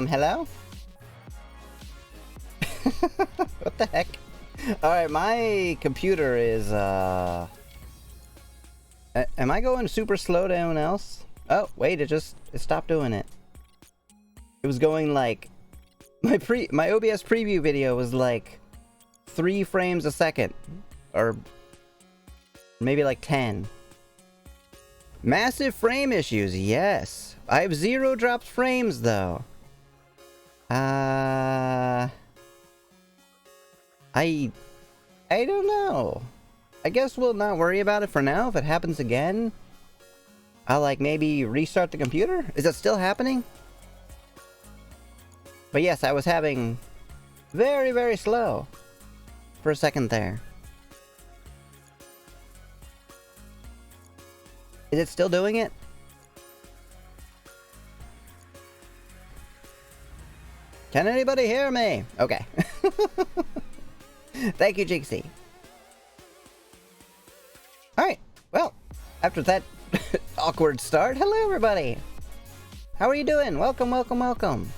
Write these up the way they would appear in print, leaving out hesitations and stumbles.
Hello? What the heck? Alright, my computer is, am I going super slow to anyone else? Oh, wait, it stopped doing it. It was going like... My OBS preview video was like 3 frames a second. Or maybe like 10. Massive frame issues, yes. I have 0 dropped frames though. I don't know. I guess we'll not worry about it for now. If it happens again, I'll like maybe restart the computer. Is it still happening? But yes, I was having very, very slow for a second there. Is it still doing it? Can anybody hear me? Okay. Thank you, Jinxie. Alright, well, after that awkward start, hello everybody! How are you doing? Welcome, welcome, welcome.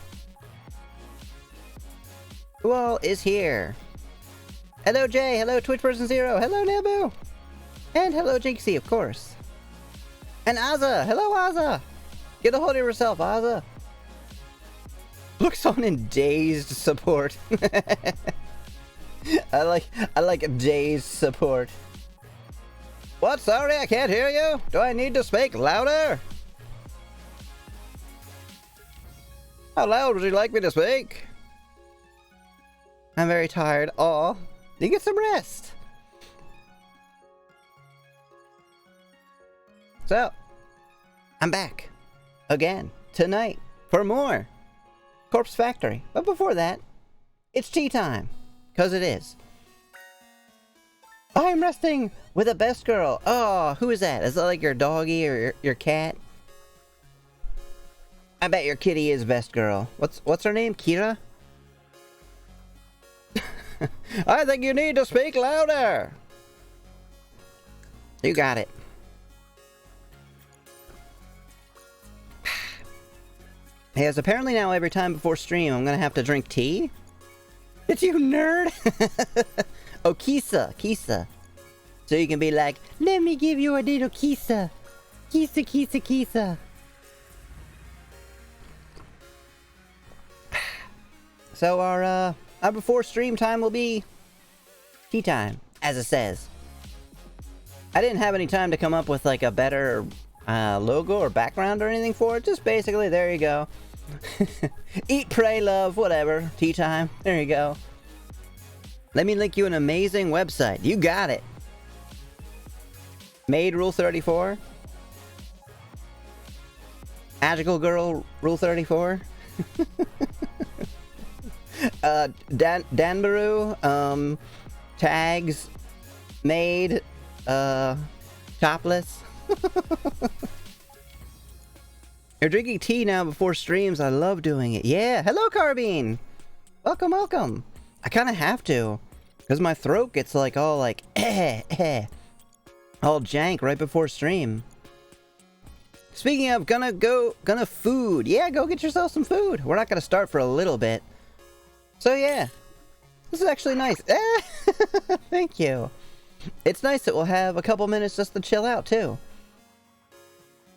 Who all is here? Hello Jay, hello Twitch Person Zero, hello Nabu! And hello Jinxie, of course. And Azza, hello Azza! Get a hold of yourself, Azza! Looks on in dazed support. I like dazed support. What? Sorry, I can't hear you? Do I need to speak louder? How loud would you like me to speak? I'm very tired. Aw. You get some rest. So, I'm back. Again. Tonight. For more. Corpse Factory. But before that, it's tea time. 'Cause it is. I'm resting with a best girl. Oh, who is that? Is that like your doggy or your cat? I bet your kitty is best girl. What's her name? Kira? I think you need to speak louder. You got it. Yes, apparently now every time before stream I'm gonna have to drink tea. It's you, nerd! Oh, Kisa, Kisa. So you can be like, let me give you a little Kisa. Kisa, Kisa, Kisa. So our before stream time will be tea time, as it says. I didn't have any time to come up with like a better logo or background or anything for it. Just basically, there you go. Eat, pray, love, whatever. Tea time. There you go. Let me link you an amazing website. You got it. Maid Rule 34. Magical Girl Rule 34. Danbaru. Tags. Maid. Topless. You're drinking tea now before streams. I love doing it. Yeah. Hello, Carbine. Welcome, welcome. I kind of have to, because my throat gets like all like all jank right before stream. Speaking of, gonna food. Yeah, go get yourself some food. We're not gonna start for a little bit. So yeah, this is actually nice. Thank you. It's nice that we'll have a couple minutes just to chill out too.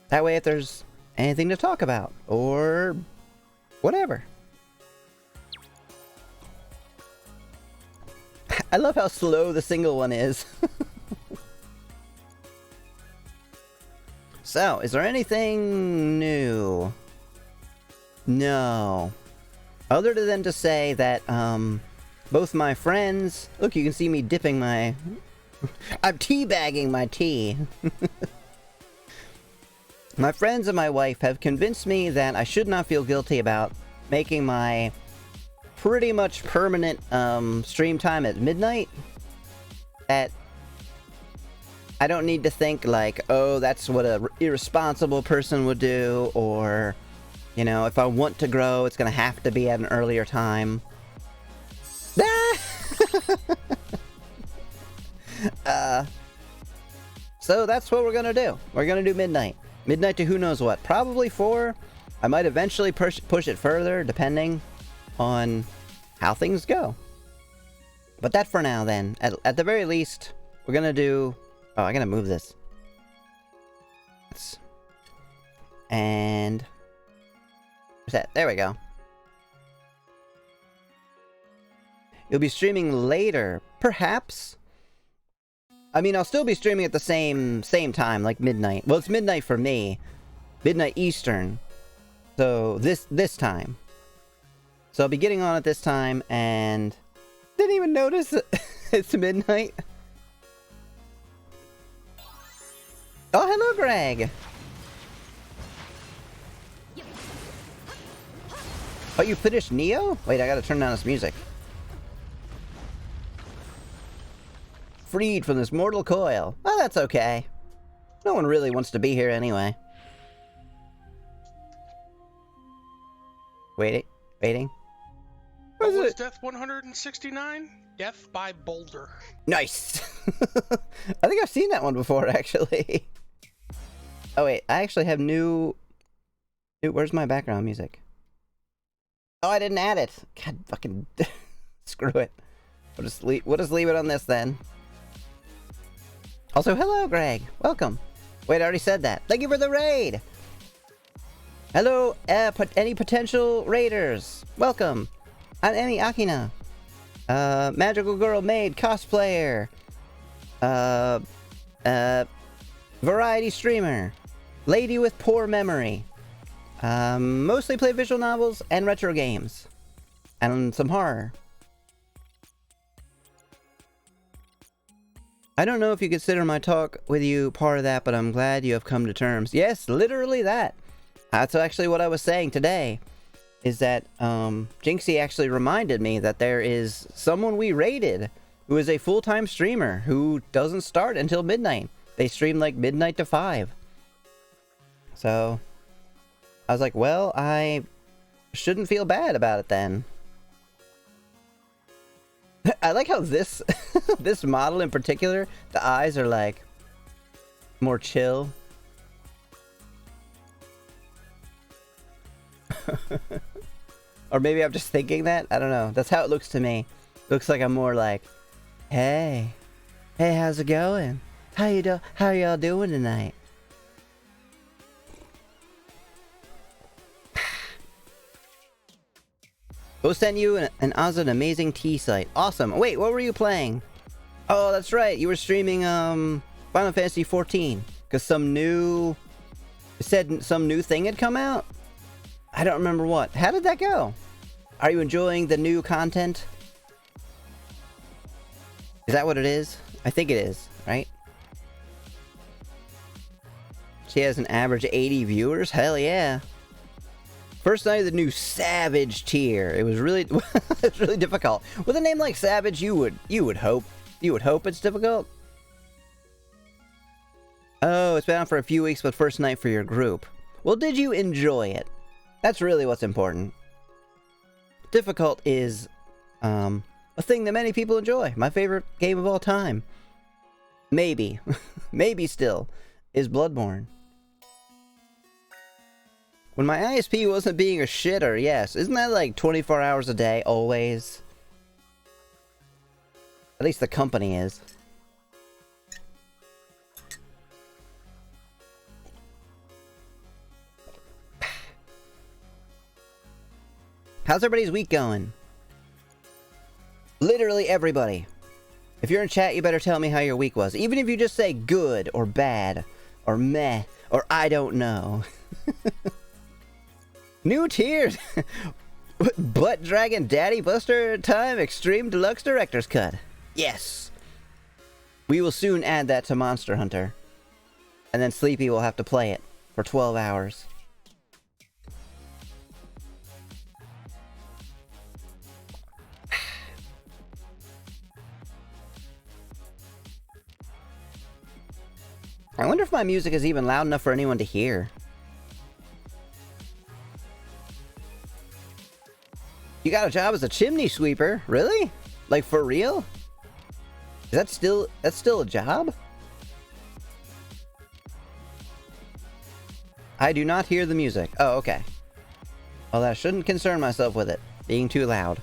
That way, if there's anything to talk about or whatever. I love how slow the single one is. So, is there anything new? No. Other than to say that, both my friends... Look, you can see me dipping my... I'm teabagging my tea. My friends and my wife have convinced me that I should not feel guilty about making my pretty much permanent stream time at midnight. That I don't need to think like, oh, that's what a irresponsible person would do, or, you know, if I want to grow, it's gonna have to be at an earlier time. So that's what we're gonna do. We're gonna do midnight. Midnight to who knows what. Probably 4. I might eventually push it further, depending on how things go. But that for now, then. At the very least, we're gonna do... Oh, I gotta move this. And... Where's that? There we go. You'll be streaming later, perhaps? I mean, I'll still be streaming at the same time, like midnight. Well, it's midnight for me. Midnight Eastern. So, this time. So I'll be getting on at this time, and... Didn't even notice it's midnight. Oh, hello, Greg! Oh, you finished Neo? Wait, I gotta turn down this music. Freed from this mortal coil. Oh, that's okay. No one really wants to be here anyway. Waiting. What was Death 169? Death by Boulder. Nice! I think I've seen that one before, actually. Oh wait, I actually have new... Where's my background music? Oh, I didn't add it! God, fucking... Screw it. We'll just leave it on this, then. Also, hello, Greg! Welcome! Wait, I already said that. Thank you for the raid! Hello, any potential raiders? Welcome! I'm Emi Akina. Magical Girl Maid cosplayer. Variety streamer. Lady with poor memory. Mostly play visual novels and retro games. And some horror. I don't know if you consider my talk with you part of that, but I'm glad you have come to terms. Yes, literally that. That's actually what I was saying today. Is that, Jinxie actually reminded me that there is someone we raided who is a full-time streamer who doesn't start until midnight. They stream like midnight to 5. So, I was like, well, I shouldn't feel bad about it then. I like how this, this model in particular, the eyes are like, more chill. Or maybe I'm just thinking that? I don't know. That's how it looks to me. Looks like I'm more like, hey, how's it going? How y'all doing tonight? We'll send you an amazing tea site. Awesome. Wait, what were you playing? Oh, that's right. You were streaming Final Fantasy 14 because some new thing had come out. I don't remember what. How did that go? Are you enjoying the new content? Is that what it is? I think it is, right? She has an average 80 viewers? Hell yeah. First night of the new Savage tier. It was really it's really difficult. With a name like Savage, you would hope it's difficult. Oh, it's been out for a few weeks, but first night for your group. Well, did you enjoy it? That's really what's important. Difficult is a thing that many people enjoy. My favorite game of all time. Maybe. Maybe still. Is Bloodborne. When my ISP wasn't being a shitter, yes. Isn't that like 24 hours a day, always? At least the company is. How's everybody's week going? Literally everybody. If you're in chat, you better tell me how your week was. Even if you just say good or bad or meh or I don't know. New tiers. Butt Dragon Daddy Buster Time Extreme Deluxe Director's Cut. Yes. We will soon add that to Monster Hunter. And then Sleepy will have to play it for 12 hours. I wonder if my music is even loud enough for anyone to hear. You got a job as a chimney sweeper? Really? Like, for real? Is that's still a job? I do not hear the music. Oh, okay. Although I shouldn't concern myself with it being too loud.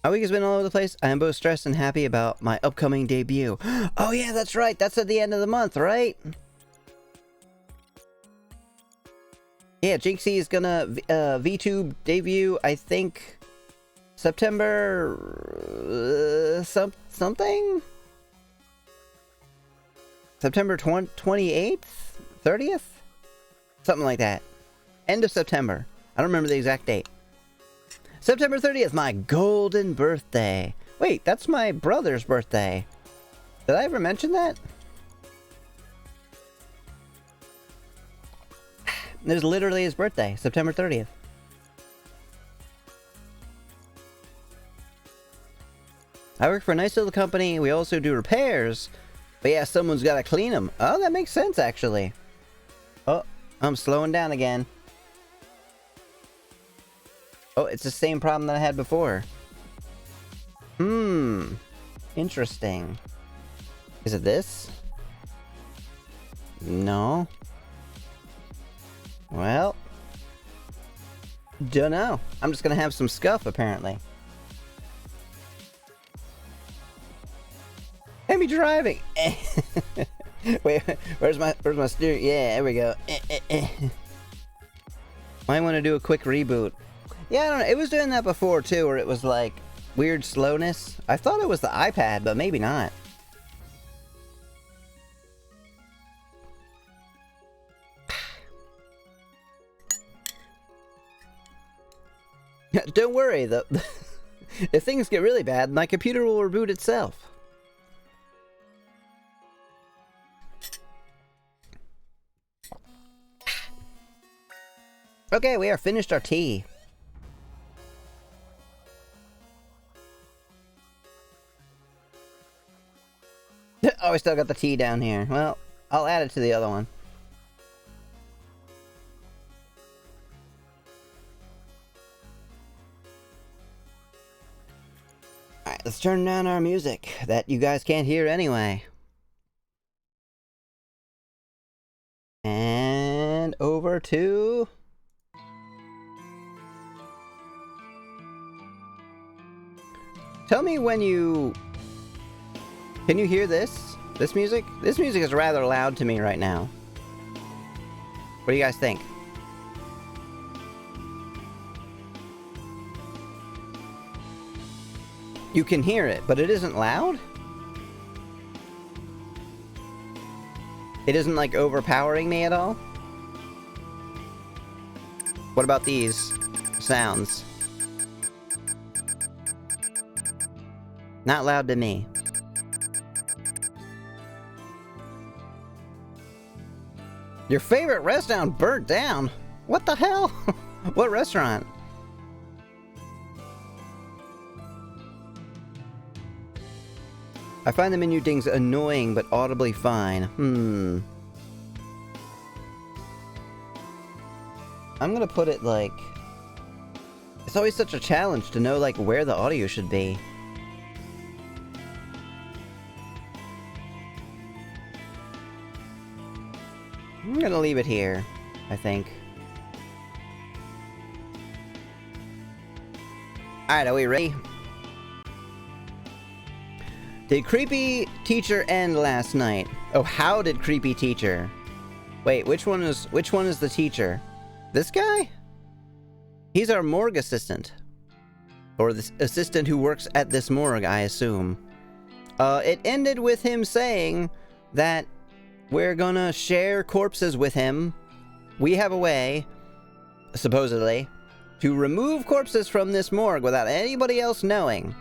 My week has been all over the place. I am both stressed and happy about my upcoming debut. Oh yeah, that's right. That's at the end of the month, right? Yeah, Jinxie is gonna VTube debut, I think, September... something? September 28th? 30th? Something like that. End of September. I don't remember the exact date. September 30th, my golden birthday. Wait, that's my brother's birthday. Did I ever mention that? It was literally his birthday, September 30th. I work for a nice little company. We also do repairs. But yeah, someone's got to clean them. Oh, that makes sense, actually. Oh, I'm slowing down again. Oh, it's the same problem that I had before. Interesting. Is it this? No. Well, dunno. I'm just gonna have some scuff, apparently. Let me driving. Wait, where's my steering? Yeah, there we go. Might want to do a quick reboot. Yeah, I don't know. It was doing that before too, where it was like weird slowness. I thought it was the iPad, but maybe not. Don't worry, though. If things get really bad, my computer will reboot itself. Okay, we are finished our tea. Oh, I still got the tea down here. Well, I'll add it to the other one. Alright, let's turn down our music that you guys can't hear anyway. And over to... Tell me when you... Can you hear this? This music? This music is rather loud to me right now. What do you guys think? You can hear it, but it isn't loud? It isn't, like, overpowering me at all? What about these sounds? Not loud to me. Your favorite restaurant burnt down? What the hell? What restaurant? I find the menu dings annoying but audibly fine. I'm gonna put it like... It's always such a challenge to know like where the audio should be. I'm gonna leave it here, I think. Alright, are we ready? Did Creepy Teacher end last night? Oh, how did Creepy Teacher? Wait, which one is the teacher? This guy? He's our morgue assistant. Or the assistant who works at this morgue, I assume. It ended with him saying that we're gonna share corpses with him. We have a way, supposedly, to remove corpses from this morgue without anybody else knowing.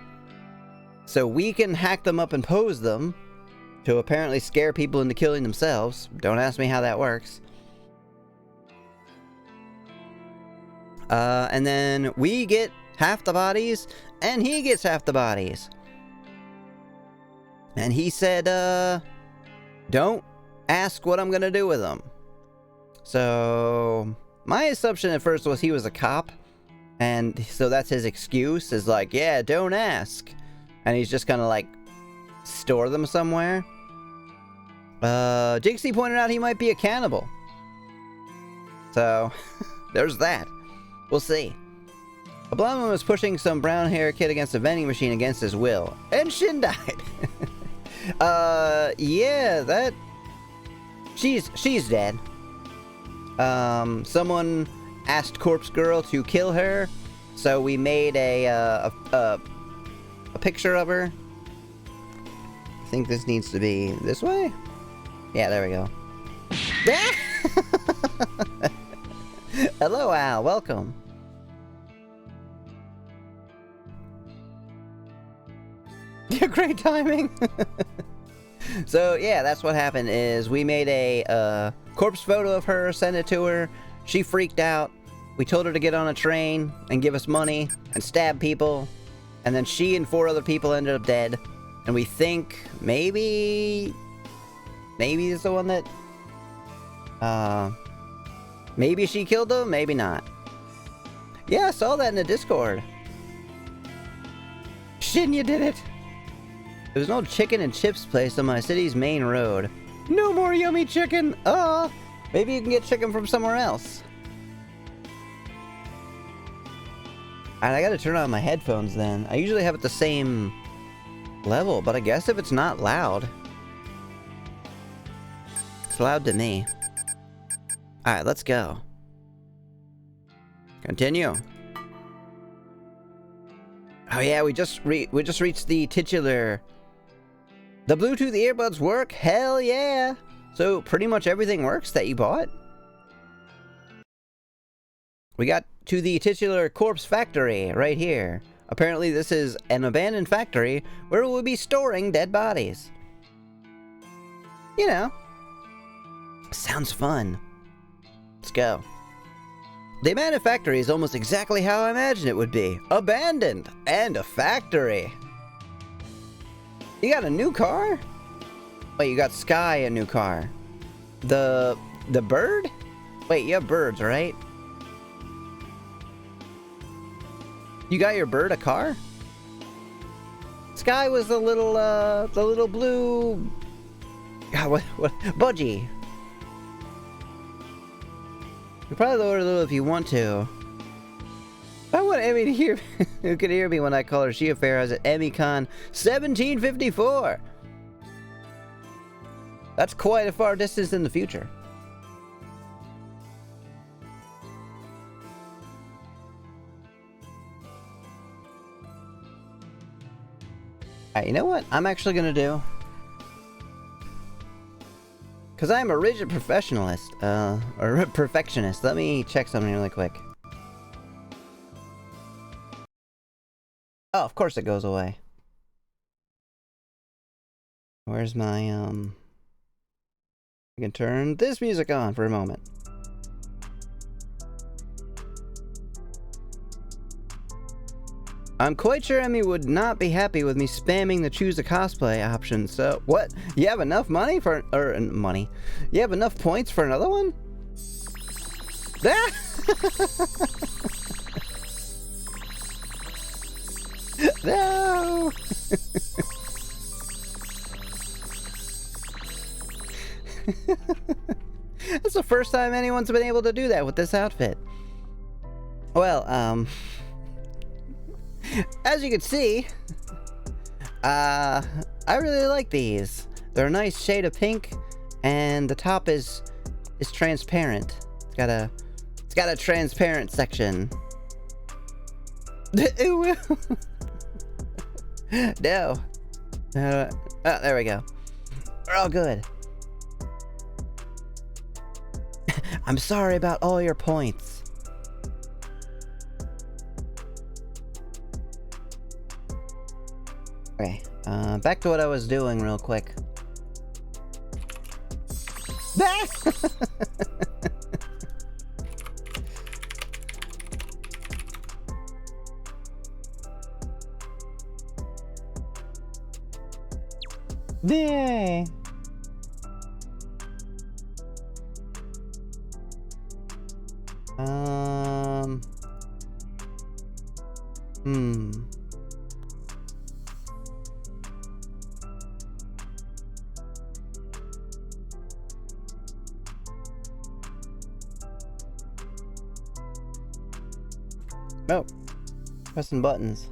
So we can hack them up and pose them to apparently scare people into killing themselves. Don't ask me how that works. And then we get half the bodies, and he gets half the bodies. And he said, don't ask what I'm gonna do with them. So my assumption at first was he was a cop, and so that's his excuse, is like, yeah, don't ask. And he's just gonna like store them somewhere. Jinxie pointed out he might be a cannibal. So, there's that. We'll see. A blonde woman was pushing some brown-haired kid against a vending machine against his will. And Shin died. Yeah, that... She's dead. Someone asked Corpse Girl to kill her, so we made a picture of her. I think this needs to be this way? Yeah, there we go. Hello, Al. Welcome. Yeah, great timing. So, yeah, that's what happened is we made a corpse photo of her, sent it to her. She freaked out. We told her to get on a train and give us money and stab people. And then she and 4 other people ended up dead. And we think maybe it's the one that... maybe she killed them, maybe not. Yeah, I saw that in the Discord. Shin, you did it! There's no chicken and chips place on my city's main road. No more yummy chicken! Maybe you can get chicken from somewhere else. And I gotta turn on my headphones then. I usually have it the same level, but I guess if it's not loud. It's loud to me. Alright, let's go. Continue. Oh yeah, we just reached the titular. The Bluetooth earbuds work? Hell yeah! So pretty much everything works that you bought. We got to the titular corpse factory right here. Apparently this is an abandoned factory where we'll be storing dead bodies. You know. Sounds fun. Let's go. The abandoned factory is almost exactly how I imagined it would be. Abandoned! And a factory! You got a new car? Wait, you got Sky a new car. The bird? Wait, you have birds, right? You got your bird a car? Sky was the little blue... God, what? Budgie. You probably lower it a little if you want to. I want Emmy to hear who can hear me when I call her Shia Farah's at EmmyCon 1754. That's quite a far distance in the future. Alright, you know what I'm actually gonna do? Because I'm a rigid professionalist, or perfectionist. Let me check something really quick. Oh, of course it goes away. Where's my, I can turn this music on for a moment. I'm quite sure Emmy would not be happy with me spamming the choose a cosplay option, so... What? You have enough money for... money. You have enough points for another one? No! That's the first time anyone's been able to do that with this outfit. Well, as you can see, I really like these. They're a nice shade of pink, and the top is transparent. It's got a transparent section. No. Oh, there we go. We're all good. I'm sorry about all your points. Okay, back to what I was doing real quick. Yay! Oh, pressing buttons.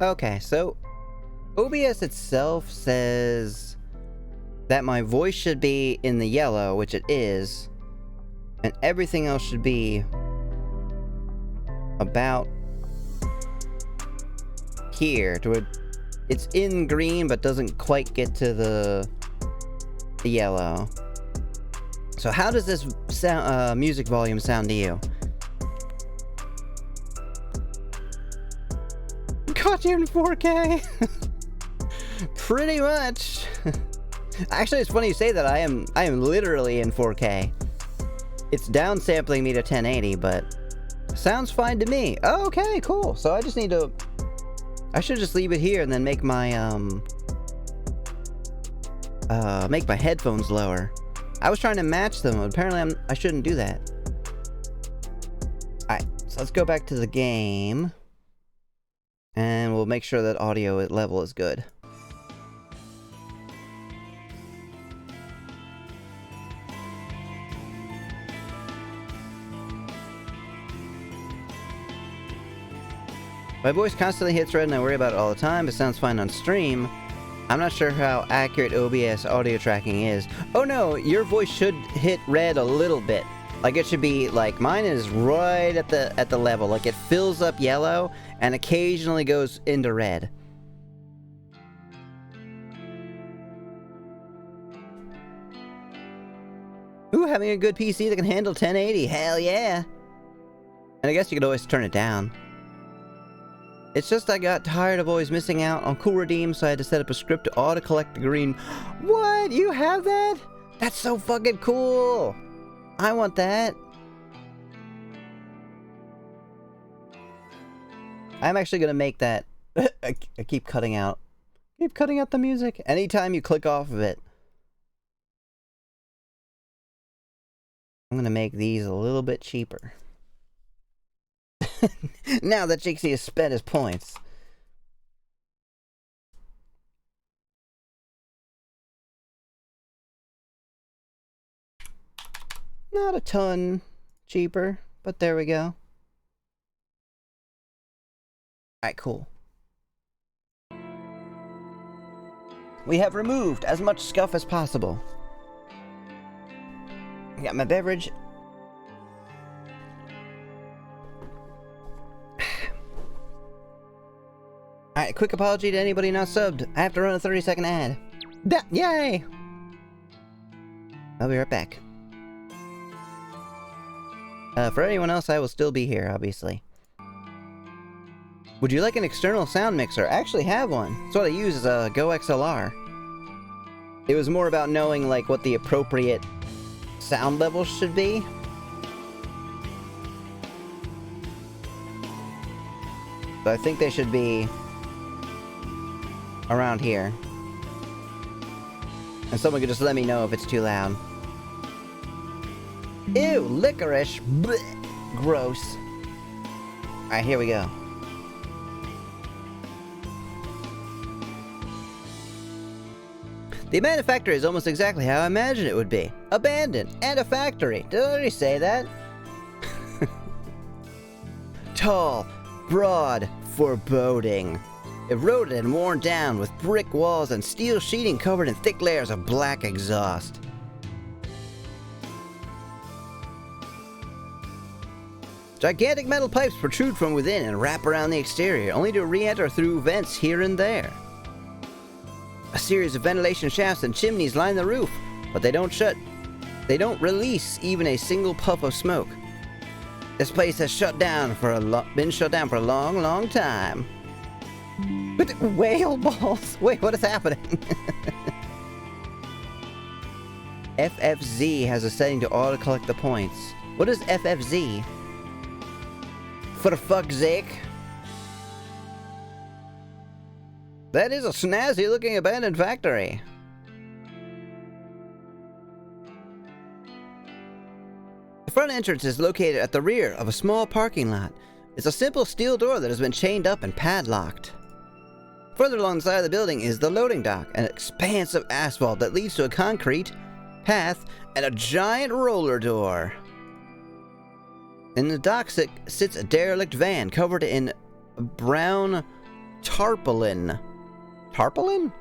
Okay, so OBS itself says that my voice should be in the yellow, which it is, and everything else should be about here. It's in green, but doesn't quite get to the yellow. So how does this sound, music volume sound to you? Caught you in 4K. Pretty much. Actually, it's funny you say that. I am literally in 4K. It's downsampling me to 1080, but sounds fine to me. Oh, okay, cool. So I just need to. I should just leave it here and then make my headphones lower. I was trying to match them. Apparently, I shouldn't do that. All right, so let's go back to the game. And we'll make sure that audio level is good. My voice constantly hits red and I worry about it all the time. It sounds fine on stream. I'm not sure how accurate OBS audio tracking is. Oh no, your voice should hit red a little bit. Like it should be, like, mine is right at the level. Like it fills up yellow and occasionally goes into red. Ooh, having a good PC that can handle 1080. Hell yeah. And I guess you could always turn it down. It's just I got tired of always missing out on cool redeems, so I had to set up a script to auto-collect the green. What? You have that? That's so fucking cool. I want that. I'm actually gonna make that. I keep cutting out. Keep cutting out the music. Anytime you click off of it. I'm gonna make these a little bit cheaper. Now that Jixie has spent his points. Not a ton cheaper, but there we go. Alright, cool. We have removed as much scuff as possible. I got my beverage. Alright, quick apology to anybody not subbed. I have to run a 30-second ad. Yay! I'll be right back. For anyone else, I will still be here, obviously. Would you like an external sound mixer? I actually have one. That's what I use, is a Go XLR. It was more about knowing, like, what the appropriate sound levels should be. So I think they should be around here. And someone could just let me know if it's too loud. Ew, licorice. Blech. Gross. Alright, here we go. The abandoned factory is almost exactly how I imagined it would be. Abandoned, and a factory. Did I already say that? Tall, broad, foreboding. Eroded and worn down with brick walls and steel sheeting covered in thick layers of black exhaust. Gigantic metal pipes protrude from within and wrap around the exterior, only to re-enter through vents here and there. A series of ventilation shafts and chimneys line the roof, but they don't release even a single puff of smoke. This place has been shut down for a long, long time. But whale balls! Wait, what is happening? FFZ has a setting to auto-collect the points. What is FFZ? For the fuck's sake? That is a snazzy-looking abandoned factory. The front entrance is located at the rear of a small parking lot. It's a simple steel door that has been chained up and padlocked. Further along the side of the building is the loading dock, an expanse of asphalt that leads to a concrete path and a giant roller door. In the dock sits a derelict van covered in brown tarpaulin. Tarpaulin?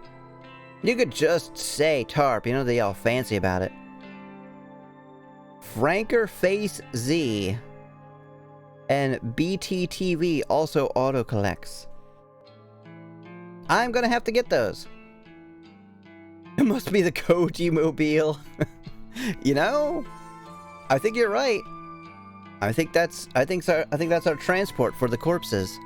You could just say tarp, you know, they all fancy about it. Franker Face Z and BTTV also auto collects. I'm gonna have to get those. It must be the Koji Mobile. You know? I think you're right. I think that's our transport for the corpses.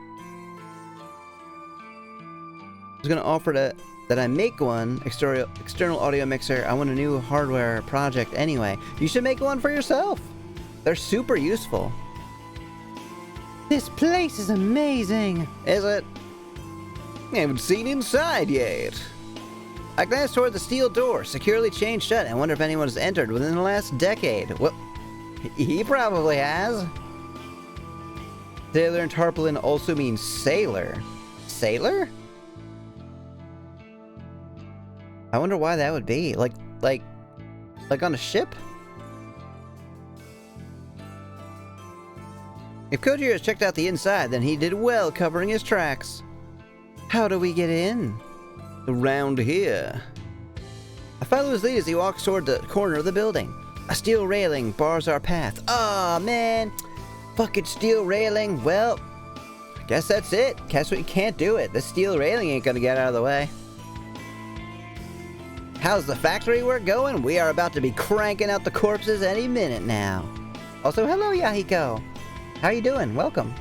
I was gonna offer that I make one external audio mixer. I want a new hardware project anyway. You should make one for yourself. They're super useful. This place is amazing. Is it? I haven't seen inside yet. I glanced toward the steel door, securely chained shut, and wonder if anyone has entered within the last decade. Well, he probably has. Sailor and tarpaulin also means sailor. Sailor? I wonder why that would be. Like on a ship? If Kojiro has checked out the inside, then he did well covering his tracks. How do we get in? Around here. I follow his lead as he walks toward the corner of the building. A steel railing bars our path. Aw, man. Fucking steel railing. Well, I guess that's it. Guess we can't do it. The steel railing ain't gonna get out of the way. How's the factory work going? We are about to be cranking out the corpses any minute now. Also, hello, Yahiko. How you doing? Welcome.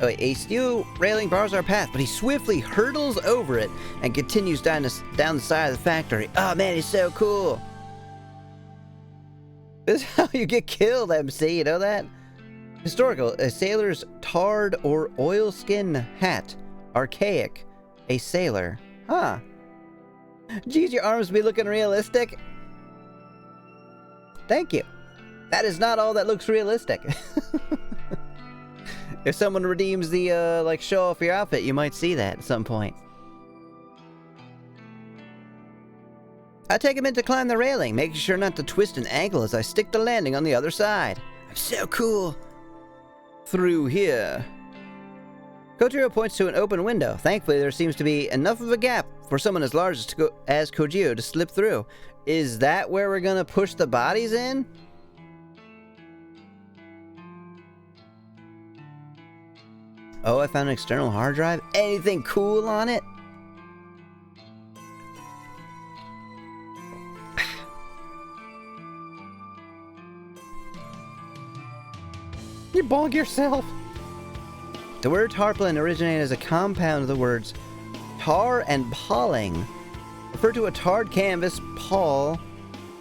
A steel railing bars our path, but he swiftly hurdles over it and continues down the side of the factory. Oh man, he's so cool. This is how you get killed, MC, you know that? Historical, a sailor's tarred or oilskin hat. Archaic, a sailor. Huh. Geez, your arms be looking realistic. Thank you. That is not all that looks realistic. If someone redeems the, like, show off your outfit, you might see that at some point. I take a minute to climb the railing, making sure not to twist an ankle as I stick the landing on the other side. I'm so cool. Through here. Kojiro points to an open window. Thankfully, there seems to be enough of a gap for someone as large as Kojiro to slip through. Is that where we're gonna push the bodies in? Oh, I found an external hard drive. Anything cool on it? You bonk yourself. The word tarpaulin originated as a compound of the words tar and palling, refer to a tarred canvas pall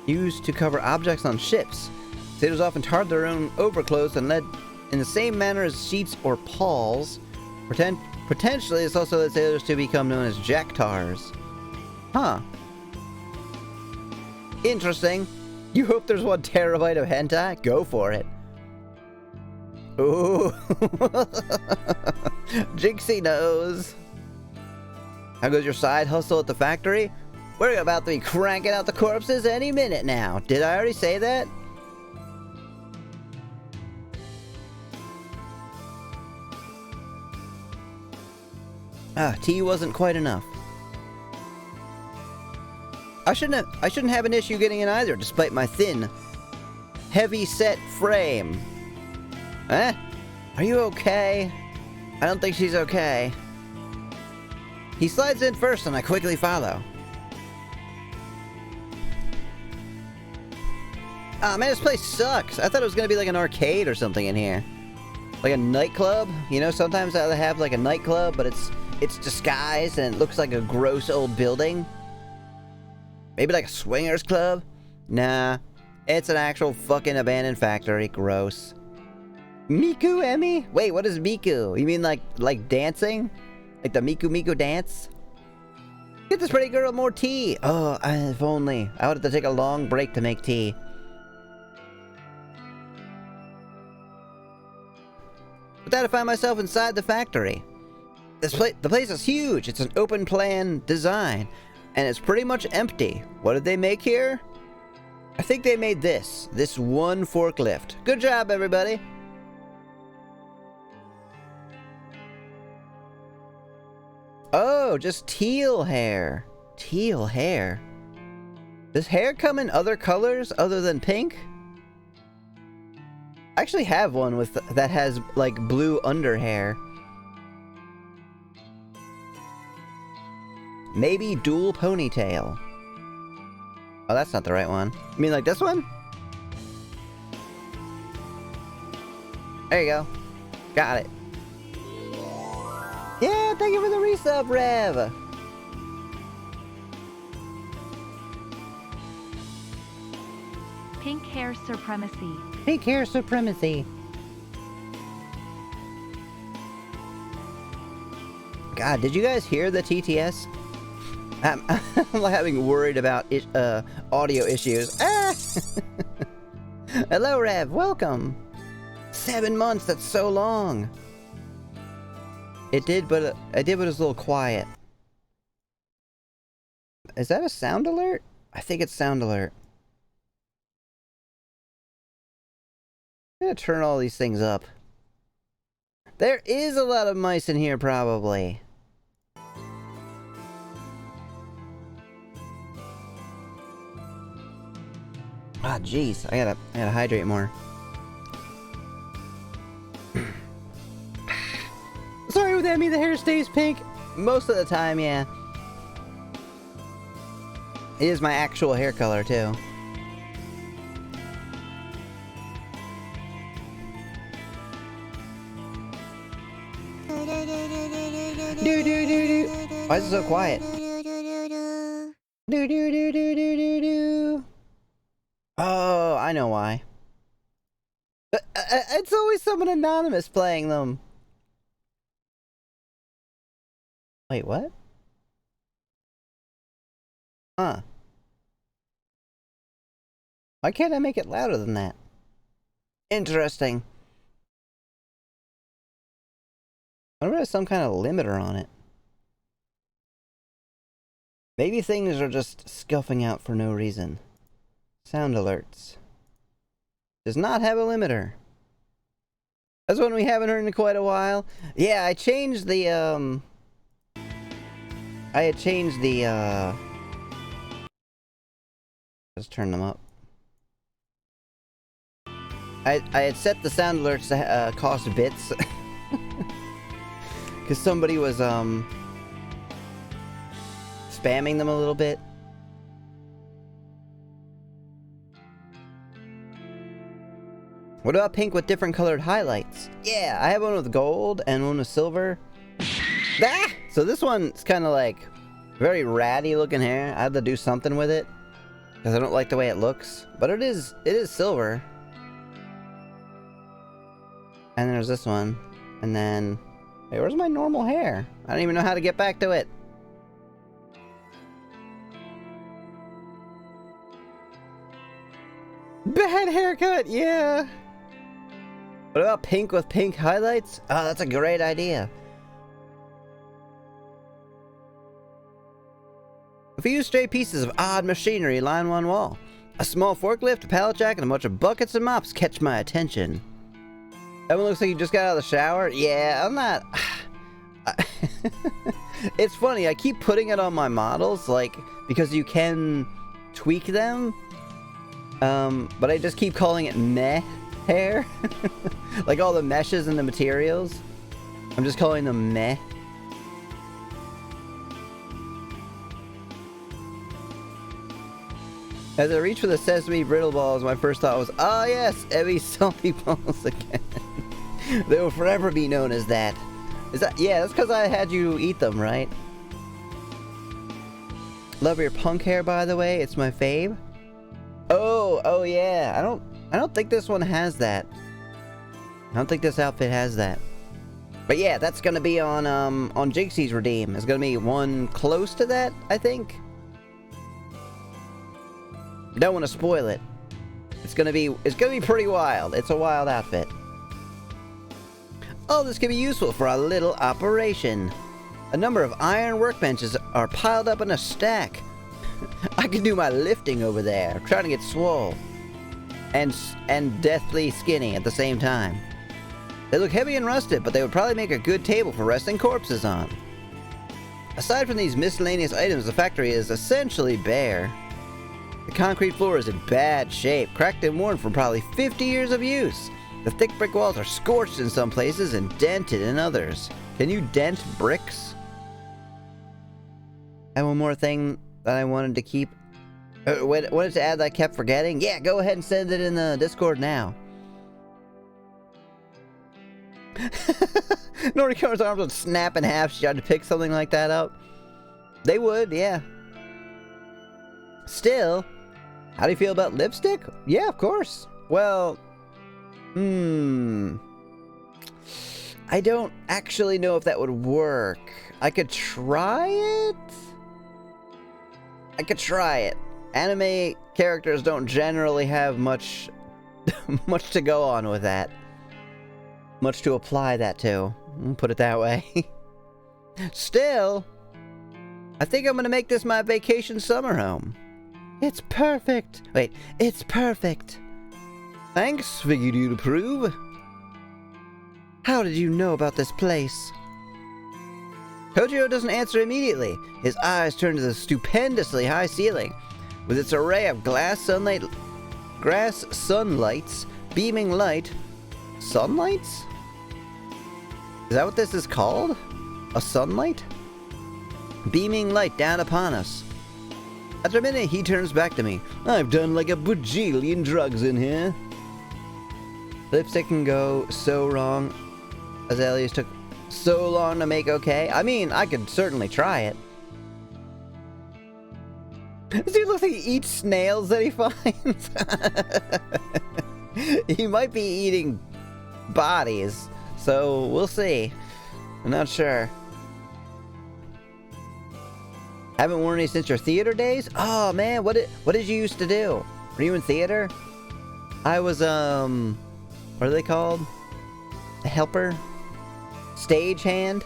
used to cover objects on ships. Sailors often tarred their own overclothes and led in the same manner as sheets or palls. Potentially, it's also led sailors to become known as jack-tars. Huh. Interesting. You hope there's 1 terabyte of hentai? Go for it. Ooh. Jinxie knows. How goes your side hustle at the factory? We're about to be cranking out the corpses any minute now. Did I already say that? Ah, tea wasn't quite enough. I shouldn't have an issue getting in either, despite my thin, heavy-set frame. Eh? Are you okay? I don't think she's okay. He slides in first and I quickly follow. Ah, man, this place sucks. I thought it was gonna be like an arcade or something in here. Like a nightclub. You know, sometimes they have like a nightclub, but it's disguised and it looks like a gross old building. Maybe like a swingers club? Nah. It's an actual fucking abandoned factory. Gross. Miku, Emmy? Wait, what is Miku? You mean like dancing? Like the Miku Miku dance? Get this pretty girl more tea! Oh, if only. I would have to take a long break to make tea. that I find myself inside the factory. The place is huge. It's an open plan design, and it's pretty much empty. What did they make here? I think they made this one forklift. Good job, everybody. Oh, just teal hair. Teal hair. Does hair come in other colors other than pink? I actually have one with that has like blue under hair. Maybe dual ponytail. Oh, that's not the right one. You mean like this one? There you go. Got it. Yeah, thank you for the resub, Rev. Pink hair supremacy. Pink hair supremacy. God, did you guys hear the TTS? I'm having worried about audio issues. Ah! Hello, Rev. Welcome. 7 months. That's so long. It did, but it was a little quiet. Is that a sound alert? I think it's sound alert. I'm gonna turn all these things up. There is a lot of mice in here, probably. Ah, jeez, I gotta hydrate more. Sorry with Emmy, the hair stays pink. Most of the time, yeah. It is my actual hair color, too. Why is it so quiet? Oh, I know why. It's always someone anonymous playing them. Wait, what? Huh. Why can't I make it louder than that? Interesting. I wonder if there's some kind of limiter on it. Maybe things are just scuffing out for no reason. Sound alerts. Does not have a limiter. That's one we haven't heard in quite a while. Yeah, I changed the, I had changed the, let's turn them up. I had set the sound alerts to cost bits. Because somebody was, spamming them a little bit. What about pink with different colored highlights? Yeah, I have one with gold and one with silver. Ah! So this one's kind of like very ratty looking hair. I had to do something with it because I don't like the way it looks. But it is silver. And there's this one. And then, hey, where's my normal hair? I don't even know how to get back to it. Bad haircut, yeah. What about pink with pink highlights? Oh, that's a great idea. A few stray pieces of odd machinery line one wall. A small forklift, a pallet jack, and a bunch of buckets and mops catch my attention. That one looks like you just got out of the shower. Yeah, I'm not... It's funny, I keep putting it on my models, like, because you can tweak them. But I just keep calling it meh hair. Like all the meshes and the materials. I'm just calling them meh. As I reached for the sesame brittle balls, my first thought was, oh yes, Evie's salty balls again. They will forever be known as that. Is that, yeah, that's because I had you eat them, right? Love your punk hair, by the way. It's my fave. Oh yeah. I don't think this one has that. I don't think this outfit has that. But yeah, that's gonna be on Jigsy's Redeem. It's gonna be one close to that, I think. Don't want to spoil it. It's gonna be pretty wild. It's a wild outfit. All this can be useful for our little operation. A number of iron workbenches are piled up in a stack. I can do my lifting over there, trying to get swole. And deathly skinny at the same time. They look heavy and rusted, but they would probably make a good table for resting corpses on. Aside from these miscellaneous items, the factory is essentially bare. The concrete floor is in bad shape, cracked and worn from probably 50 years of use. The thick brick walls are scorched in some places and dented in others. Can you dent bricks? I have one more thing that I wanted to keep. Wanted to add that I kept forgetting. Yeah, go ahead and send it in the Discord now. Noriko's arms would snap in half. She tried to pick something like that up. They would, yeah. Still, how do you feel about lipstick? Yeah, of course. Well, I don't actually know if that would work. I could try it. Anime characters don't generally have much to go on with that. Much to apply that to. Put it that way. Still, I think I'm gonna make this my vacation summer home. It's perfect. Wait, it's perfect. Thanks, figured you'd approve. How did you know about this place? Kojiro doesn't answer immediately. His eyes turn to the stupendously high ceiling, with its array of grass sunlights, beaming light. Sunlights? Is that what this is called? A sunlight? Beaming light down upon us. After a minute, he turns back to me. I've done like a bajillion drugs in here. Lipstick can go so wrong. Azaleas took so long to make okay. I mean, I could certainly try it. This dude looks like he eats snails that he finds. He might be eating bodies, so we'll see. I'm not sure. Haven't worn any since your theater days? Oh man, what did you used to do? Were you in theater? I was what are they called? A helper? Stagehand?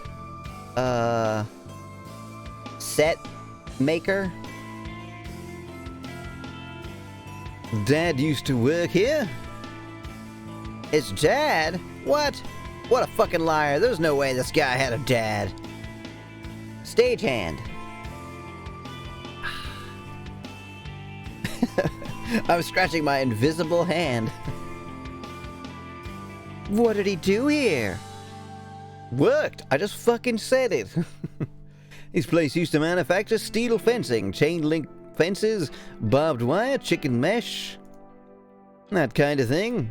Set maker? Dad used to work here? It's Dad? What? What a fucking liar. There's no way this guy had a dad. Stagehand. I'm scratching my invisible hand. What did he do here? Worked. I just fucking said it. This place used to manufacture steel fencing, chain link fences, barbed wire, chicken mesh. That kind of thing.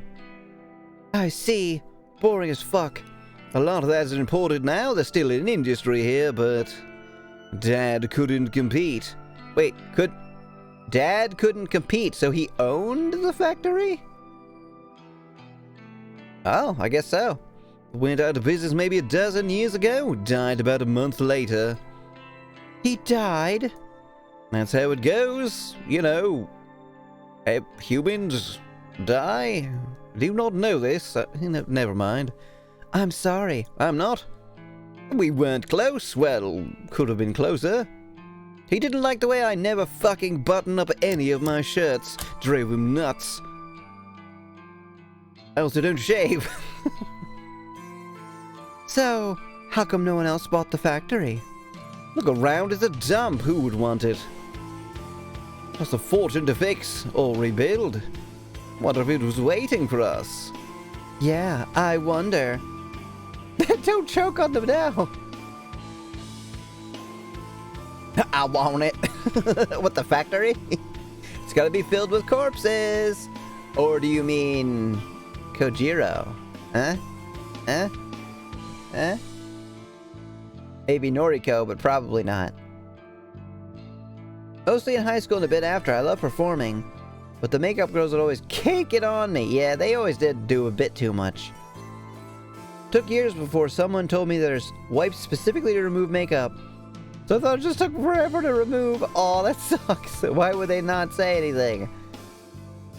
I see. Boring as fuck. A lot of that's imported now. There's still an industry here, but Dad couldn't compete. Wait, Dad couldn't compete, so he owned the factory? Oh, I guess so. Went out of business maybe a dozen years ago. Died about a month later. He died? That's how it goes. You know, humans die. Do you not know this? Never mind. I'm sorry. I'm not. We weren't close. Well, could have been closer. He didn't like the way I never fucking button up any of my shirts. Drove him nuts. I also don't shave. So, how come no one else bought the factory? Look around, it's a dump. Who would want it? Costs a fortune to fix or rebuild. What if it was waiting for us? Yeah, I wonder. Don't choke on them now. I want it. What, the factory? It's gotta be filled with corpses. Or do you mean Kojiro? Huh? Huh? Huh? Maybe Noriko, but probably not. Mostly in high school and a bit after, I love performing. But the makeup girls would always cake it on me. Yeah, they always did do a bit too much. Took years before someone told me there's wipes specifically to remove makeup. So I thought it just took forever to remove. Oh, that sucks. Why would they not say anything?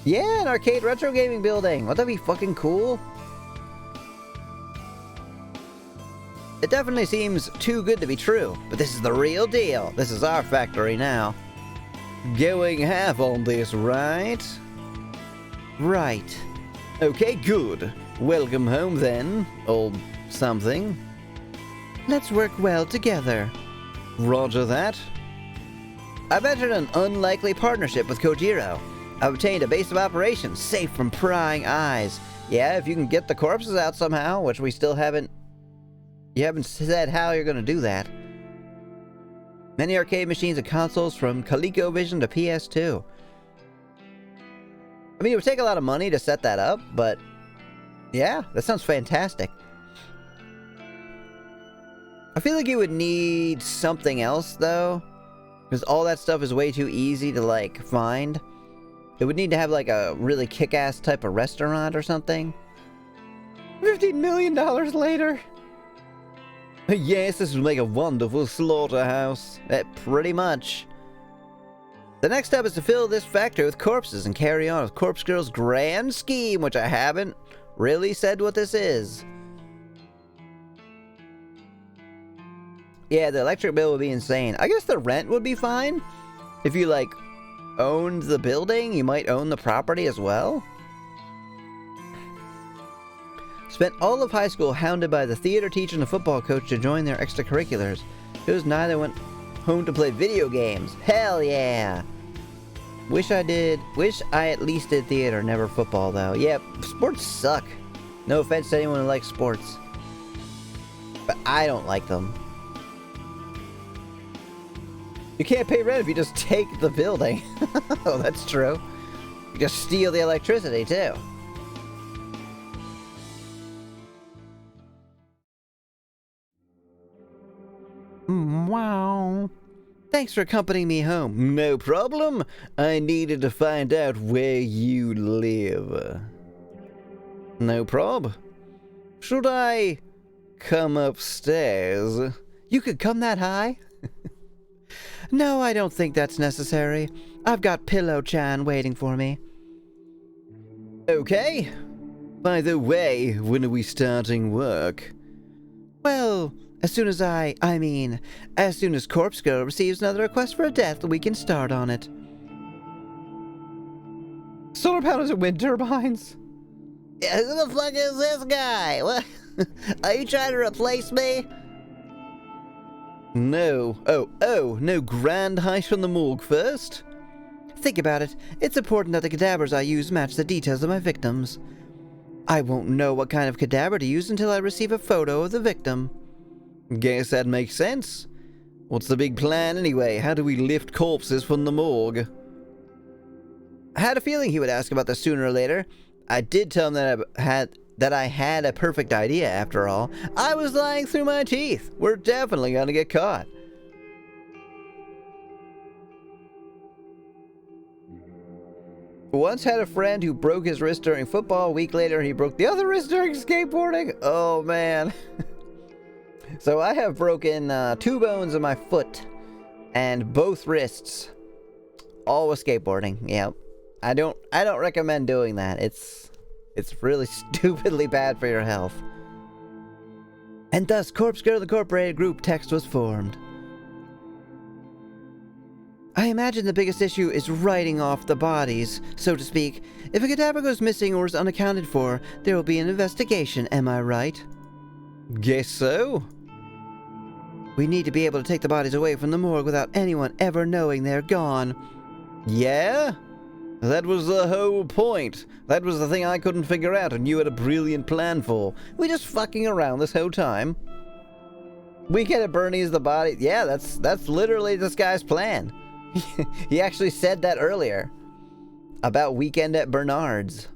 Yeah, an arcade retro gaming building. Wouldn't that be fucking cool? It definitely seems too good to be true, but this is the real deal. This is our factory now. Going half on this, right? Right. Okay, good. Welcome home then, or something. Let's work well together. Roger that. I've entered an unlikely partnership with Kojiro. I've obtained a base of operations safe from prying eyes. Yeah, if you can get the corpses out somehow, which we still haven't... You haven't said how you're going to do that. Many arcade machines and consoles from ColecoVision to PS2. I mean, it would take a lot of money to set that up, but... Yeah, that sounds fantastic. I feel like you would need something else, though. Because all that stuff is way too easy to, like, find. It would need to have, like, a really kick-ass type of restaurant or something. $15 million later. Yes, this would make a wonderful slaughterhouse. Pretty much. The next step is to fill this factory with corpses and carry on with Corpse Girl's grand scheme, which I haven't really said what this is. Yeah, the electric bill would be insane. I guess the rent would be fine. If you, like, owned the building, you might own the property as well. Spent all of high school hounded by the theater teacher and the football coach to join their extracurriculars. Those neither went home to play video games. Hell yeah! Wish I at least did theater, never football though. Yeah, sports suck. No offense to anyone who likes sports. But I don't like them. You can't pay rent if you just take the building. Oh, that's true. You just steal the electricity too. Wow. Thanks for accompanying me home. No problem. I needed to find out where you live. No prob. Should I come upstairs? You could come that high? No, I don't think that's necessary. I've got Pillow-chan waiting for me. Okay. By the way, when are we starting work? Well... as soon as Corpse Girl receives another request for a death, we can start on it. Solar panels and wind turbines? Yeah, who the fuck is this guy? What? Are you trying to replace me? No. Oh, no grand heist from the morgue first? Think about it. It's important that the cadavers I use match the details of my victims. I won't know what kind of cadaver to use until I receive a photo of the victim. Guess that makes sense. What's the big plan anyway? How do we lift corpses from the morgue? I had a feeling he would ask about this sooner or later. I did tell him that I had a perfect idea after all. I was lying through my teeth. We're definitely gonna get caught. Once had a friend who broke his wrist during football. A week later, he broke the other wrist during skateboarding. Oh man. So I have broken 2 bones in my foot and both wrists, all with skateboarding. Yep. I don't recommend doing that. It's really stupidly bad for your health. And thus, Corpse Girl Incorporated group text was formed. I imagine the biggest issue is writing off the bodies, so to speak. If a cadaver goes missing or is unaccounted for, there will be an investigation, am I right? Guess so. We need to be able to take the bodies away from the morgue without anyone ever knowing they're gone. Yeah? That was the whole point. That was the thing I couldn't figure out and you had a brilliant plan for. We just fucking around this whole time. Weekend at Bernie's the body. Yeah, that's literally this guy's plan. He actually said that earlier. About Weekend at Bernard's.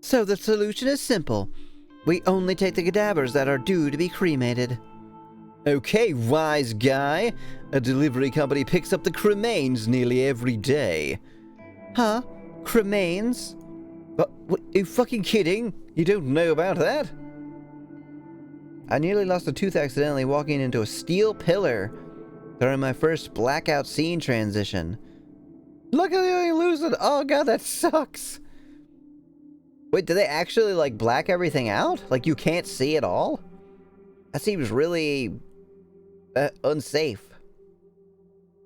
So the solution is simple. We only take the cadavers that are due to be cremated. Okay, wise guy. A delivery company picks up the cremains nearly every day. Huh? Cremains? What, are you fucking kidding? You don't know about that? I nearly lost a tooth accidentally walking into a steel pillar during my first blackout scene transition. Luckily I didn't lose it. Oh god, that sucks. Wait, do they actually, like, black everything out? Like, you can't see it all? That seems really... unsafe.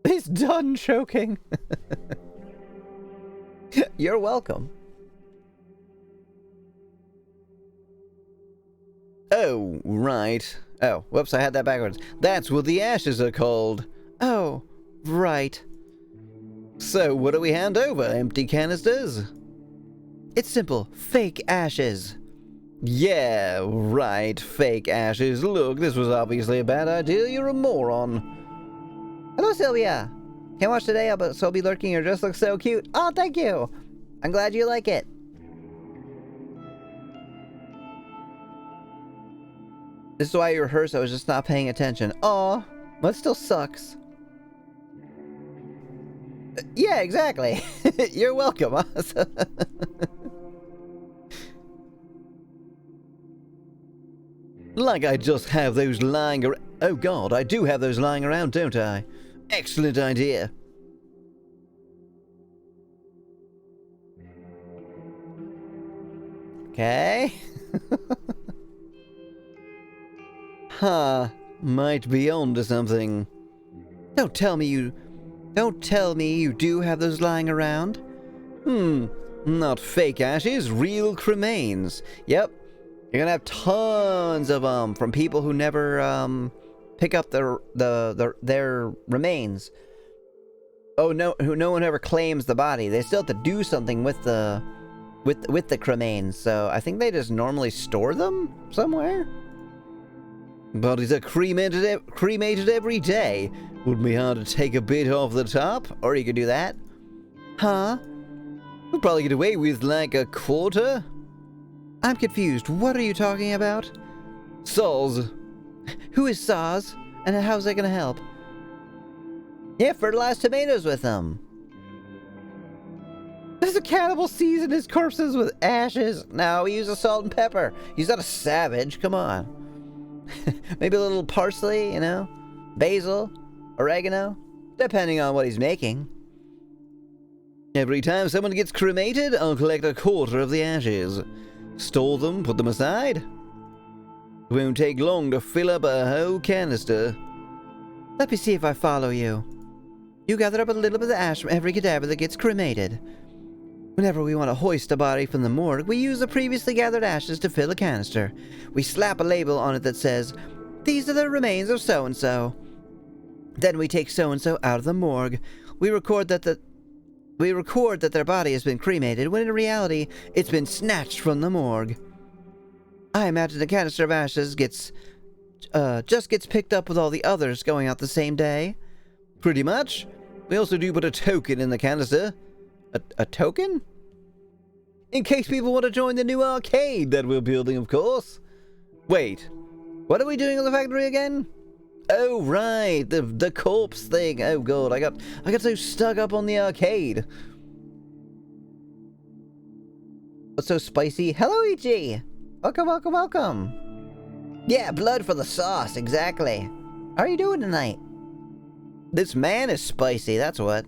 He's done choking. You're welcome. Oh, right. Oh, whoops, I had that backwards. That's what the ashes are called. Oh, right. So, what do we hand over? Empty canisters? It's simple. Fake ashes. Yeah, right. Fake ashes. Look, this was obviously a bad idea. You're a moron. Hello, Sylvia. Can't watch today, but so be lurking. Your dress looks so cute. Oh, thank you. I'm glad you like it. This is why you rehearse. I was just not paying attention. Aw, that still sucks. Yeah, exactly. You're welcome. Like I just have those lying around. Oh god, I do have those lying around, don't I? Excellent idea. Okay. Huh. Might be on to something. Don't tell me you do have those lying around. Not fake ashes, real cremains. Yep. You're gonna have tons of them from people who never pick up their remains. Oh no, no one ever claims the body. They still have to do something with the cremains. So I think they just normally store them somewhere. Bodies are cremated every day. Wouldn't be hard to take a bit off the top, or you could do that. Huh? We'll probably get away with like a quarter. I'm confused. What are you talking about? Saws. Who is Saws? And how's that gonna help? Yeah, fertilize tomatoes with them. Does a cannibal season his corpses with ashes? No, he uses salt and pepper. He's not a savage. Come on. Maybe a little parsley, you know? Basil, oregano, depending on what he's making. Every time someone gets cremated, I'll collect a quarter of the ashes. Store them, put them aside. It won't take long to fill up a whole canister. Let me see if I follow you. You gather up a little bit of ash from every cadaver that gets cremated. Whenever we want to hoist a body from the morgue, we use the previously gathered ashes to fill a canister. We slap a label on it that says, "These are the remains of so-and-so." Then we take so-and-so out of the morgue. We record that their body has been cremated, when in reality, it's been snatched from the morgue. I imagine the canister of ashes just gets picked up with all the others going out the same day. Pretty much. We also do put a token in the canister. A token? In case people want to join the new arcade that we're building, of course. Wait, what are we doing in the factory again? Oh, right, the corpse thing. Oh god, I got so stuck up on the arcade. What's so spicy? Hello, E.G. Welcome, welcome, welcome. Yeah, blood for the sauce, exactly. How are you doing tonight? This man is spicy, that's what.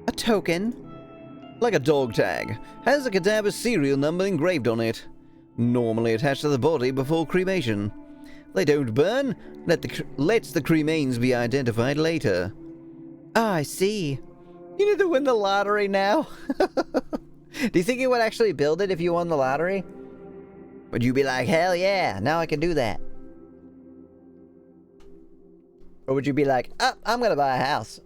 A token? Like a dog tag. Has a cadaver's serial number engraved on it. Normally attached to the body before cremation. They don't burn. Lets the cremains be identified later. Ah, I see. You need to win the lottery now. Do you think you would actually build it if you won the lottery? Would you be like, hell yeah, now I can do that? Or would you be like, oh, I'm gonna buy a house?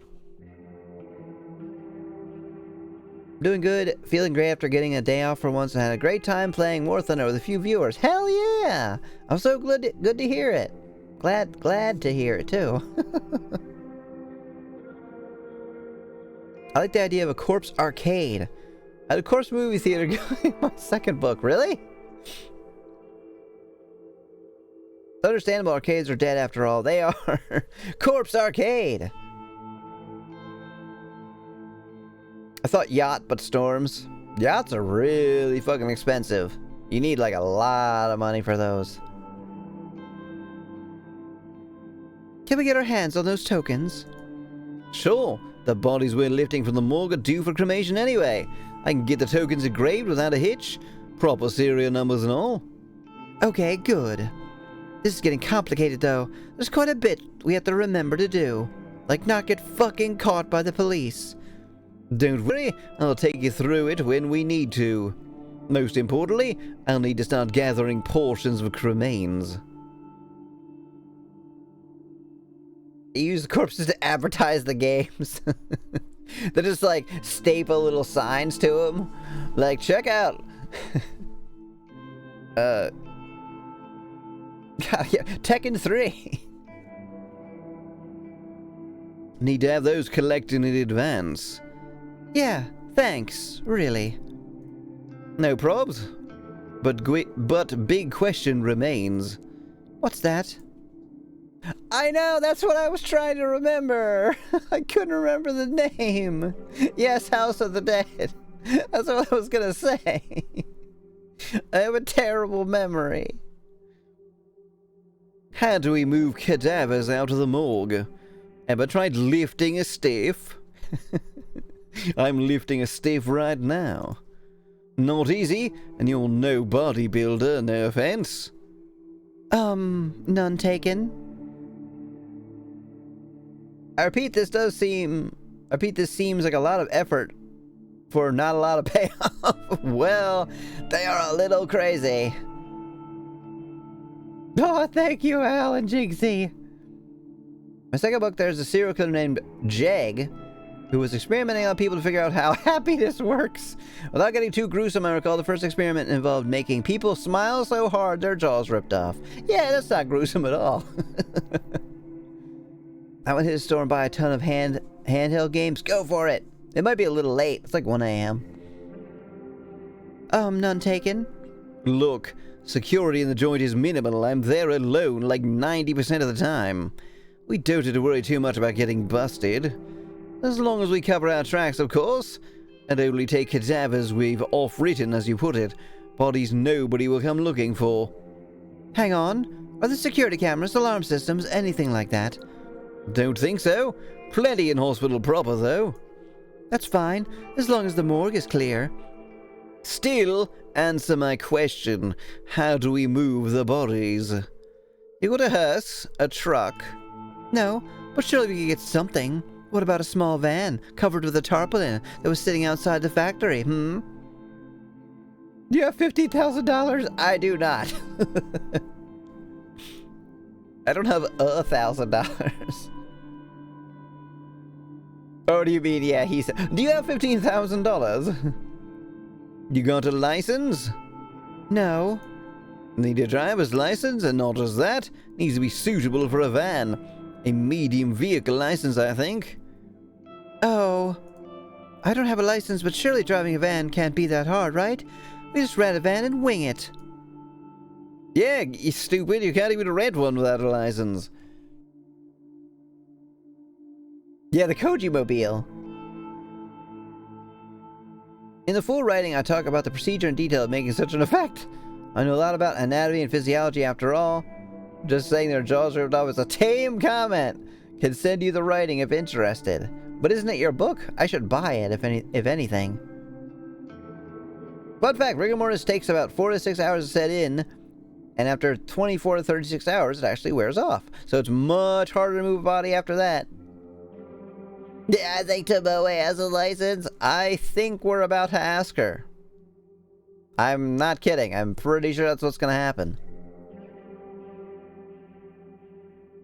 Doing good, feeling great after getting a day off for once, and had a great time playing War Thunder with a few viewers. Hell yeah! I'm so good to hear it. Glad to hear it too. I like the idea of a corpse arcade. At a corpse movie theater going my second book. Really? It's understandable, arcades are dead after all. They are. Corpse arcade! I thought yacht, but storms. Yachts are really fucking expensive. You need like a lot of money for those. Can we get our hands on those tokens? Sure. The bodies we're lifting from the morgue are due for cremation anyway. I can get the tokens engraved without a hitch. Proper serial numbers and all. Okay, good. This is getting complicated, though. There's quite a bit we have to remember to do. Like not get fucking caught by the police. Don't worry, I'll take you through it when we need to. Most importantly, I'll need to start gathering portions of cremains. Use the corpses to advertise the games. They just like staple little signs to them. Like, check out. God, yeah, Tekken 3. Need to have those collected in advance. Yeah, thanks, really. No probs. But big question remains. What's that? I know, that's what I was trying to remember. I couldn't remember the name. Yes, House of the Dead. That's what I was gonna say. I have a terrible memory. How do we move cadavers out of the morgue? Ever tried lifting a stiff? I'm lifting a stiff right now. Not easy, and you're no bodybuilder, no offense. None taken. I repeat, this seems like a lot of effort for not a lot of payoff. Well, they are a little crazy. Oh, thank you, Al and Jigsy. My second book, there's a serial killer named Jeg, who was experimenting on people to figure out how happiness works. Without getting too gruesome, I recall the first experiment involved making people smile so hard their jaws ripped off. Yeah, that's not gruesome at all. I went to the store and buy a ton of handheld games. Go for it. It might be a little late. It's like 1 a.m. None taken. Look, security in the joint is minimal. I'm there alone like 90% of the time. We don't have to worry too much about getting busted. As long as we cover our tracks, of course, and only take cadavers we've off-written, as you put it. Bodies nobody will come looking for. Hang on. Are the security cameras, alarm systems, anything like that? Don't think so. Plenty in hospital proper, though. That's fine, as long as the morgue is clear. Still, answer my question. How do we move the bodies? You got a hearse? A truck? No, but surely we could get something. What about a small van, covered with a tarpaulin, that was sitting outside the factory, Do you have $50,000? I do not. I don't have $1,000. Oh, do you mean, yeah, he said, do you have $15,000? You got a license? No. Need a driver's license, and not just that, needs to be suitable for a van. A medium vehicle license, I think. Oh. I don't have a license, but surely driving a van can't be that hard, right? We just rent a van and wing it. Yeah, you stupid, you can't even rent one without a license. Yeah, the Koji Mobile. In the full writing, I talk about the procedure and detail of making such an effect. I know a lot about anatomy and physiology after all. Just saying their jaws ripped off is a tame comment. Can send you the writing if interested. But isn't it your book? I should buy it if anything. Fun fact, rigor mortis takes about 4 to 6 hours to set in, and after 24 to 36 hours, it actually wears off. So it's much harder to move a body after that. Yeah, I think Tomoe has a license. I think we're about to ask her. I'm not kidding. I'm pretty sure that's what's going to happen.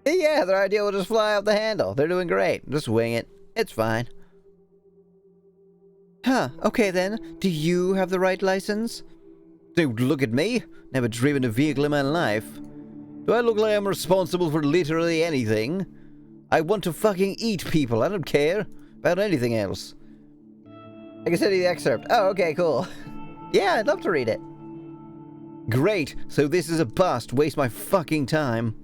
Yeah, their idea will just fly off the handle. They're doing great. Just wing it. It's fine. Huh, okay then. Do you have the right license? Don't look at me. Never driven a vehicle in my life. Do I look like I'm responsible for literally anything? I want to fucking eat people. I don't care about anything else. I can send you the excerpt. Oh, okay, cool. Yeah, I'd love to read it. Great. So this is a bust. Waste my fucking time.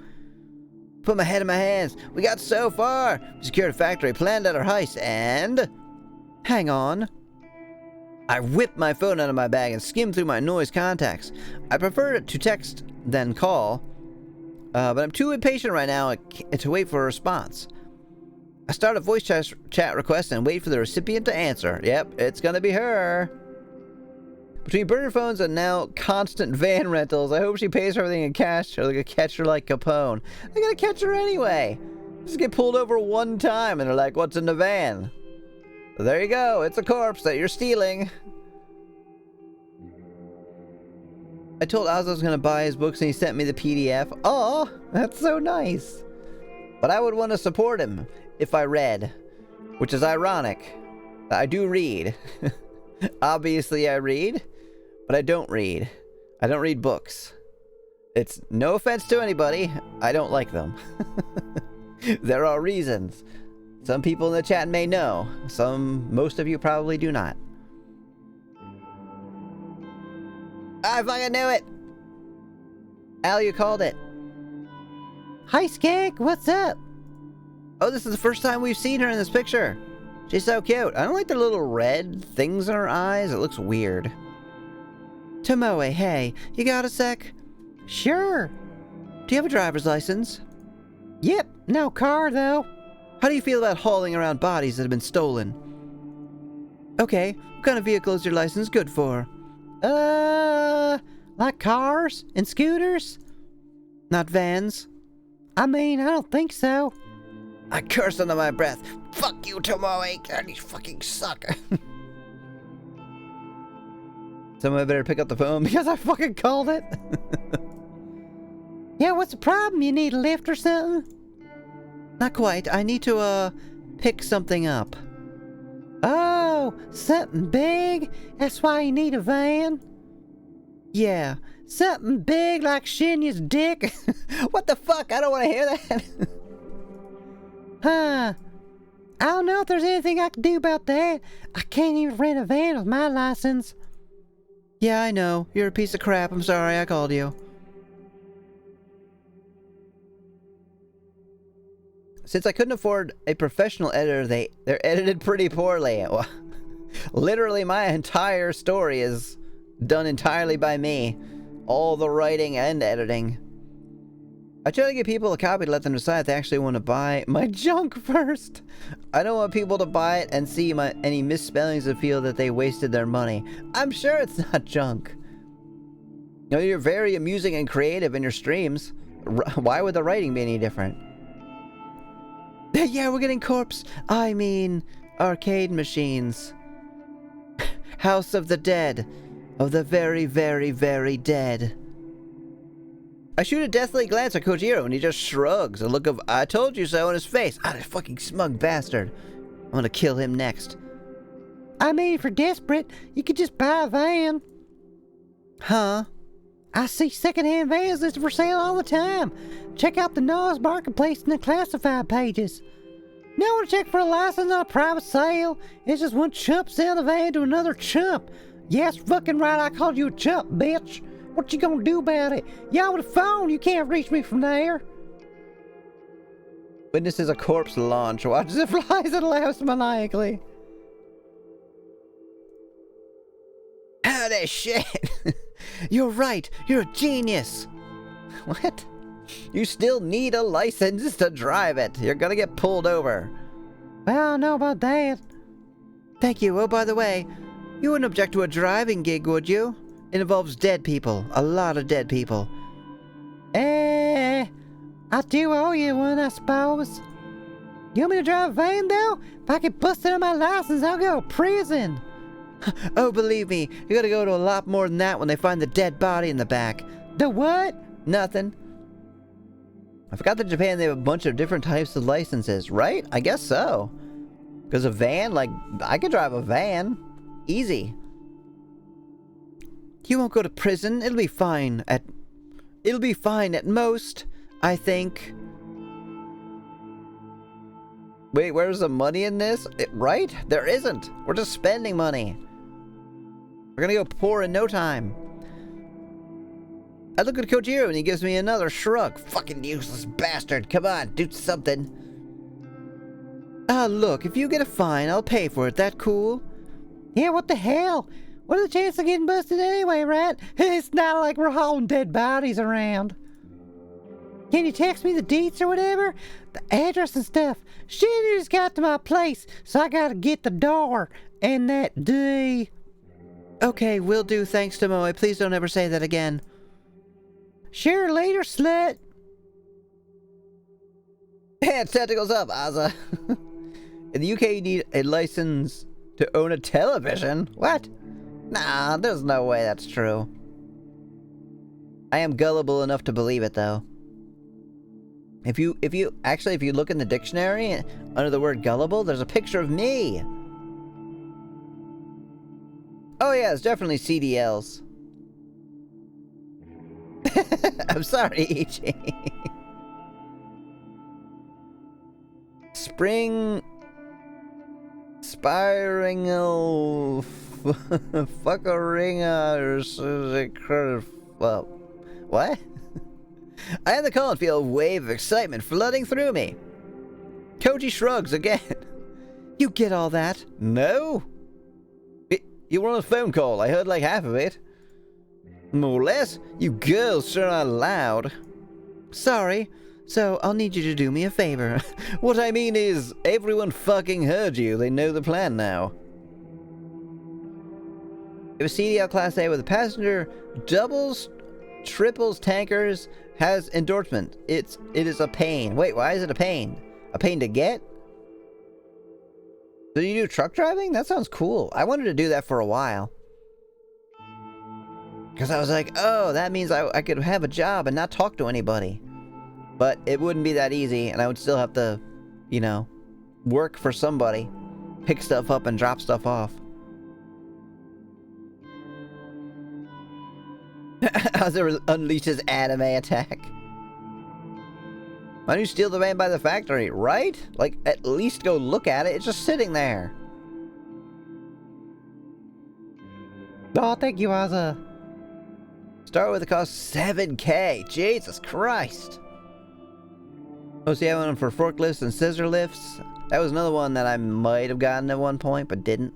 Put my head in my hands. We got so far. We secured a factory, planned out our heist, and... Hang on. I whipped my phone out of my bag and skimmed through my noise contacts. I prefer to text than call, but I'm too impatient right now to wait for a response. I start a voice chat request and wait for the recipient to answer. Yep, it's gonna be her. Between burner phones and now constant van rentals, I hope she pays for everything in cash, or like a catcher like Capone. They're gonna catch her anyway. Just get pulled over one time, and they're like, "What's in the van?" There you go. It's a corpse that you're stealing. I told Oz I was gonna buy his books, and he sent me the PDF. Oh, that's so nice. But I would want to support him if I read, which is ironic. I do read. Obviously, I read. But I don't read. I don't read books. It's no offense to anybody. I don't like them. There are reasons. Some people in the chat may know. Most of you probably do not. I fucking knew it! Al, you called it. Hi, Skank. What's up? Oh, this is the first time we've seen her in this picture. She's so cute. I don't like the little red things in her eyes. It looks weird. Tomoe, hey, you got a sec? Sure. Do you have a driver's license? Yep, no car though. How do you feel about hauling around bodies that have been stolen? Okay, what kind of vehicle is your license good for? Like cars and scooters? Not vans? I mean, I don't think so. I curse under my breath. Fuck you, Tomoe. God, you fucking suck. Someone better pick up the phone because I fucking called it. Yeah, what's the problem? You need a lift or something? Not quite. I need to, pick something up. Oh, something big? That's why you need a van? Yeah, something big like Shinya's dick? What the fuck? I don't want to hear that. Huh. I don't know if there's anything I can do about that. I can't even rent a van with my license. Yeah, I know. You're a piece of crap. I'm sorry I called you. Since I couldn't afford a professional editor, they're edited pretty poorly. Well, literally, my entire story is done entirely by me. All the writing and editing. I try to give people a copy to let them decide if they actually want to buy my junk first. I don't want people to buy it and see any misspellings and feel that they wasted their money. I'm sure it's not junk. You know, you're very amusing and creative in your streams. Why would the writing be any different? Yeah, we're getting arcade machines. House of the Dead. Of the very, very, very dead. I shoot a deathly glance at Kojiro and he just shrugs, a look of "I told you so" on his face. Ah, that fucking smug bastard. I'm gonna kill him next. I mean, if you're desperate, you could just buy a van. Huh? I see secondhand vans listed for sale all the time. Check out the NOS Marketplace and the classified pages. Now want to check for a license on a private sale? It's just one chump selling the van to another chump. Yes, fucking right, I called you a chump, bitch. What you gonna do about it? Y'all with a phone, you can't reach me from there. Witnesses a corpse launch. Watches it flies and laughs maniacally. Howdy shit. You're right. You're a genius. What? You still need a license to drive it. You're gonna get pulled over. Well, I don't know about that. Thank you. Oh, by the way, you wouldn't object to a driving gig, would you? It involves dead people. A lot of dead people. I do owe you one, I suppose. You want me to drive a van, though? If I get busted on my license, I'll go to prison. Oh, believe me, you gotta go to a lot more than that when they find the dead body in the back. The what? Nothing. I forgot that in Japan they have a bunch of different types of licenses, right? I guess so. Because a van, like, I could drive a van. Easy. You won't go to prison. It'll be fine at most, I think. Wait, where's the money in this? Right? There isn't. We're just spending money. We're gonna go poor in no time. I look at Kojiro and he gives me another shrug. Fucking useless bastard. Come on, do something. Look, if you get a fine, I'll pay for it. That cool? Yeah, what the hell? What are the chances of getting busted anyway, right? It's not like we're hauling dead bodies around. Can you text me the deets or whatever? The address and stuff. Shit just got to my place, so I gotta get the door and that D. Okay, will do, thanks to Moe. Please don't ever say that again. Sure, later, slut. Tentacles up, Ozza. In the UK, you need a license to own a television? What? Nah, there's no way that's true. I am gullible enough to believe it, though. If you look in the dictionary, under the word gullible, there's a picture of me. Oh yeah, it's definitely CDLs. I'm sorry, E.G. Spring... Spiringal... Fuckeringa... Well... What? I am the colon feel a wave of excitement flooding through me. Koji shrugs again. You get all that? No? You were on a phone call. I heard like half of it. More or less. You girls sure are loud. Sorry. So, I'll need you to do me a favor. What I mean is, everyone fucking heard you. They know the plan now. It was CDL Class A with a passenger, doubles, triples, tankers, has endorsement. It is a pain. Wait, why is it a pain? A pain to get? Do you do truck driving? That sounds cool. I wanted to do that for a while. Because I was like, oh, that means I could have a job and not talk to anybody. But it wouldn't be that easy, and I would still have to, you know, work for somebody. Pick stuff up and drop stuff off. Ozzy unleashes anime attack. Why don't you steal the van by the factory, right? Like, at least go look at it. It's just sitting there. Oh, thank you, Ozzy. Start with a cost 7K. Jesus Christ. Oh, see, I had one for forklifts and scissor lifts. That was another one that I might have gotten at one point, but didn't.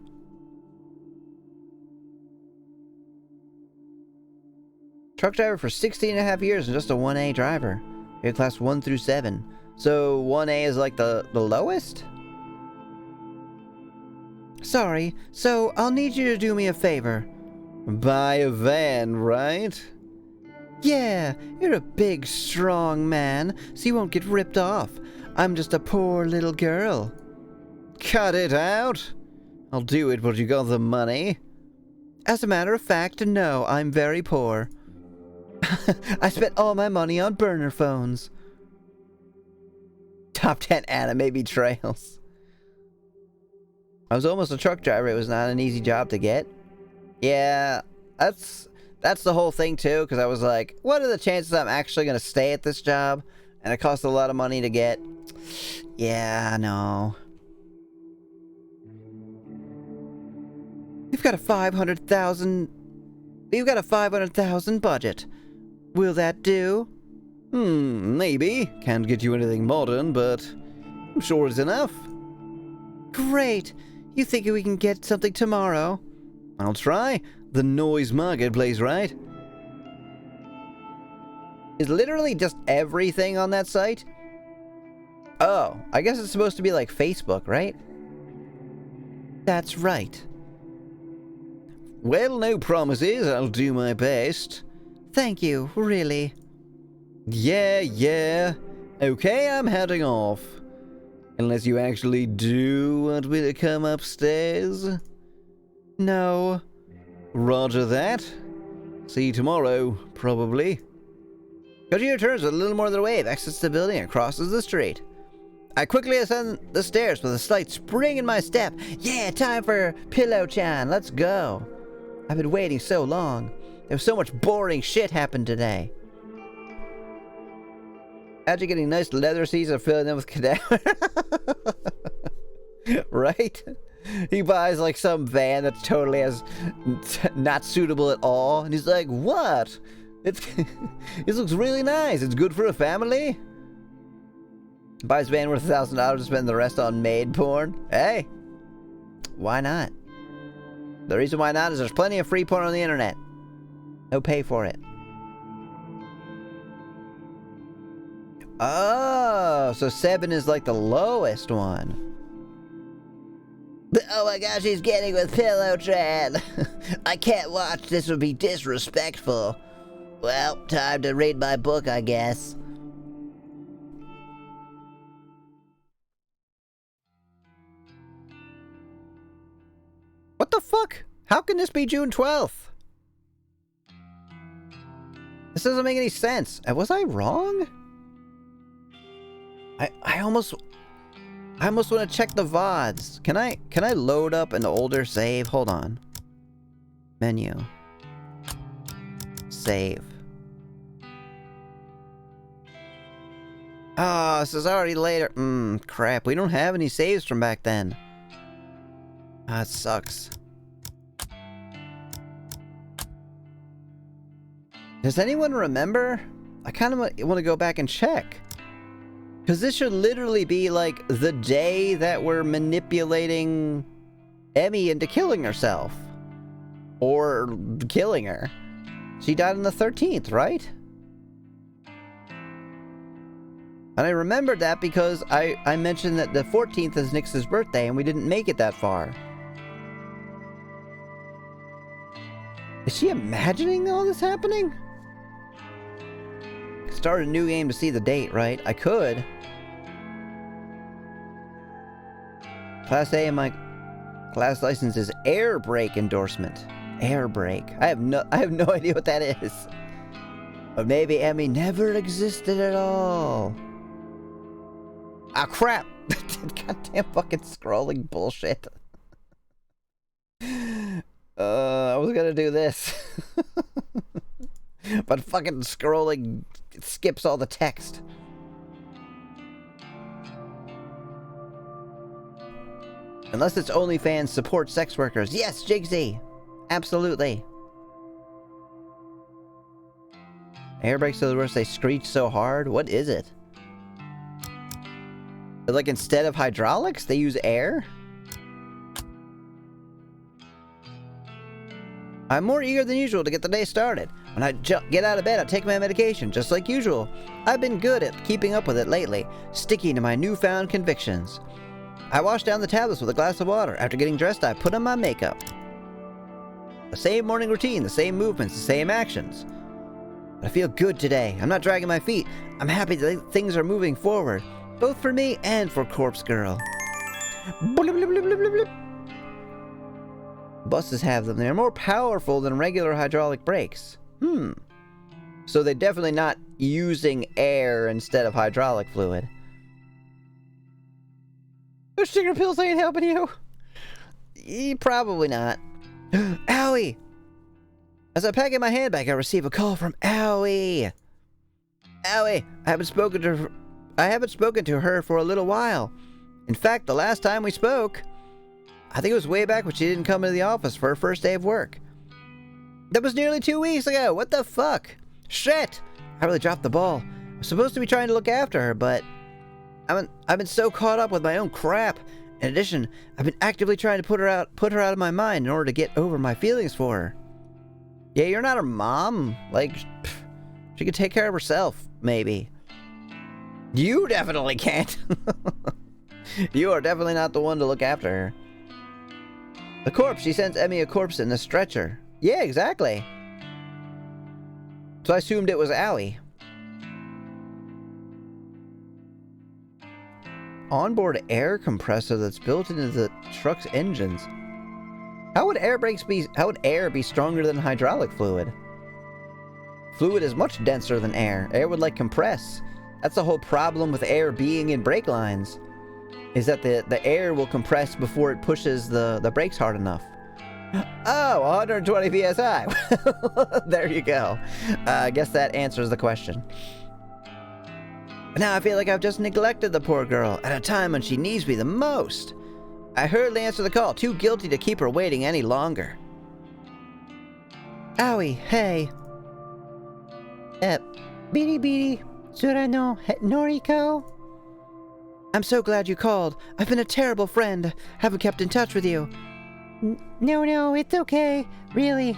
Truck driver for 16.5 years and just a 1A driver. You're class 1 through 7. So 1A is like the lowest? Sorry, so I'll need you to do me a favor. Buy a van, right? Yeah, you're a big, strong man, so you won't get ripped off. I'm just a poor little girl. Cut it out. I'll do it, but you got the money? As a matter of fact, no, I'm very poor. I spent all my money on burner phones. Top 10 anime betrayals. I was almost a truck driver. It was not an easy job to get. Yeah, that's the whole thing too, because I was like, what are the chances I'm actually going to stay at this job? And it costs a lot of money to get. Yeah, no. You've got a 500,000 budget. Will that do? Maybe. Can't get you anything modern, but I'm sure it's enough. Great. You think we can get something tomorrow? I'll try. The Noise Marketplace, right? Is literally just everything on that site? Oh, I guess it's supposed to be like Facebook, right? That's right. Well, no promises. I'll do my best. Thank you, really. Yeah. Okay, I'm heading off. Unless you actually do want me to come upstairs? No. Roger that. See you tomorrow, probably. Koji returns with a little more than a wave, exits the building, and crosses the street. I quickly ascend the stairs with a slight spring in my step. Yeah, time for Pillow-chan. Let's go. I've been waiting so long. There was so much boring shit happened today. After getting nice leather seats and filling them with cadaver. Right? He buys like some van that's totally not suitable at all, and he's like, "What? This looks really nice. It's good for a family." Buys van worth $1,000 to spend the rest on maid porn. Hey, why not? The reason why not is there's plenty of free porn on the internet. No pay for it. Oh, so 7 is like the lowest one. Oh my gosh, he's getting with Pillow Tread. I can't watch. This would be disrespectful. Well, time to read my book, I guess. What the fuck? How can this be June 12th? This doesn't make any sense. Was I wrong? I almost want to check the VODs. Can I load up an older save? Hold on. Menu. Save. Oh, this is already later. Crap. We don't have any saves from back then. Ah, it sucks. Does anyone remember? I kind of want to go back and check. Because this should literally be like the day that we're manipulating Emmy into killing herself. Or killing her. She died on the 13th, right? And I remembered that because I mentioned that the 14th is Nyx's birthday and we didn't make it that far. Is she imagining all this happening? Start a new game to see the date, right? I could. Class A and my class license is air brake endorsement. Air brake. I have no idea what that is. But maybe Emmy never existed at all. Ah, crap! Goddamn fucking scrolling bullshit. I was gonna do this. But fucking scrolling skips all the text. Unless it's OnlyFans support sex workers. Yes, Jigsy! Absolutely. Air brakes are the worst. They screech so hard. What is it? But like instead of hydraulics, they use air? I'm more eager than usual to get the day started. When I get out of bed, I take my medication, just like usual. I've been good at keeping up with it lately, sticking to my newfound convictions. I wash down the tablets with a glass of water. After getting dressed, I put on my makeup. The same morning routine, the same movements, the same actions. But I feel good today. I'm not dragging my feet. I'm happy that things are moving forward, both for me and for Corpse Girl. Blip, blip, blip, blip, blip. Buses have them. They're more powerful than regular hydraulic brakes. So they're definitely not using air instead of hydraulic fluid. Those sugar pills ain't helping you. Probably not. Owie! As I pack in my handbag, I receive a call from Owie. Owie, I haven't spoken to her for a little while. In fact, the last time we spoke, I think it was way back when she didn't come into the office for her first day of work. That was nearly 2 weeks ago. What the fuck? Shit! I really dropped the ball. I'm supposed to be trying to look after her, but I've been so caught up with my own crap. In addition, I've been actively trying to put her out of my mind in order to get over my feelings for her. Yeah, you're not her mom. Like, she could take care of herself, maybe. You definitely can't. You are definitely not the one to look after her. The corpse. She sends Emmy a corpse in a stretcher. Yeah, exactly. So I assumed it was Owie. Onboard air compressor that's built into the truck's engines. How would air be stronger than hydraulic fluid? Fluid is much denser than air. Air would like compress. That's the whole problem with air being in brake lines. Is that the air will compress before it pushes the brakes hard enough. Oh, 120 psi. There you go. I guess that answers the question. But now I feel like I've just neglected the poor girl at a time when she needs me the most. I hurriedly answer the call, too guilty to keep her waiting any longer. Owie, hey. Bidi Bidi, Surano Noriko? I'm so glad you called. I've been a terrible friend. Haven't kept in touch with you. No, it's okay. Really.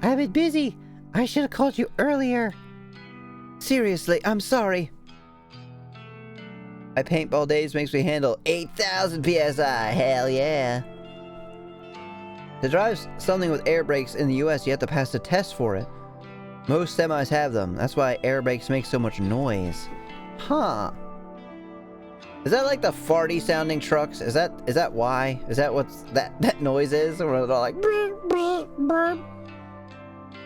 I've been busy. I should have called you earlier. Seriously, I'm sorry. My paintball days makes me handle 8,000 PSI. Hell yeah. To drive something with air brakes in the US, you have to pass a test for it. Most semis have them. That's why air brakes make so much noise. Huh. Is that like the farty sounding trucks? Is that why? Is that what that noise is? Or they're like brr, brr, brr,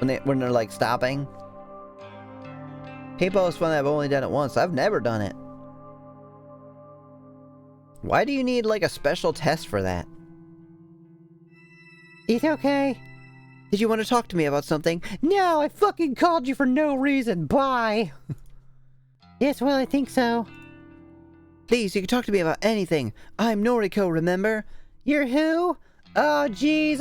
when they're like stopping? Paintball is fun. I've only done it once. I've never done it. Why do you need like a special test for that? It's okay. Did you want to talk to me about something? No, I fucking called you for no reason. Bye. Yes, well, I think so. Please, you can talk to me about anything. I'm Noriko, remember? You're who? Oh, jeez,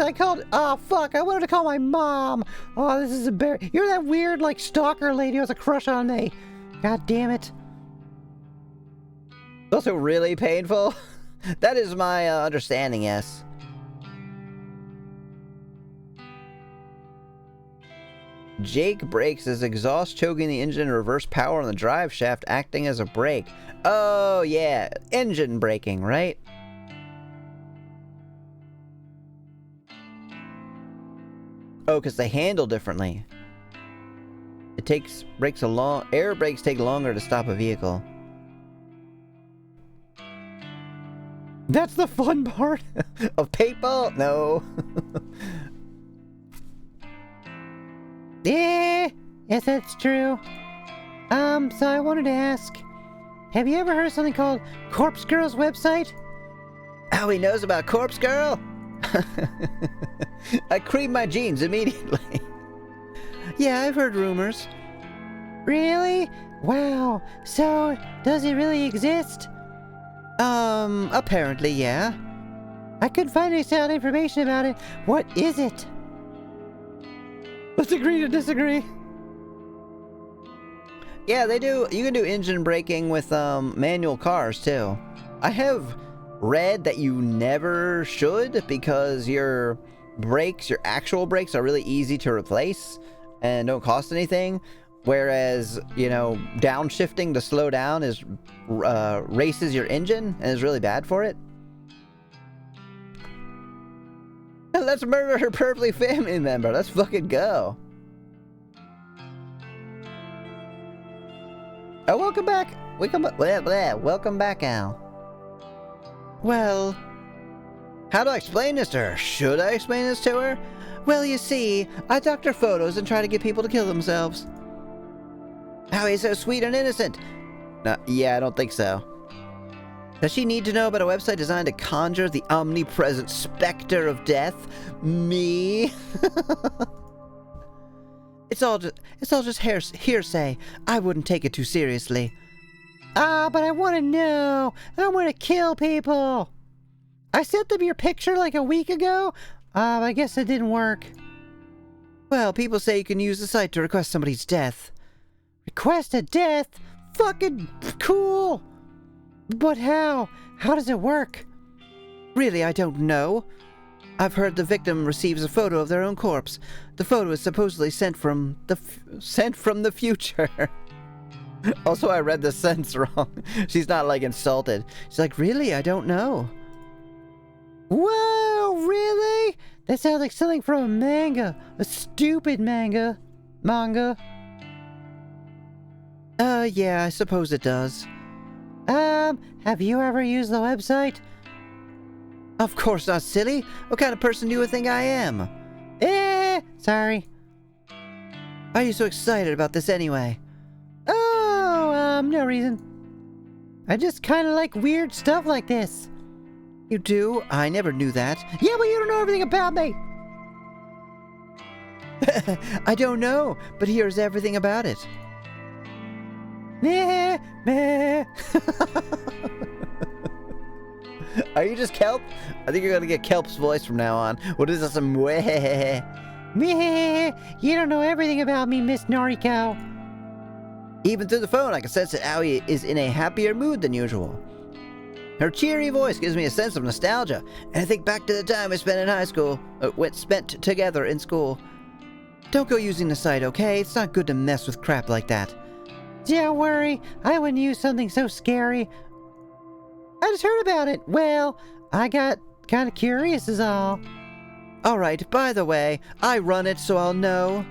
oh, fuck, I wanted to call my mom. Oh, this is embarrassing. You're that weird, like, stalker lady who has a crush on me. God damn it. It's also really painful. That is my understanding, yes. Jake brakes his exhaust, choking the engine, and reverse power on the drive shaft, acting as a brake. Oh, yeah. Engine braking, right? Oh, because they handle differently. Air brakes take longer to stop a vehicle. That's the fun part of paintball? No. Yeah, yes, that's true. So I wanted to ask, have you ever heard of something called Corpse Girl's website? Oh, he knows about Corpse Girl? I creamed my jeans immediately. Yeah, I've heard rumors. Really? Wow. So, does it really exist? Apparently, yeah. I couldn't find any sound information about it. What is it? Let's agree to disagree. Yeah, they do. You can do engine braking with manual cars too. I have read that you never should because your brakes, your actual brakes, are really easy to replace and don't cost anything. Whereas, you know, downshifting to slow down is races your engine and is really bad for it. Let's murder her perfectly family member. Let's fucking go. Oh, welcome back. Welcome back, Al. Well, how do I explain this to her? Should I explain this to her? Well, you see, I doctor photos and try to get people to kill themselves. How he's so sweet and innocent. Yeah, I don't think so. Does she need to know about a website designed to conjure the omnipresent specter of death? Me? It's all just hearsay. I wouldn't take it too seriously. But I want to know. I want to kill people. I sent them your picture like a week ago. I guess it didn't work. Well, people say you can use the site to request somebody's death. Request a death? Fucking cool. But how? How does it work? Really, I don't know. I've heard the victim receives a photo of their own corpse. The photo is supposedly sent from the future. Also, I read the sentence wrong. She's not, like, insulted. She's like, really? I don't know. Whoa, really? That sounds like something from a manga. A stupid manga. Yeah, I suppose it does. Have you ever used the website? Of course not, silly. What kind of person do you think I am? Sorry. Why are you so excited about this anyway? Oh, no reason. I just kind of like weird stuff like this. You do? I never knew that. Yeah, but you don't know everything about me. I don't know, but here's everything about it. Meh, meh. Are you just Kelp? I think you're gonna get Kelp's voice from now on. What is this? Meh. Meh. You don't know everything about me, Miss Noriko. Even through the phone, I can sense that Aoi is in a happier mood than usual. Her cheery voice gives me a sense of nostalgia, and I think back to the time we spent in high school, spent together in school. Don't go using the site, okay? It's not good to mess with crap like that. Don't worry, I wouldn't use something so scary. I just heard about it. Well, I got kind of curious is all. Alright, by the way, I run it so I'll know.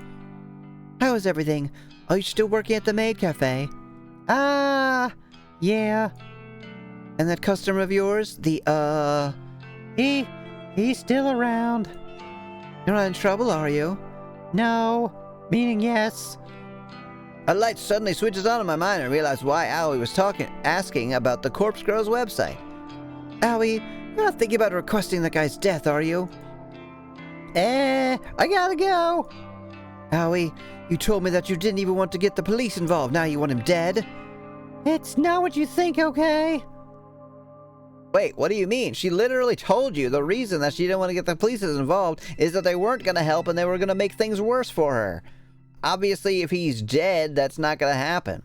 How is everything? Are you still working at the Maid Cafe? Yeah. And that customer of yours? He's still around. You're not in trouble, are you? No. Meaning yes. A light suddenly switches on in my mind and I realize why Aoi was asking about the Corpse Girl's website. Aoi, you're not thinking about requesting that guy's death, are you? I gotta go. Aoi, you told me that you didn't even want to get the police involved. Now you want him dead? It's not what you think, okay? Wait, what do you mean? She literally told you the reason that she didn't want to get the police involved is that they weren't going to help and they were going to make things worse for her. Obviously, if he's dead, that's not going to happen.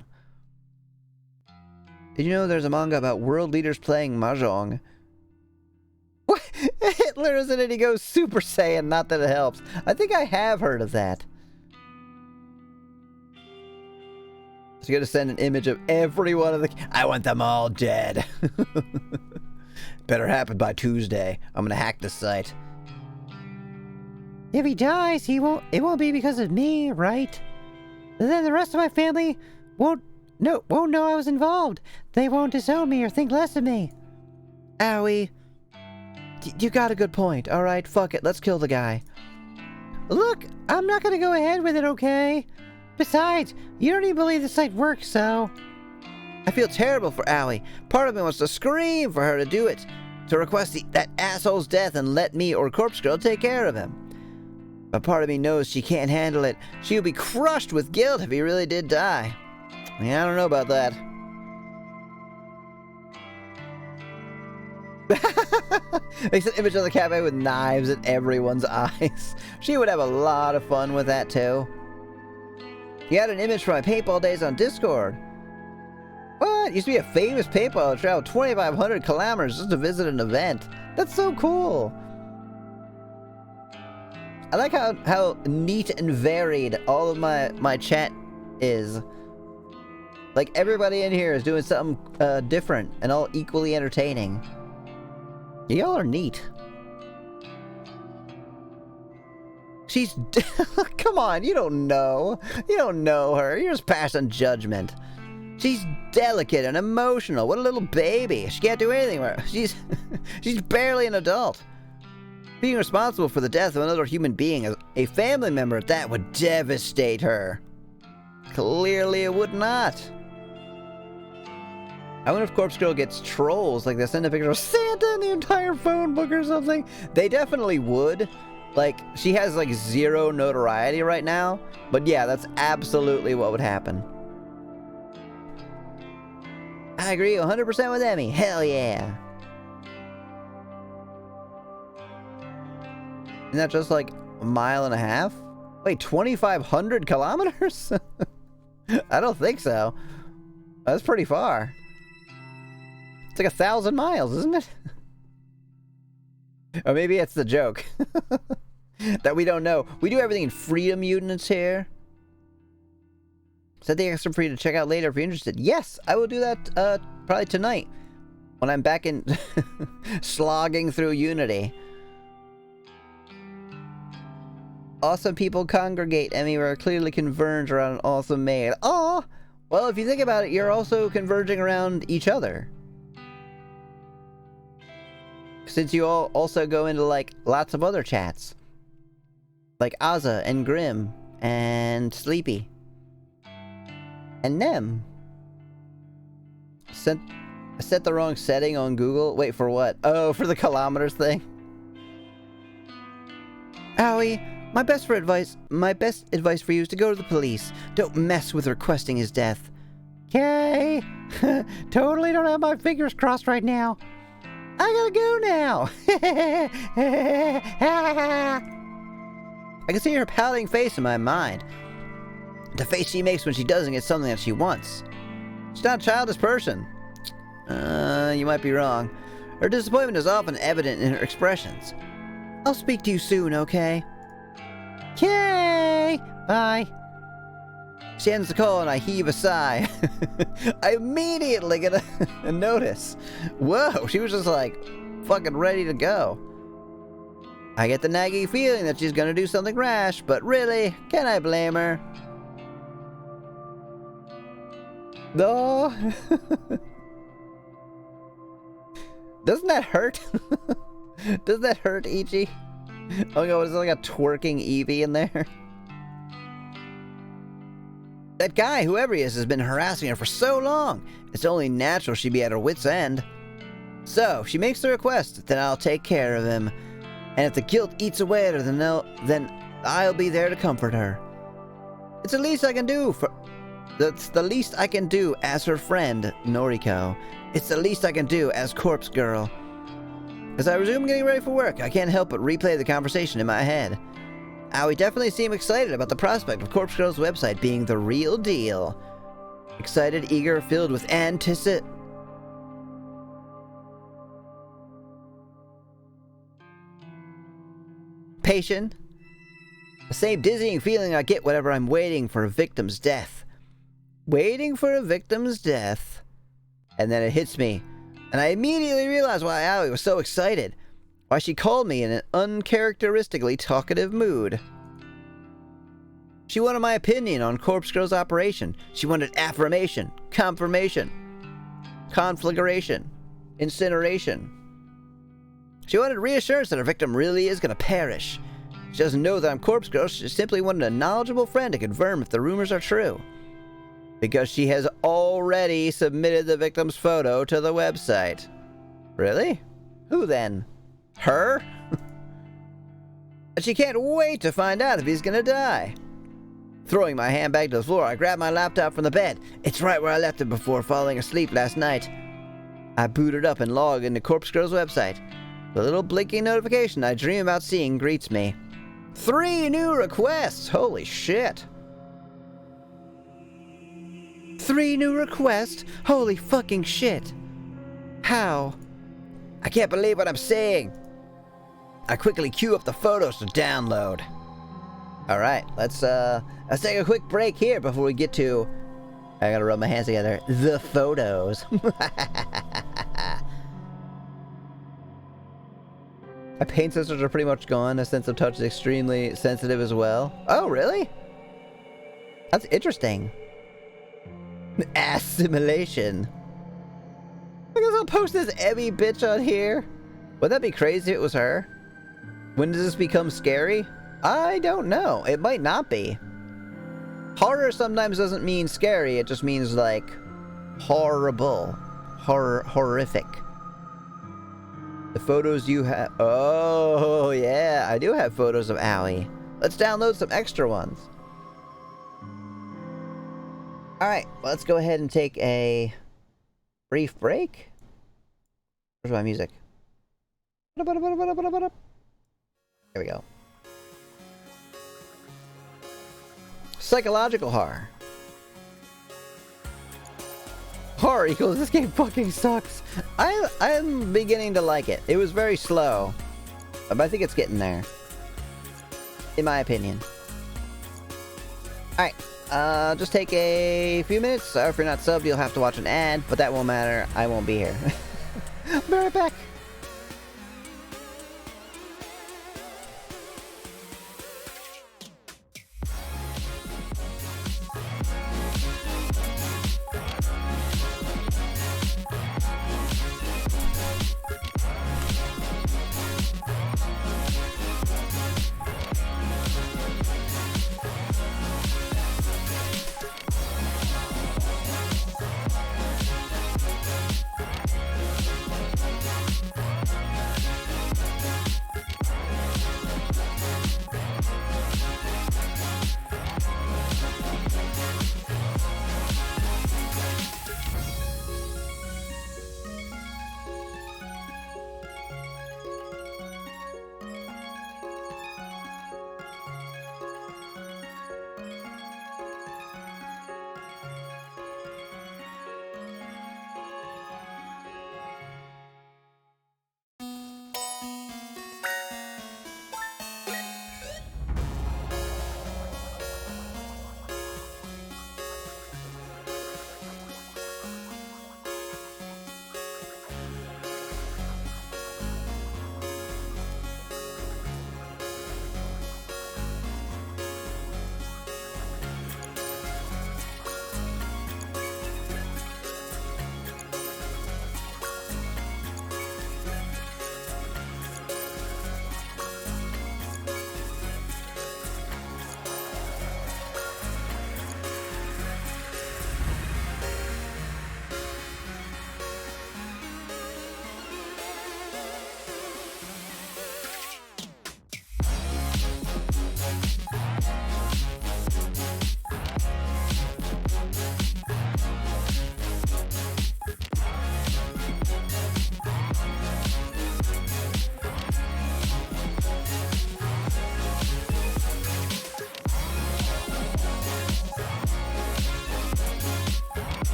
Did you know there's a manga about world leaders playing Mahjong? What? Hitler isn't it? He goes Super Saiyan, not that it helps. I think I have heard of that. So you gotta send an image of every one of the... I want them all dead. Better happen by Tuesday. I'm gonna hack the site. If he dies, it won't be because of me, right? And then the rest of my family won't know I was involved. They won't disown me or think less of me. Owie. You got a good point. Alright, fuck it. Let's kill the guy. Look, I'm not gonna go ahead with it, okay? Besides, you don't even believe the site works, so... I feel terrible for Aoi. Part of me wants to scream for her to do it. To request that asshole's death and let me or Corpse Girl take care of him. But part of me knows she can't handle it. She would be crushed with guilt if he really did die. Yeah, I don't know about that. Makes an image of the cafe with knives in everyone's eyes. She would have a lot of fun with that, too. You had an image from my paintball days on Discord. What? Used to be a famous paintballer, traveled 2,500 kilometers just to visit an event. That's so cool. I like how neat and varied all of my chat is. Like, everybody in here is doing something different and all equally entertaining. Y'all are neat. She's... Come on, you don't know. You don't know her. You're just passing judgment. She's delicate and emotional. What a little baby. She can't do anything with her. She's barely an adult. Being responsible for the death of another human being, as a family member, that would devastate her. Clearly it would not. I wonder if Corpse Girl gets trolls, like they send a picture of Santa in the entire phone book or something. They definitely would. Like, she has like 0 notoriety right now, but yeah, that's absolutely what would happen. I agree 100% with Emmy. Hell yeah. Isn't that just like a mile and a half? Wait, 2,500 kilometers? I don't think so. That's pretty far. It's like 1,000 miles, isn't it? Or maybe it's the joke. That we don't know. We do everything in freedom units here. Set the extra for you to check out later if you're interested. Yes, I will do that probably tonight. When I'm back in slogging through Unity. Awesome people congregate, Emmy. We're clearly converge around an awesome maid. Oh, well, if you think about it, you're also converging around each other. Since you all also go into, like, lots of other chats. Like Azza and Grim and Sleepy. And Nem. Set the wrong setting on Google. Wait, for what? Oh, for the kilometers thing. Owie, my best advice for you is to go to the police. Don't mess with requesting his death. Okay. Totally don't have my fingers crossed right now. I gotta go now. I can see her pouting face in my mind. The face she makes when she doesn't get something that she wants. She's not a childish person. You might be wrong. Her disappointment is often evident in her expressions. I'll speak to you soon, okay? Okay! Bye. She ends the call and I heave a sigh. I immediately get a notice. Whoa, she was just like fucking ready to go. I get the nagging feeling that she's gonna do something rash, but really, can I blame her? No. Doesn't that hurt? Doesn't that hurt, Ichi? Oh god, is there like a twerking Eevee in there? That guy, whoever he is, has been harassing her for so long. It's only natural she'd be at her wit's end. So, she makes the request, then I'll take care of him. And if the guilt eats away at her, then I'll be there to comfort her. It's the least I can do for... That's the least I can do as her friend, Noriko. It's the least I can do as Corpse Girl. As I resume getting ready for work, I can't help but replay the conversation in my head. Aoi definitely seemed excited about the prospect of Corpse Girl's website being the real deal. Excited, eager, filled with anticipation. The same dizzying feeling I get whenever I'm waiting for a victim's death. Waiting for a victim's death. And then it hits me. And I immediately realize why Aoi was so excited. Why she called me in an uncharacteristically talkative mood. She wanted my opinion on Corpse Girl's operation. She wanted affirmation, confirmation, conflagration, incineration. She wanted reassurance that her victim really is going to perish. She doesn't know that I'm Corpse Girl. She simply wanted a knowledgeable friend to confirm if the rumors are true. Because she has already submitted the victim's photo to the website. Really? Who then? Her? And she can't wait to find out if he's gonna die. Throwing my handbag to the floor, I grab my laptop from the bed. It's right where I left it before falling asleep last night. I boot it up and log into Corpse Girl's website. The little blinking notification I dream about seeing greets me. 3 new requests! Holy shit! 3 new requests? Holy fucking shit! How? I can't believe what I'm seeing! I quickly queue up the photos to download. Alright, let's take a quick break here before we get to... I gotta rub my hands together. The photos. My pain sensors are pretty much gone. The sense of touch is extremely sensitive as well. Oh, really? That's interesting. Assimilation. I guess I'll post this Emmy bitch on here. Would that be crazy if it was her? When does this become scary? I don't know. It might not be. Horror sometimes doesn't mean scary. It just means, like, horrible. Horrific. The photos you have... Oh, yeah. I do have photos of Aoi. Let's download some extra ones. Alright, let's go ahead and take a brief break. Where's my music? There we go. Psychological horror. Horror equals this game fucking sucks. I'm beginning to like it. It was very slow, but I think it's getting there. In my opinion. Alright. Just take a few minutes. If you're not subbed, you'll have to watch an ad, but that won't matter. I won't be here. I'll be right back.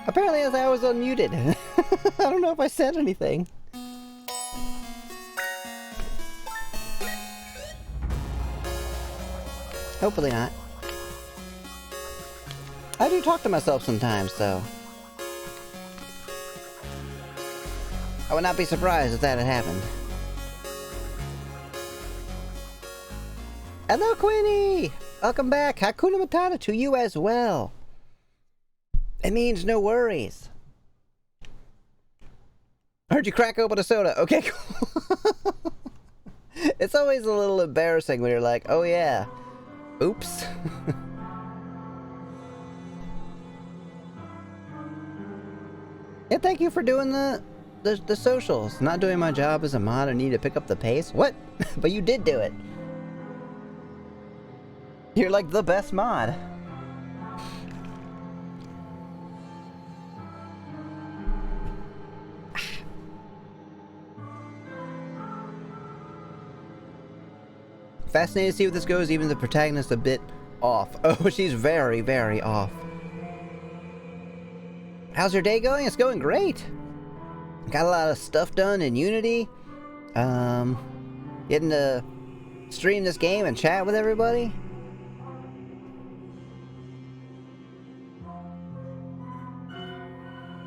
Apparently I was unmuted. I don't know if I said anything. Hopefully not. I do talk to myself sometimes, so... I would not be surprised if that had happened. Hello, Queenie! Welcome back! Hakuna Matata to you as well. It means no worries. I heard you crack open a soda. Okay, cool. It's always a little embarrassing when you're like, oh yeah. Oops. Yeah, thank you for doing the socials. Not doing my job as a mod, I need to pick up the pace. What? But you did do it. You're like the best mod. Fascinated to see where this goes, even the protagonist a bit off. Oh, she's very, very off. How's your day going? It's going great. Got a lot of stuff done in Unity. Getting to stream this game and chat with everybody.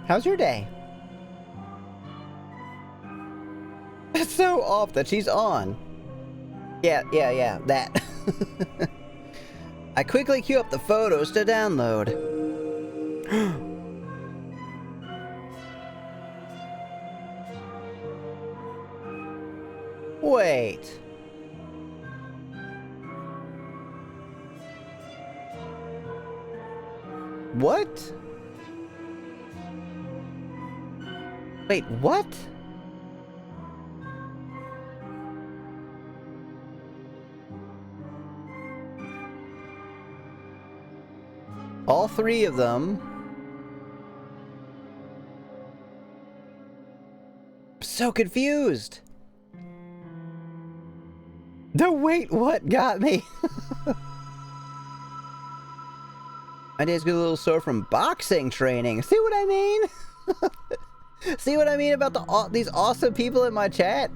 How's your day? It's so off that she's on. Yeah, that. I quickly queue up the photos to download. Wait. What? Wait, what? All three of them. So confused. The wait, what got me? My day's got a little sore from boxing training. See what I mean? See what I mean about these awesome people in my chat?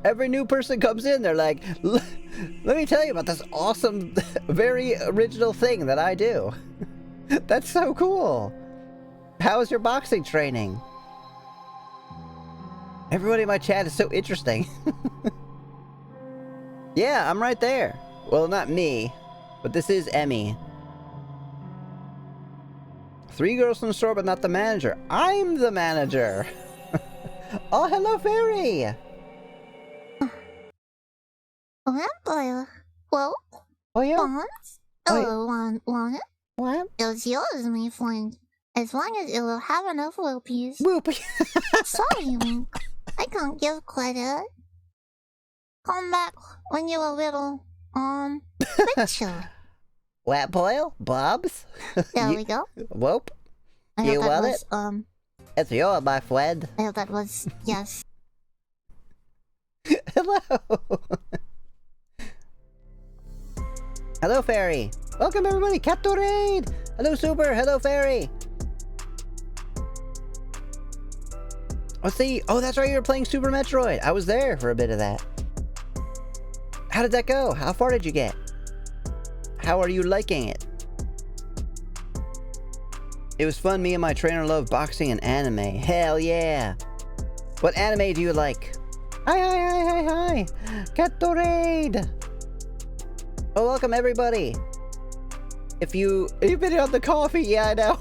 Every new person comes in, they're like, let me tell you about this awesome, very original thing that I do. That's so cool. How is your boxing training? Everybody in my chat is so interesting. Yeah, I'm right there. Well, not me, but this is Emmy. 3 girls from the store, but not the manager. I'm the manager. Oh, hello, Fairy. Well, Oh, yeah. bonds? Want it? What? It's yours, my friend. As long as it will have enough rupees. Whoop. Sorry, Link. I can't give credit. Come back when you're a little, richer. What, boil? Bobs? There we go. Whoop. I You hope that want was, It's yours, my friend. I hope that was, yes. Hello. Hello, Fairy. Welcome, everybody. Captorade. Hello, Super. Hello, Fairy. Let's see. Oh, that's right. You were playing Super Metroid. I was there for a bit of that. How did that go? How far did you get? How are you liking it? It was fun. Me and my trainer love boxing and anime. Hell yeah. What anime do you like? Hi. Gatorade. Oh, welcome everybody. If you've been on the coffee, yeah, I know.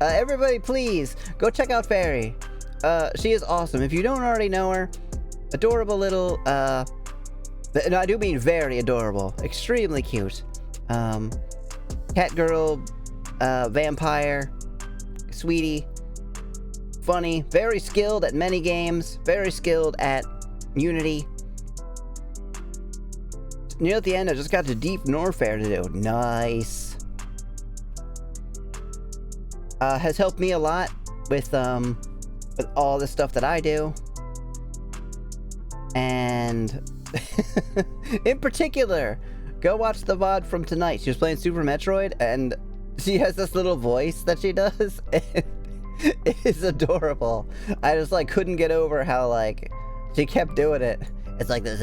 Everybody, please go check out Fairy. She is awesome. If you don't already know her, adorable little. No, I do mean very adorable. Extremely cute. Cat girl, vampire, sweetie, funny, very skilled at many games, very skilled at Unity. Near at the end, I just got to Deep Norfair to do. Nice. Has helped me a lot with all the stuff that I do. And in particular, go watch the VOD from tonight. She was playing Super Metroid, and She has this little voice that she does. It is adorable. I just like couldn't get over how like she kept doing it. It's like this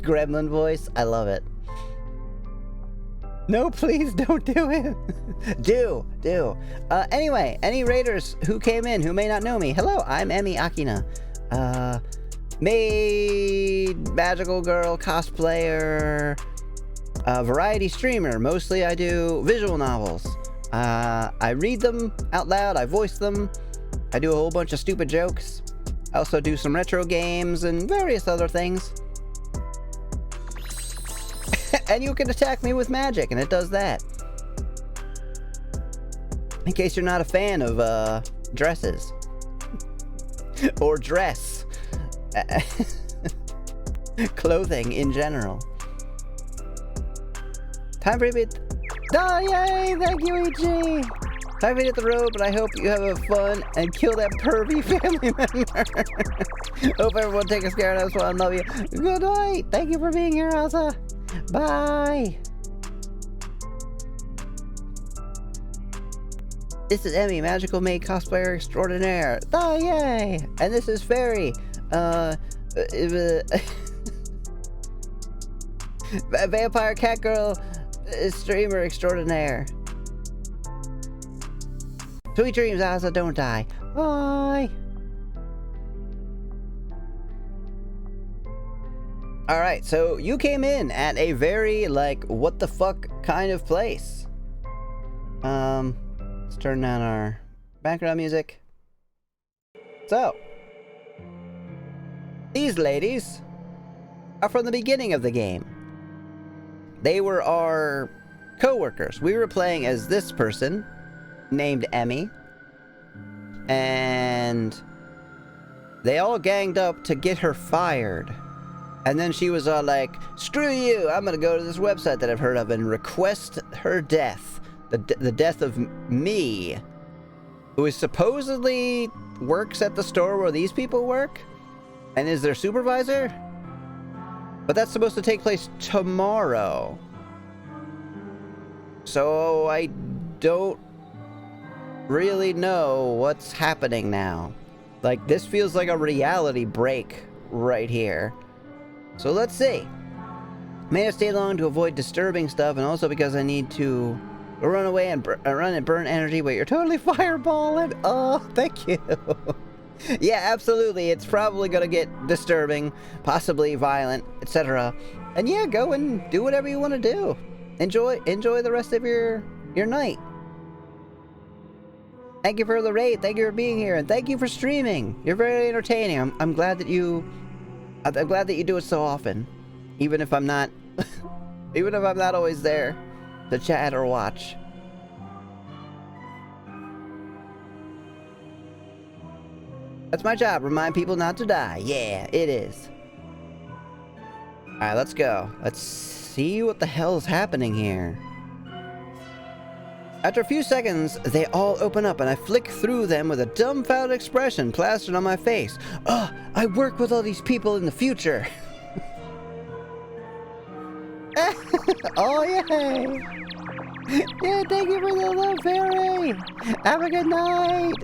gremlin voice. I love it. No, please don't do it. do. Anyway, any raiders who came in who may not know me, hello, I'm Emi Akina. Maid, magical girl, cosplayer, variety streamer. Mostly I do visual novels. I read them out loud, I voice them, I do a whole bunch of stupid jokes. I also do some retro games and various other things. And you can attack me with magic, and it does that. In case you're not a fan of, dresses. Or dress. Clothing in general. Time for a bit. Oh, yay! Thank you, EG! Time to hit the road, but I hope you have fun and kill that pervy family member. Hope everyone takes a scare of us. I love you. Good night! Thank you for being here, Elsa. Bye! This is Emi, magical maid cosplayer extraordinaire. Oh, yay! And this is Fairy. Vampire cat girl streamer extraordinaire. Sweet dreams, Asa, don't die. Bye. Alright, so you came in at a very, like, what the fuck kind of place. Let's turn down our background music. So, these ladies are from the beginning of the game. They were our co-workers. We were playing as this person named Emi, and they all ganged up to get her fired. And then she was all like, screw you, I'm gonna go to this website that I've heard of and request her death. The death of me, who is supposedly works at the store where these people work and is their supervisor. But that's supposed to take place tomorrow. So I don't really know what's happening now. Like, this feels like a reality break right here. So let's see. May have stayed long to avoid disturbing stuff, and also because I need to run away and run and burn energy, but you're totally fireballing. Oh, thank you. Yeah, absolutely. It's probably gonna get disturbing, possibly violent, etc. And yeah, go and do whatever you want to do. Enjoy the rest of your night. Thank you for the raid. Thank you for being here, and thank you for streaming. You're very entertaining. I'm glad that you do it so often, even if I'm not, even if I'm not always there to chat or watch. That's my job. Remind people not to die. Yeah, it is. All right, let's go. Let's see what the hell is happening here. After a few seconds, they all open up and I flick through them with a dumbfounded expression plastered on my face. Oh, I work with all these people in the future. Oh, yay. Yeah, thank you for the love, Fairy. Have a good night.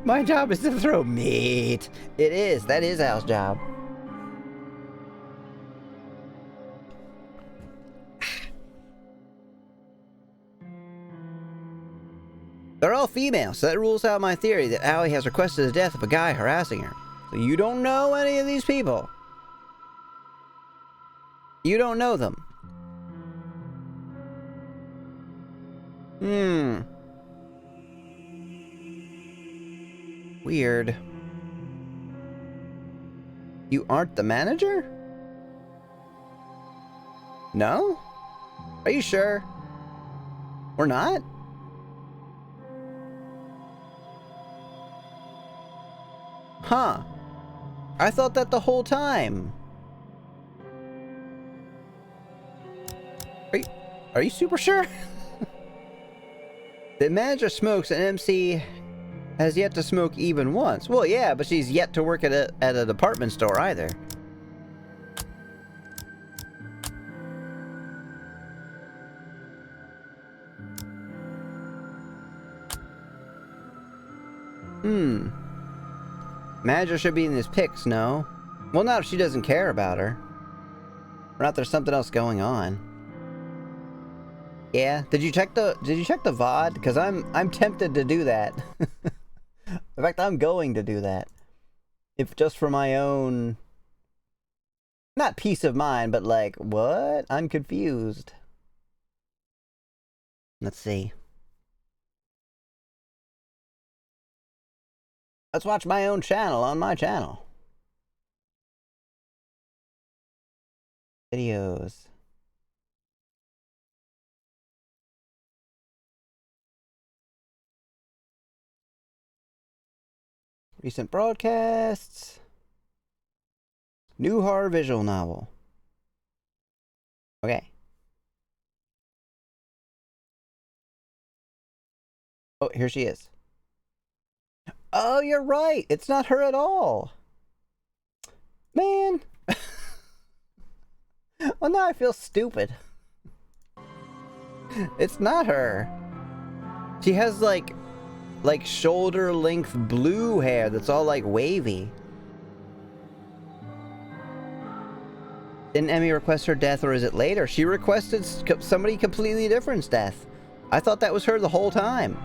My job is to throw meat. It is. That is Al's job. They're all female, so that rules out my theory that Allie has requested the death of a guy harassing her. So you don't know any of these people. You don't know them. Weird. You aren't the manager? No? Are you sure? We're not? Huh. I thought that the whole time. Are you super sure? The manager smokes and MC has yet to smoke even once. Well, yeah, but she's yet to work at a department store either. Manager should be in his pics, no? Well, not if she doesn't care about her. Or not there's something else going on. Yeah? Did you check the VOD? Because I'm tempted to do that. In fact, I'm going to do that. If just for my own, not peace of mind, but like, what? I'm confused. Let's see. Let's watch my own channel on my channel. Videos. Recent broadcasts. New horror visual novel. Okay. Oh, here she is. Oh, you're right. It's not her at all. Man. Well, now I feel stupid. It's not her. She has like shoulder length blue hair that's all like wavy. Didn't Emmy request her death, or is it later? She requested somebody completely different's death. I thought that was her the whole time.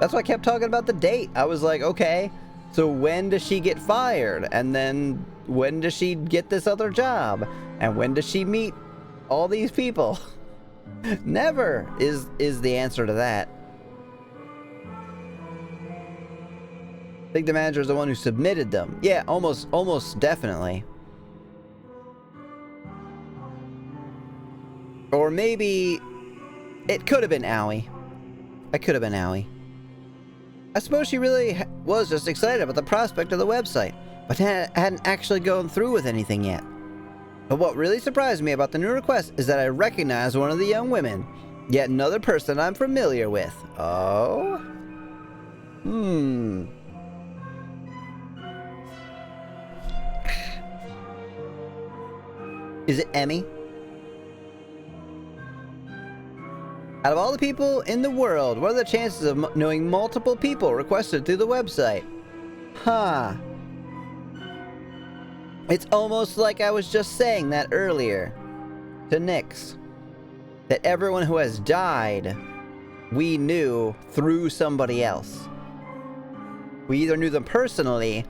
That's why I kept talking about the date. I was like, okay, so when does she get fired? And then when does she get this other job? And when does she meet all these people? Never is the answer to that. I think the manager is the one who submitted them. Yeah, almost definitely. Or maybe it could have been Owie. It could have been Owie. I suppose she really was just excited about the prospect of the website, but hadn't actually gone through with anything yet. But what really surprised me about the new request is that I recognized one of the young women. Yet another person I'm familiar with. Oh? Is it Emmy? Out of all the people in the world, what are the chances of knowing multiple people requested through the website? Huh. It's almost like I was just saying that earlier to Nyx. That everyone who has died, we knew through somebody else. We either knew them personally,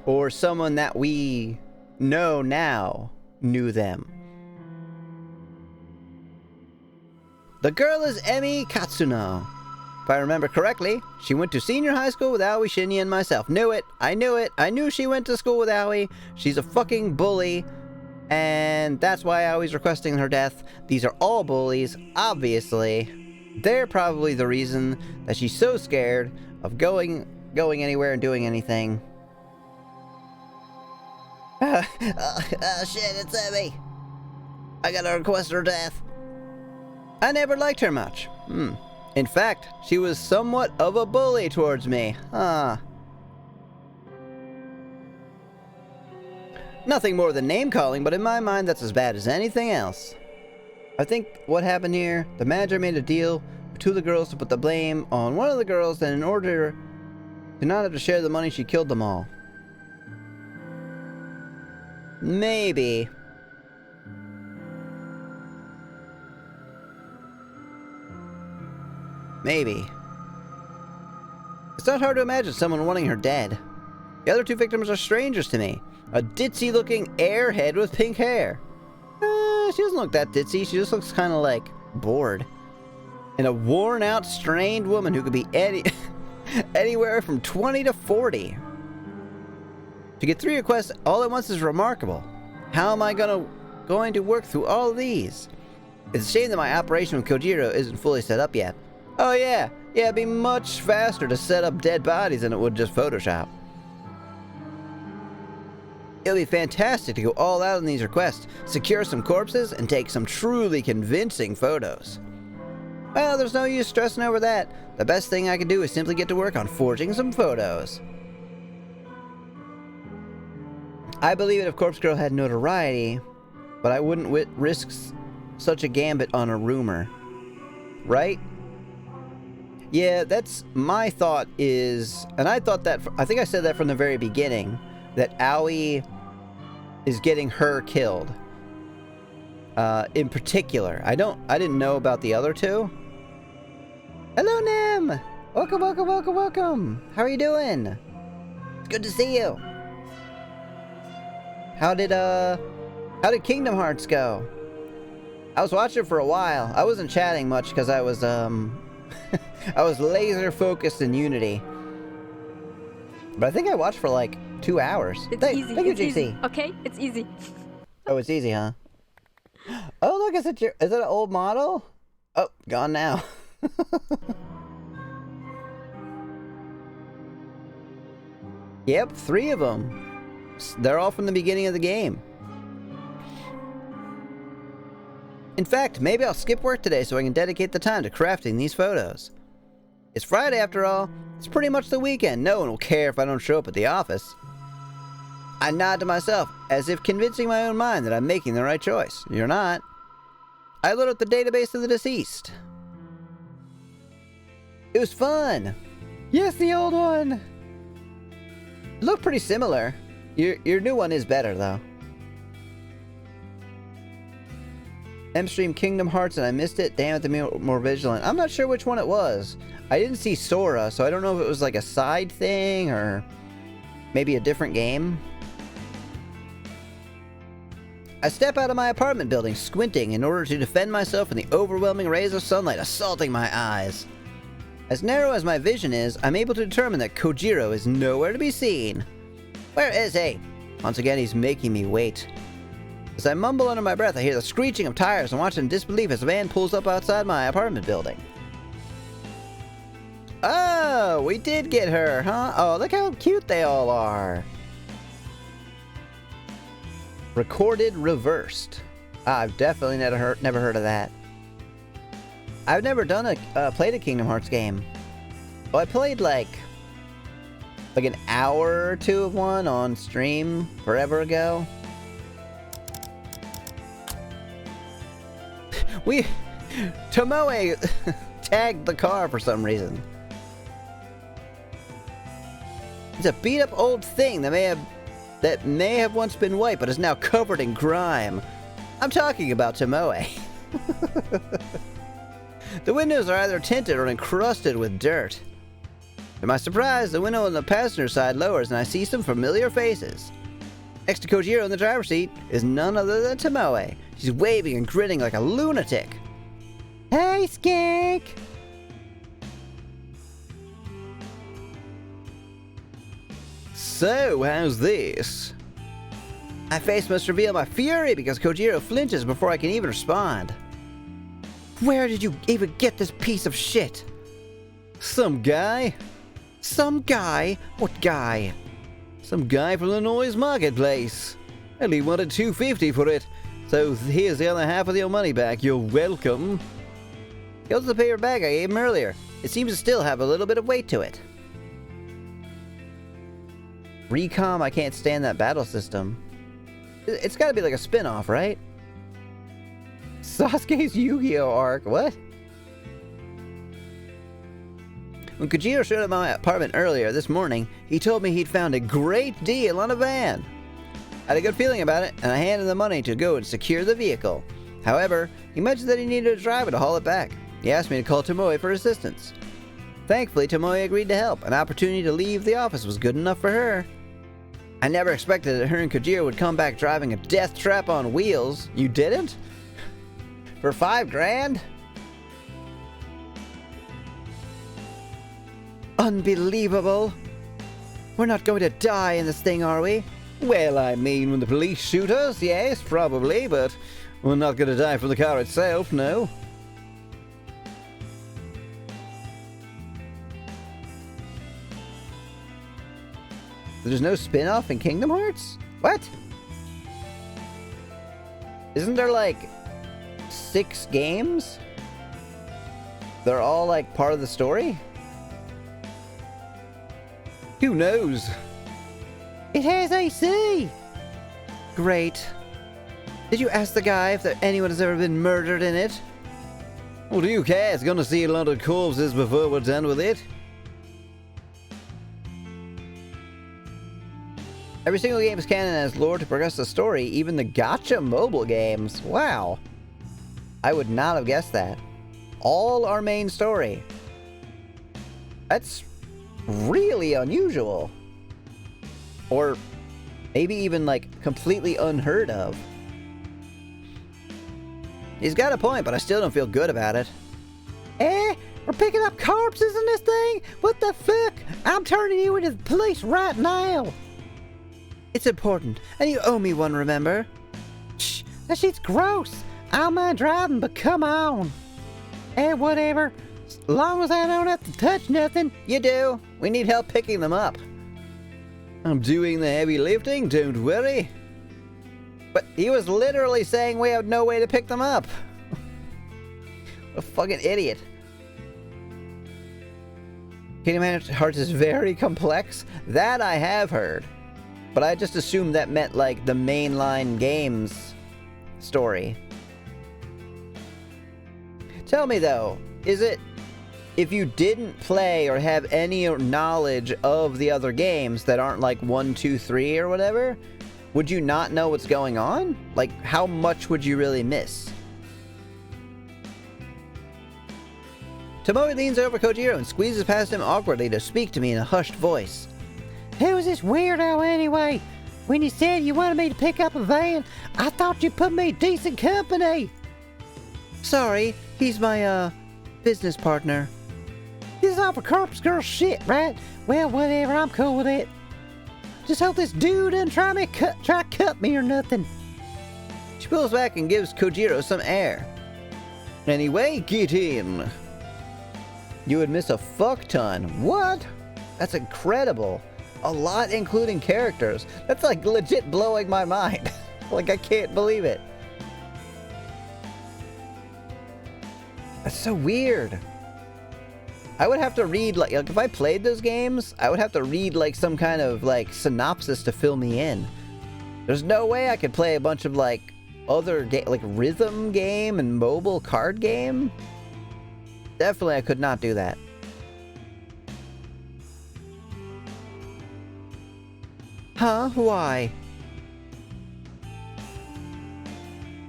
or someone that we know now knew them. The girl is Emmy Katsuno. If I remember correctly, she went to senior high school with Aoi, Shinji, and myself. Knew it. I knew it. I knew she went to school with Aoi. She's a fucking bully. And that's why Aoi's requesting her death. These are all bullies, obviously. They're probably the reason that she's so scared of going anywhere and doing anything. Shit, it's Emmy. I gotta request her death. I never liked her much. In fact, she was somewhat of a bully towards me. Nothing more than name-calling, but in my mind that's as bad as anything else. I think what happened here, the manager made a deal with two of the girls to put the blame on one of the girls, and in order to not have to share the money, she killed them all. Maybe. Maybe. It's not hard to imagine someone wanting her dead. The other two victims are strangers to me. A ditzy-looking airhead with pink hair. She doesn't look that ditzy. She just looks kind of like bored. And a worn-out, strained woman who could be anywhere from 20 to 40. To get 3 requests all at once is remarkable. How am I going to work through all of these? It's a shame that my operation with Kojiro isn't fully set up yet. Oh yeah, it'd be much faster to set up dead bodies than it would just Photoshop. It'll be fantastic to go all out on these requests, secure some corpses, and take some truly convincing photos. Well, there's no use stressing over that. The best thing I can do is simply get to work on forging some photos. I believe that if Corpse Girl had notoriety, but I wouldn't risk such a gambit on a rumor. Right? Yeah, that's my thought is, and I thought that, I think I said that from the very beginning, that Aoi is getting her killed. In particular. I didn't know about the other two. Hello, Nim! Welcome, welcome, welcome, welcome! How are you doing? It's good to see you. How did Kingdom Hearts go? I was watching for a while. I wasn't chatting much because I was, I was laser focused in Unity. But I think I watched for like 2 hours. It's easy. Thank you, It's GC. easy. Okay, it's easy. Oh, it's easy, huh? Oh, look, is it an old model? Oh, gone now. Yep, 3 of them. They're all from the beginning of the game. In fact, maybe I'll skip work today so I can dedicate the time to crafting these photos. It's Friday after all. It's pretty much the weekend. No one will care if I don't show up at the office. I nod to myself, as if convincing my own mind that I'm making the right choice. You're not. I load up the database of the deceased. It was fun. Yes, the old one. Look pretty similar. Your new one is better, though. M-Stream Kingdom Hearts and I missed it. Damn it, to be more vigilant. I'm not sure which one it was. I didn't see Sora, so I don't know if it was like a side thing or maybe a different game. I step out of my apartment building, squinting in order to defend myself from the overwhelming rays of sunlight assaulting my eyes. As narrow as my vision is, I'm able to determine that Kojiro is nowhere to be seen. Where is he? Once again, he's making me wait. As I mumble under my breath, I hear the screeching of tires and watch in disbelief as a van pulls up outside my apartment building. Oh, we did get her, huh? Oh, look how cute they all are. Recorded reversed. I've definitely never heard of that. I've never played a Kingdom Hearts game. Well, I played like an hour or 2 of one on stream forever ago. Tomoe tagged the car for some reason. It's a beat up old thing that may have once been white but is now covered in grime. I'm talking about Tomoe. The windows are either tinted or encrusted with dirt. To my surprise, the window on the passenger side lowers and I see some familiar faces. Next to Kojiro in the driver's seat is none other than Tomoe. She's waving and grinning like a lunatic. Hey, Skank! So, how's this? My face must reveal my fury because Kojiro flinches before I can even respond. Where did you even get this piece of shit? Some guy? Some guy? What guy? Some guy from the Noise Marketplace. And he wanted $250 for it. So here's the other half of your money back. You're welcome. Here's the paper bag I gave him earlier. It seems to still have a little bit of weight to it. Recom, I can't stand that battle system. It's gotta be like a spin-off, right? Sasuke's Yu-Gi-Oh! Arc, what? When Kojiro showed up at my apartment earlier this morning, he told me he'd found a great deal on a van. I had a good feeling about it, and I handed him the money to go and secure the vehicle. However, he mentioned that he needed a driver to haul it back. He asked me to call Tomoe for assistance. Thankfully, Tomoe agreed to help. An opportunity to leave the office was good enough for her. I never expected that her and Kojiro would come back driving a death trap on wheels. You didn't? For $5 grand? Unbelievable. We're not going to die in this thing, are we? Well, I mean, when the police shoot us, yes, probably, but we're not going to die from the car itself, no. There's no spin-off in Kingdom Hearts? What? Isn't there like 6 games? They're all like part of the story? Who knows? It has AC! Great. Did you ask the guy if anyone has ever been murdered in it? Well, do you care? It's gonna see a lot of corpses before we're done with it. Every single game is canon and has lore to progress the story, even the gacha mobile games. Wow. I would not have guessed that. All our main story. That's really unusual. Or maybe even, like, completely unheard of. He's got a point, but I still don't feel good about it. Eh? We're picking up corpses in this thing? What the fuck? I'm turning you into the police right now. It's important, and you owe me one, remember? Shh, that shit's gross. I don't mind driving, but come on. Eh, whatever. As long as I don't have to touch nothing. You do. We need help picking them up. I'm doing the heavy lifting, don't worry. But he was literally saying we have no way to pick them up. What a fucking idiot. Kingdom Hearts is very complex. That I have heard. But I just assumed that meant, like, the mainline games story. Tell me, though, is it... If you didn't play or have any knowledge of the other games that aren't, like, 1, 2, 3 or whatever, would you not know what's going on? Like, how much would you really miss? Tomoe leans over Kojiro and squeezes past him awkwardly to speak to me in a hushed voice. Who's this weirdo anyway? When you said you wanted me to pick up a van, I thought you put me in decent company. Sorry, he's my, business partner. This is all for corpse girl shit, right? Well, whatever, I'm cool with it. Just hope this dude doesn't try cut me or nothing. She pulls back and gives Kojiro some air. Anyway, get in. You would miss a fuck ton. What? That's incredible. A lot, including characters. That's like legit blowing my mind. Like, I can't believe it. That's so weird. I would have to read, like if I played those games, I would have to read, like, some kind of, like, synopsis to fill me in. There's no way I could play a bunch of, like, other, like, rhythm game and mobile card game. Definitely I could not do that. Huh? Why?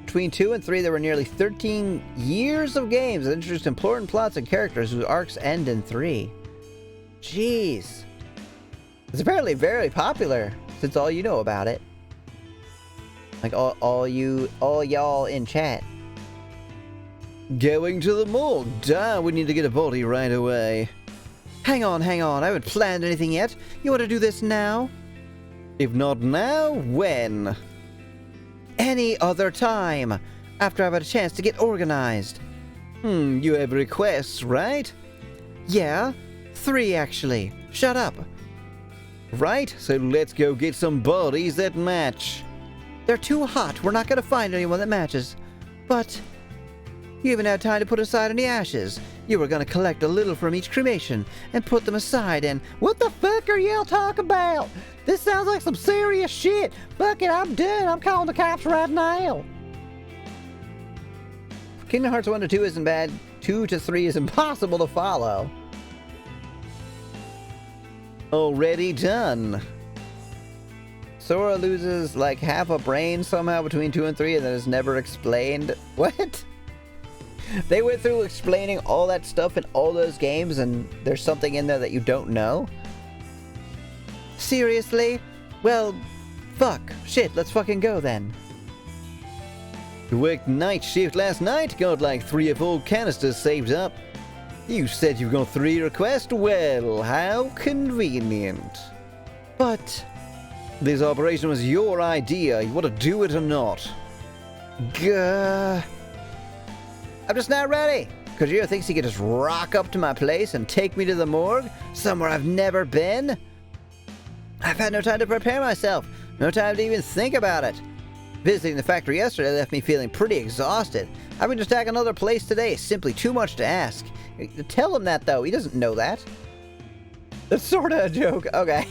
Between 2 and 3, there were nearly 13 years of games that introduced important plots and characters whose arcs end in 3. Jeez. It's apparently very popular, since all you know about it. Like, all y'all in chat. Going to the morgue. Duh, we need to get a body right away. Hang on, I haven't planned anything yet. You want to do this now? If not now, when? Any other time, after I've had a chance to get organized. You have requests, right? Yeah, 3 actually. Shut up. Right, so let's go get some bodies that match. They're too hot, we're not gonna find anyone that matches. But, you even had time to put aside any ashes. You were gonna collect a little from each cremation and put them aside and... What the fuck are y'all talking about? This sounds like some serious shit. Fuck it, I'm done. I'm calling the cops right now. Kingdom Hearts 1 to 2 isn't bad. 2 to 3 is impossible to follow. Already done. Sora loses like half a brain somehow between 2 and 3 and that is never explained. What? They went through explaining all that stuff in all those games and there's something in there that you don't know? Seriously? Well, fuck. Shit, let's fucking go then. You worked night shift last night, got like 3 or 4 canisters saved up. You said you've got 3 requests? Well, how convenient. But... This operation was your idea. You want to do it or not? Gah. I'm just not ready. Kojiro thinks he could just rock up to my place and take me to the morgue, somewhere I've never been. I've had no time to prepare myself, no time to even think about it. Visiting the factory yesterday left me feeling pretty exhausted. Having to attack another place today is simply too much to ask. Tell him that, though. He doesn't know that. That's sort of a joke. Okay.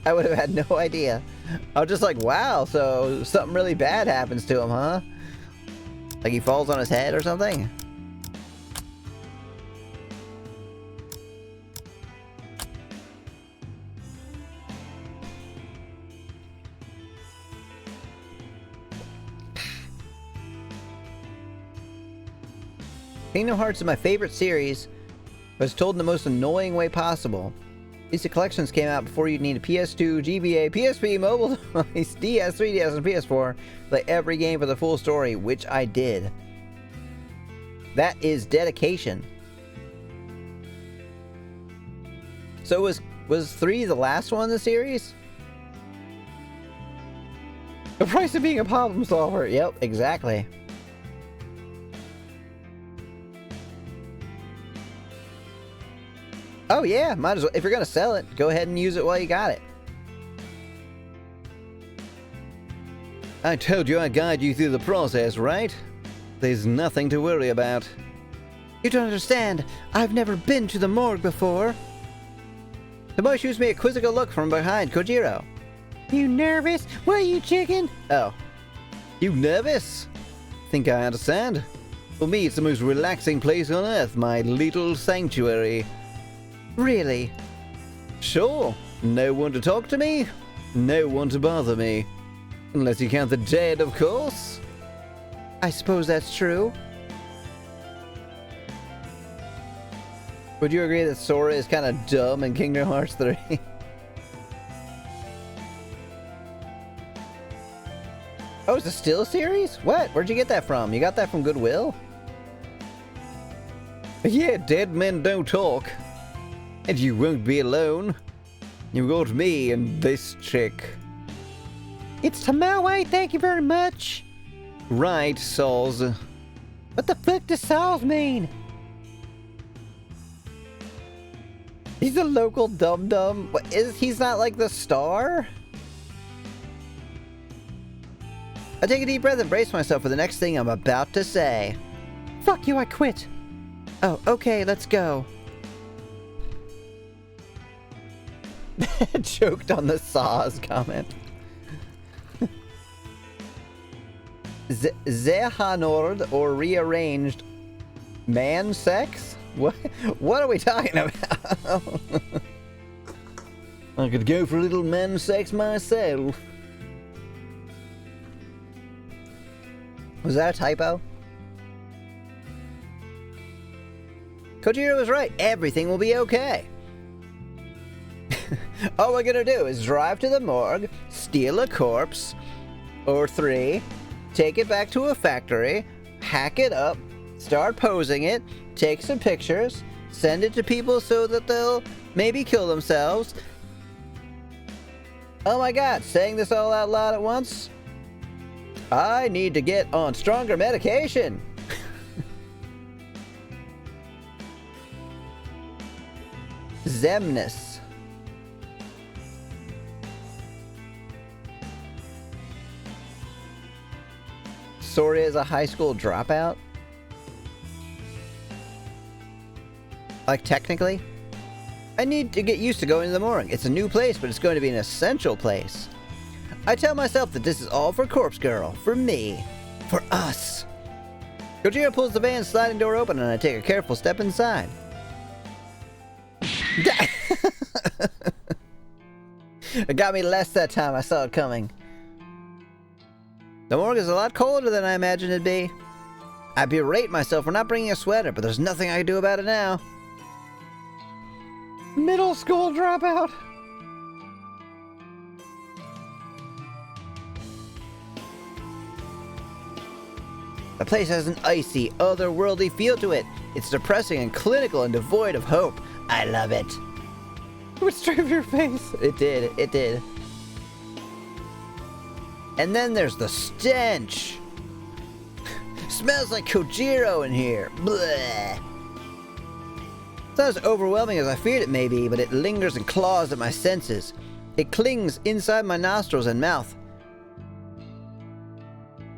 I would have had no idea. I was just like, wow, so something really bad happens to him, huh? Like he falls on his head or something? Kingdom Hearts is my favorite series, but it's told in the most annoying way possible. These collections came out before you'd need a PS2, GBA, PSP, mobile device, DS, 3DS, and PS4 to play every game for the full story, which I did. That is dedication. So was 3 the last one in the series? The price of being a problem solver. Yep, exactly. Oh yeah, might as well. If you're gonna sell it, go ahead and use it while you got it. I told you I'd guide you through the process, right? There's nothing to worry about. You don't understand. I've never been to the morgue before. The boy shoots me a quizzical look from behind Kojiro. You nervous? What, you chicken? Oh. You nervous? Think I understand. For me, it's the most relaxing place on earth, my little sanctuary. Really? Sure. No one to talk to me, no one to bother me. Unless you count the dead, of course. I suppose that's true. Would you agree that Sora is kind of dumb in Kingdom Hearts 3? Oh, it's a still series? What? Where'd you get that from? You got that from Goodwill? Yeah, dead men don't talk. And you won't be alone. You got me and this chick. It's Tamawe, thank you very much. Right, Sauls. What the fuck does Sauls mean? He's a local dum-dum. What, he's not like the star? I take a deep breath and brace myself for the next thing I'm about to say. Fuck you, I quit. Oh, okay, let's go. Choked on the saws comment. Zehanord, or rearranged man sex? What are we talking about? I could go for a little man sex myself. Was that a typo? Kojiro was right. Everything will be okay. All we're gonna do is drive to the morgue, steal a corpse, or 3, take it back to a factory, hack it up, start posing it, take some pictures, send it to people so that they'll maybe kill themselves. Oh my god, saying this all out loud at once? I need to get on stronger medication. Zemnis. Sora is a high school dropout? Like, technically? I need to get used to going to the morgue. It's a new place, but it's going to be an essential place. I tell myself that this is all for Corpse Girl, for me, for us. Kojiro pulls the van's sliding door open and I take a careful step inside. It got me less that time. I saw it coming. The morgue is a lot colder than I imagined it'd be. I berate myself for not bringing a sweater, but there's nothing I can do about it now. Middle school dropout. The place has an icy, otherworldly feel to it. It's depressing and clinical and devoid of hope. I love it. It would straight your face. It did. It did. And then there's the stench. Smells like Kojiro in here. Bleh. It's not as overwhelming as I feared it may be, but it lingers and claws at my senses. It clings inside my nostrils and mouth,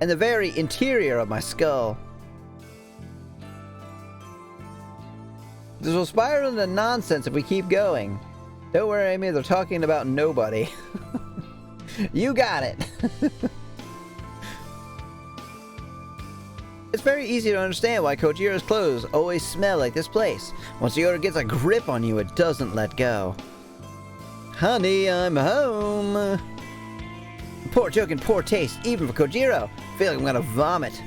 and the very interior of my skull. This will spiral into nonsense if we keep going. Don't worry, Amy, they're talking about nobody. You got it. It's it's very easy to understand why Kojiro's clothes always smell like this place. Once the odor gets a grip on you, it doesn't let go. Honey, I'm home. Poor joke and poor taste, even for Kojiro. I feel like I'm gonna vomit.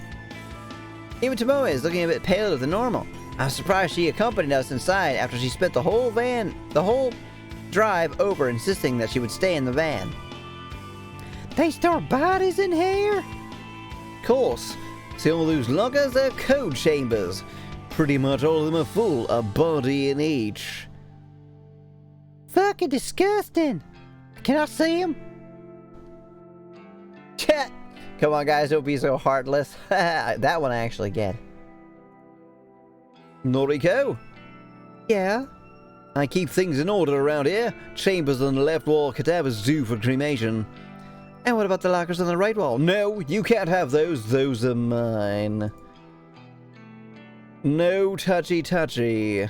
Even Tomoe is looking a bit paler than normal. I'm surprised she accompanied us inside after she spent the whole drive over insisting that she would stay in the van. They store bodies in here? Of course. See all those lockers? They're code chambers. Pretty much all of them are full, a body in each. Fucking disgusting. Can I see him? Chat. Come on, guys, don't be so heartless. That one I actually get. Noriko? Yeah? I keep things in order around here. Chambers on the left wall, cadavers due for cremation. And what about the lockers on the right wall? No, you can't have those. Those are mine. No touchy-touchy.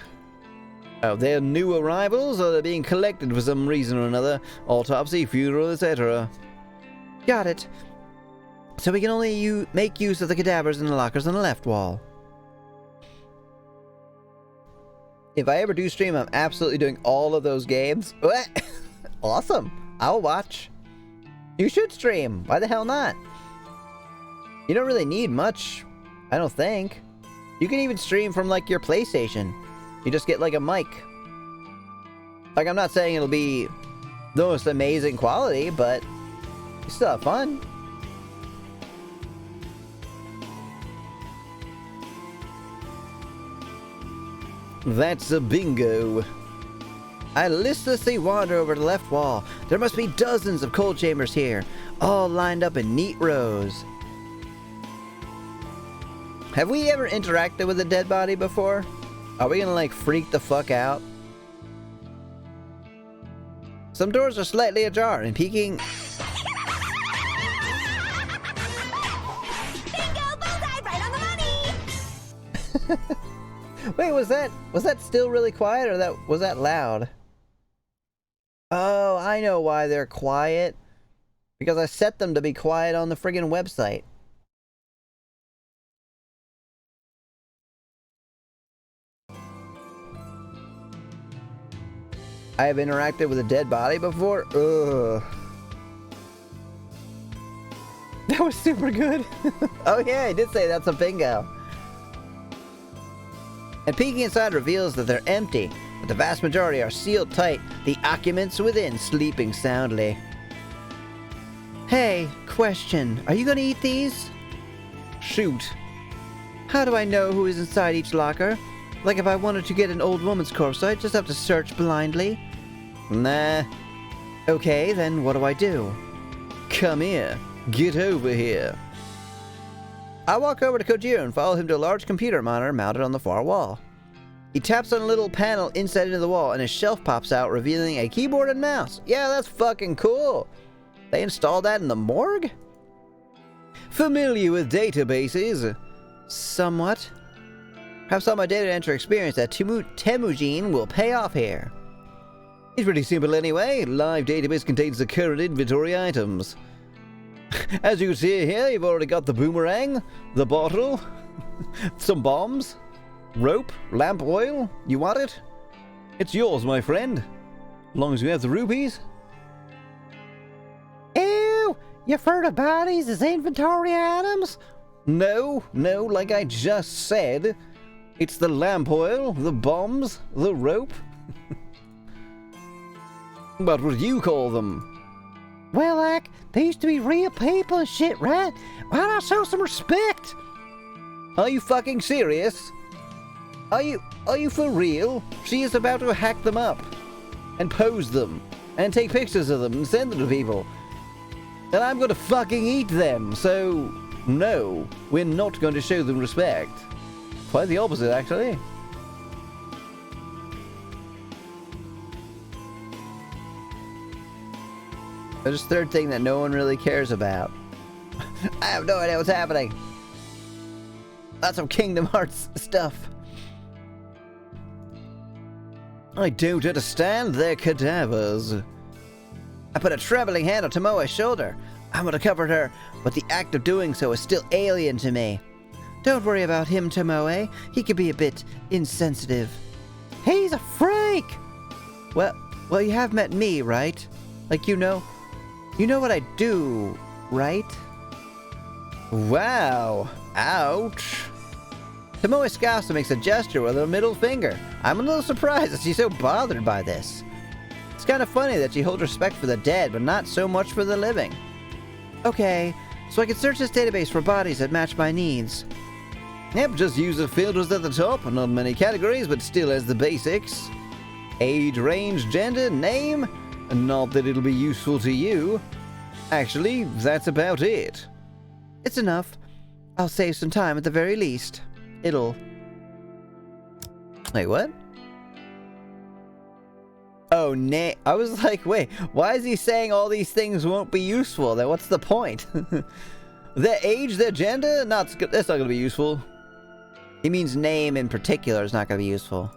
Oh, they're new arrivals, or they're being collected for some reason or another. Autopsy, funeral, etc. Got it. So we can only make use of the cadavers in the lockers on the left wall. If I ever do stream, I'm absolutely doing all of those games. Awesome. I'll watch. You should stream. Why the hell not? You don't really need much, I don't think. You can even stream from, like, your PlayStation. You just get, like, a mic. Like, I'm not saying it'll be the most amazing quality, but you still have fun. That's a bingo. I listlessly wander over the left wall. There must be dozens of cold chambers here, all lined up in neat rows. Have we ever interacted with a dead body before? Are we gonna, like, freak the fuck out? Some doors are slightly ajar and peeking... Bingo! Bullseye! Right on the money! Wait, was that still really quiet, or was that loud? Oh, I know why they're quiet. Because I set them to be quiet on the friggin' website. I have interacted with a dead body before? Ugh. That was super good. Oh yeah, I did say that's a bingo. And peeking inside reveals that they're empty, but the vast majority are sealed tight, the occupants within sleeping soundly. Hey, question. Are you gonna eat these? Shoot. How do I know who is inside each locker? Like if I wanted to get an old woman's corpse, I'd just have to search blindly? Nah. Okay, then what do I do? Come here. Get over here. I walk over to Kojiro and follow him to a large computer monitor mounted on the far wall. He taps on a little panel inset into the wall and a shelf pops out revealing a keyboard and mouse. Yeah, that's fucking cool. They installed that in the morgue? Familiar with databases? Somewhat. Perhaps all my data entry experience at Temujin will pay off here. It's pretty simple anyway. Live database contains the current inventory items. As you can see here, you've already got the boomerang, the bottle, some bombs, rope, lamp oil. You want it? It's yours, my friend. As long as you have the rupees. Ew! You've heard of bodies as inventory items? No, like I just said. It's the lamp oil, the bombs, the rope. What would you call them? Well, like, they used to be real people and shit, right? Why not show some respect? Are you fucking serious? Are you for real? She is about to hack them up and pose them and take pictures of them and send them to people. And I'm going to fucking eat them, so no, we're not going to show them respect. Quite the opposite, actually. There's this third thing that no one really cares about. I have no idea what's happening. That's some Kingdom Hearts stuff. I don't understand their cadavers. I put a trembling hand on Tomoe's shoulder. I'm gonna comfort her, but the act of doing so is still alien to me. Don't worry about him, Tomoe. He could be a bit insensitive. He's a freak! Well, you have met me, right? Like, you know what I do, right? Wow. Ouch. Tomoe Scouser makes a gesture with her middle finger. I'm a little surprised that she's so bothered by this. It's kind of funny that she holds respect for the dead, but not so much for the living. Okay, so I can search this database for bodies that match my needs. Yep, just use the filters at the top. Not many categories, but still has the basics. Age, range, gender, name. Not that it'll be useful to you. Actually, that's about it. It's enough. I'll save some time at the very least. It'll... Wait, what? Oh, I was like, wait, why is he saying all these things won't be useful? Then what's the point? Their age, their gender? That's not going to be useful. He means name in particular is not going to be useful.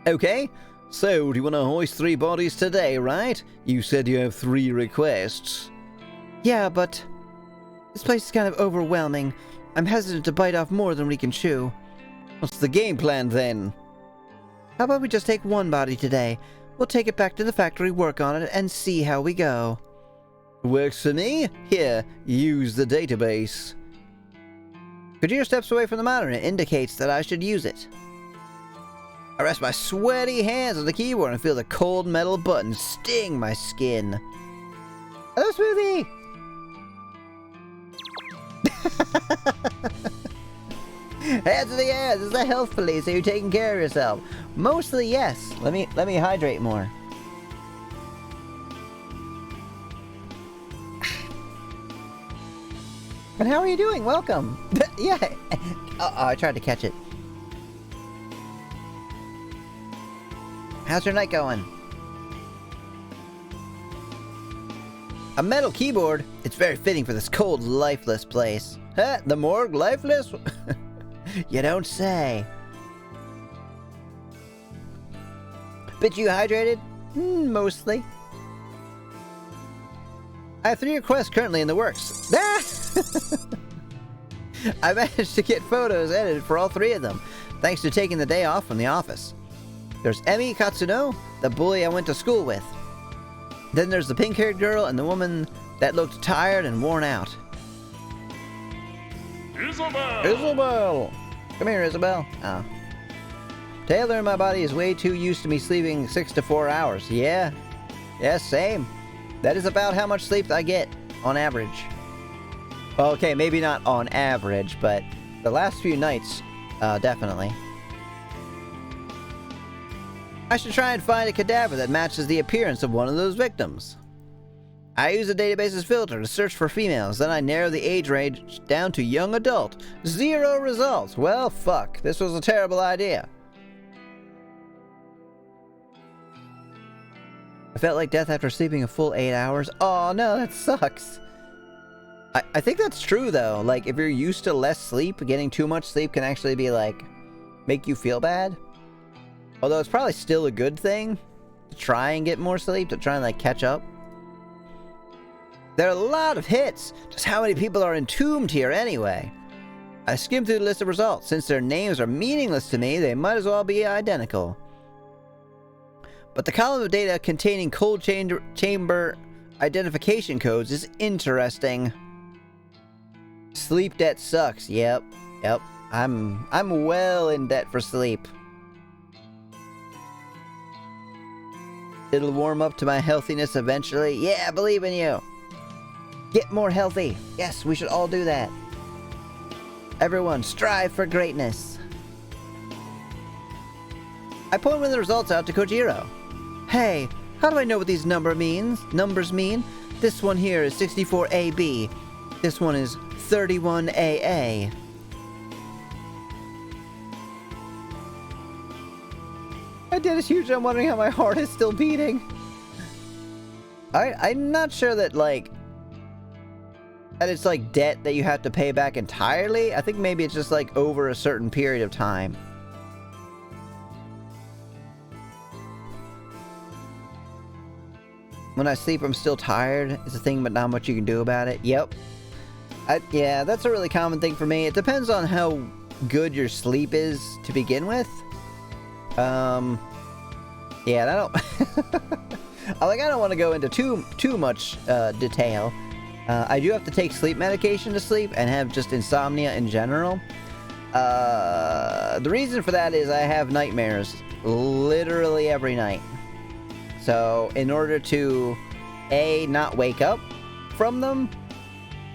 Okay, so do you want to hoist 3 bodies today, right? You said you have 3 requests. Yeah, but this place is kind of overwhelming. I'm hesitant to bite off more than we can chew. What's the game plan then? How about we just take 1 body today? We'll take it back to the factory, work on it, and see how we go. Works for me. Here, use the database. Kojiro steps away from the monitor and indicates that I should use it. I rest my sweaty hands on the keyboard and feel the cold metal buttons sting my skin. Hello, Smoothie! Hands in the air! This is the health police. Are you taking care of yourself? Mostly yes. Let me hydrate more. And how are you doing? Welcome. Yeah. Oh, I tried to catch it. How's your night going? A metal keyboard? It's very fitting for this cold, lifeless place. Huh? The morgue? Lifeless? You don't say. Bit you hydrated? Mostly. I have 3 requests currently in the works. Ah! I managed to get photos edited for all 3 of them, thanks to taking the day off from the office. There's Emi Katsuno, the bully I went to school with. Then there's the pink-haired girl and the woman that looked tired and worn out. Isabel! Come here, Isabel. Oh. Taylor in my body is way too used to me sleeping 6 to 4 hours. Yeah. Yeah, same. That is about how much sleep I get, on average. Well, okay, maybe not on average, but the last few nights, definitely. I should try and find a cadaver that matches the appearance of one of those victims. I use the database's filter to search for females, then I narrow the age range down to young adult. 0 results. Well, fuck. This was a terrible idea. I felt like death after sleeping a full 8 hours. Oh no, that sucks. I think that's true though. Like, if you're used to less sleep, getting too much sleep can actually be like, make you feel bad. Although it's probably still a good thing to try and get more sleep, to try and like catch up. There are a lot of hits. Just how many people are entombed here anyway? I skimmed through the list of results. Since their names are meaningless to me, they might as well be identical. But the column of data containing cold chamber identification codes is interesting. Sleep debt sucks. Yep. I'm well in debt for sleep. It'll warm up to my healthiness eventually. Yeah, I believe in you. Get more healthy. Yes, we should all do that. Everyone, strive for greatness. I point one of the results out to Kojiro. Hey, how do I know what these numbers mean? This one here is 64AB. This one is 31AA. My debt is huge. I'm wondering how my heart is still beating. I'm not sure that, like, that it's, like, debt that you have to pay back entirely. I think maybe it's just, like, over a certain period of time. When I sleep, I'm still tired. It's a thing, but not much you can do about it. Yep. Yeah, that's a really common thing for me. It depends on how good your sleep is to begin with. Yeah, I don't... I don't want to go into too much detail. I do have to take sleep medication to sleep and have just insomnia in general. The reason for that is I have nightmares literally every night. So in order to A, not wake up from them,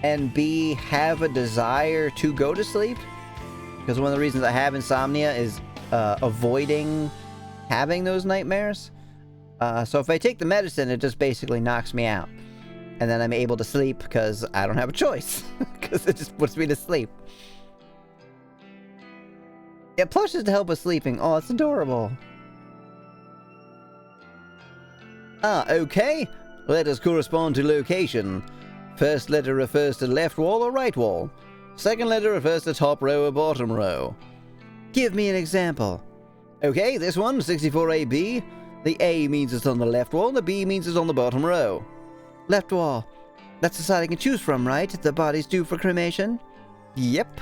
and B, have a desire to go to sleep, because one of the reasons I have insomnia is avoiding having those nightmares. So if I take the medicine, it just basically knocks me out. And then I'm able to sleep because I don't have a choice. Because it just puts me to sleep. Yeah, plush is to help with sleeping. Oh, it's adorable. Okay. Letters correspond to location. First letter refers to left wall or right wall. Second letter refers to top row or bottom row. Give me an example. Okay, this one, 64AB. The A means it's on the left wall, the B means it's on the bottom row. Left wall. That's the side I can choose from, right? The body's due for cremation? Yep.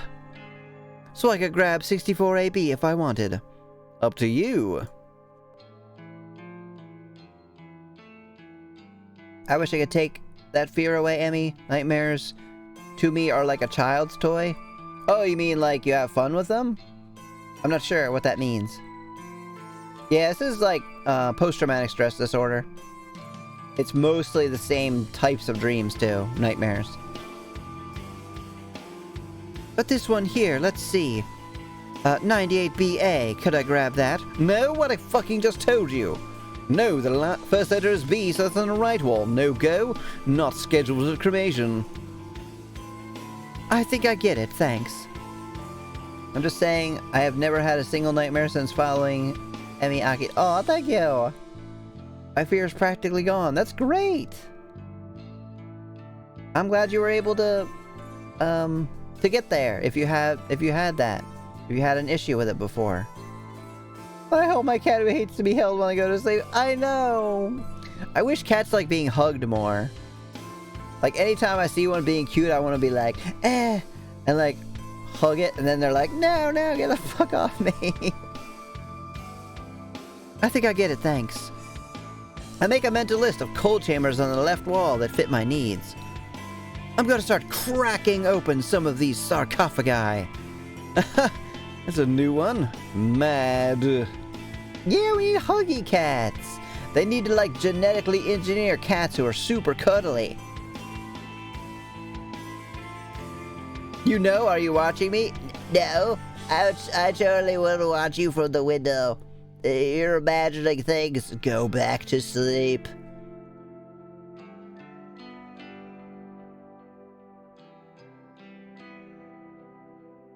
So I could grab 64AB if I wanted. Up to you. I wish I could take that fear away, Emmy. Nightmares, to me, are like a child's toy. Oh, you mean like you have fun with them? I'm not sure what that means. Yeah, this is like post-traumatic stress disorder. It's mostly the same types of dreams, too. Nightmares. But this one here, let's see. 98BA, could I grab that? No, what I fucking just told you. No, the first letter is B, so that's on the right wall. No go. Not scheduled for cremation. I think I get it, thanks. I'm just saying, I have never had a single nightmare since following Emmy Aki. Oh, thank you. My fear is practically gone. That's great. I'm glad you were able to get there. If you had that, if you had an issue with it before. I hope my cat who hates to be held when I go to sleep. I know. I wish cats like being hugged more. Like anytime I see one being cute, I want to be like, and like hug it, and then they're like, no, get the fuck off me. I think I get it, thanks. I make a mental list of cold chambers on the left wall that fit my needs. I'm gonna start cracking open some of these sarcophagi. That's a new one. Mad. Yeah, we need huggy cats. They need to like genetically engineer cats who are super cuddly. You know, are you watching me? No, I totally want to watch you from the window. You're imagining things. Go back to sleep.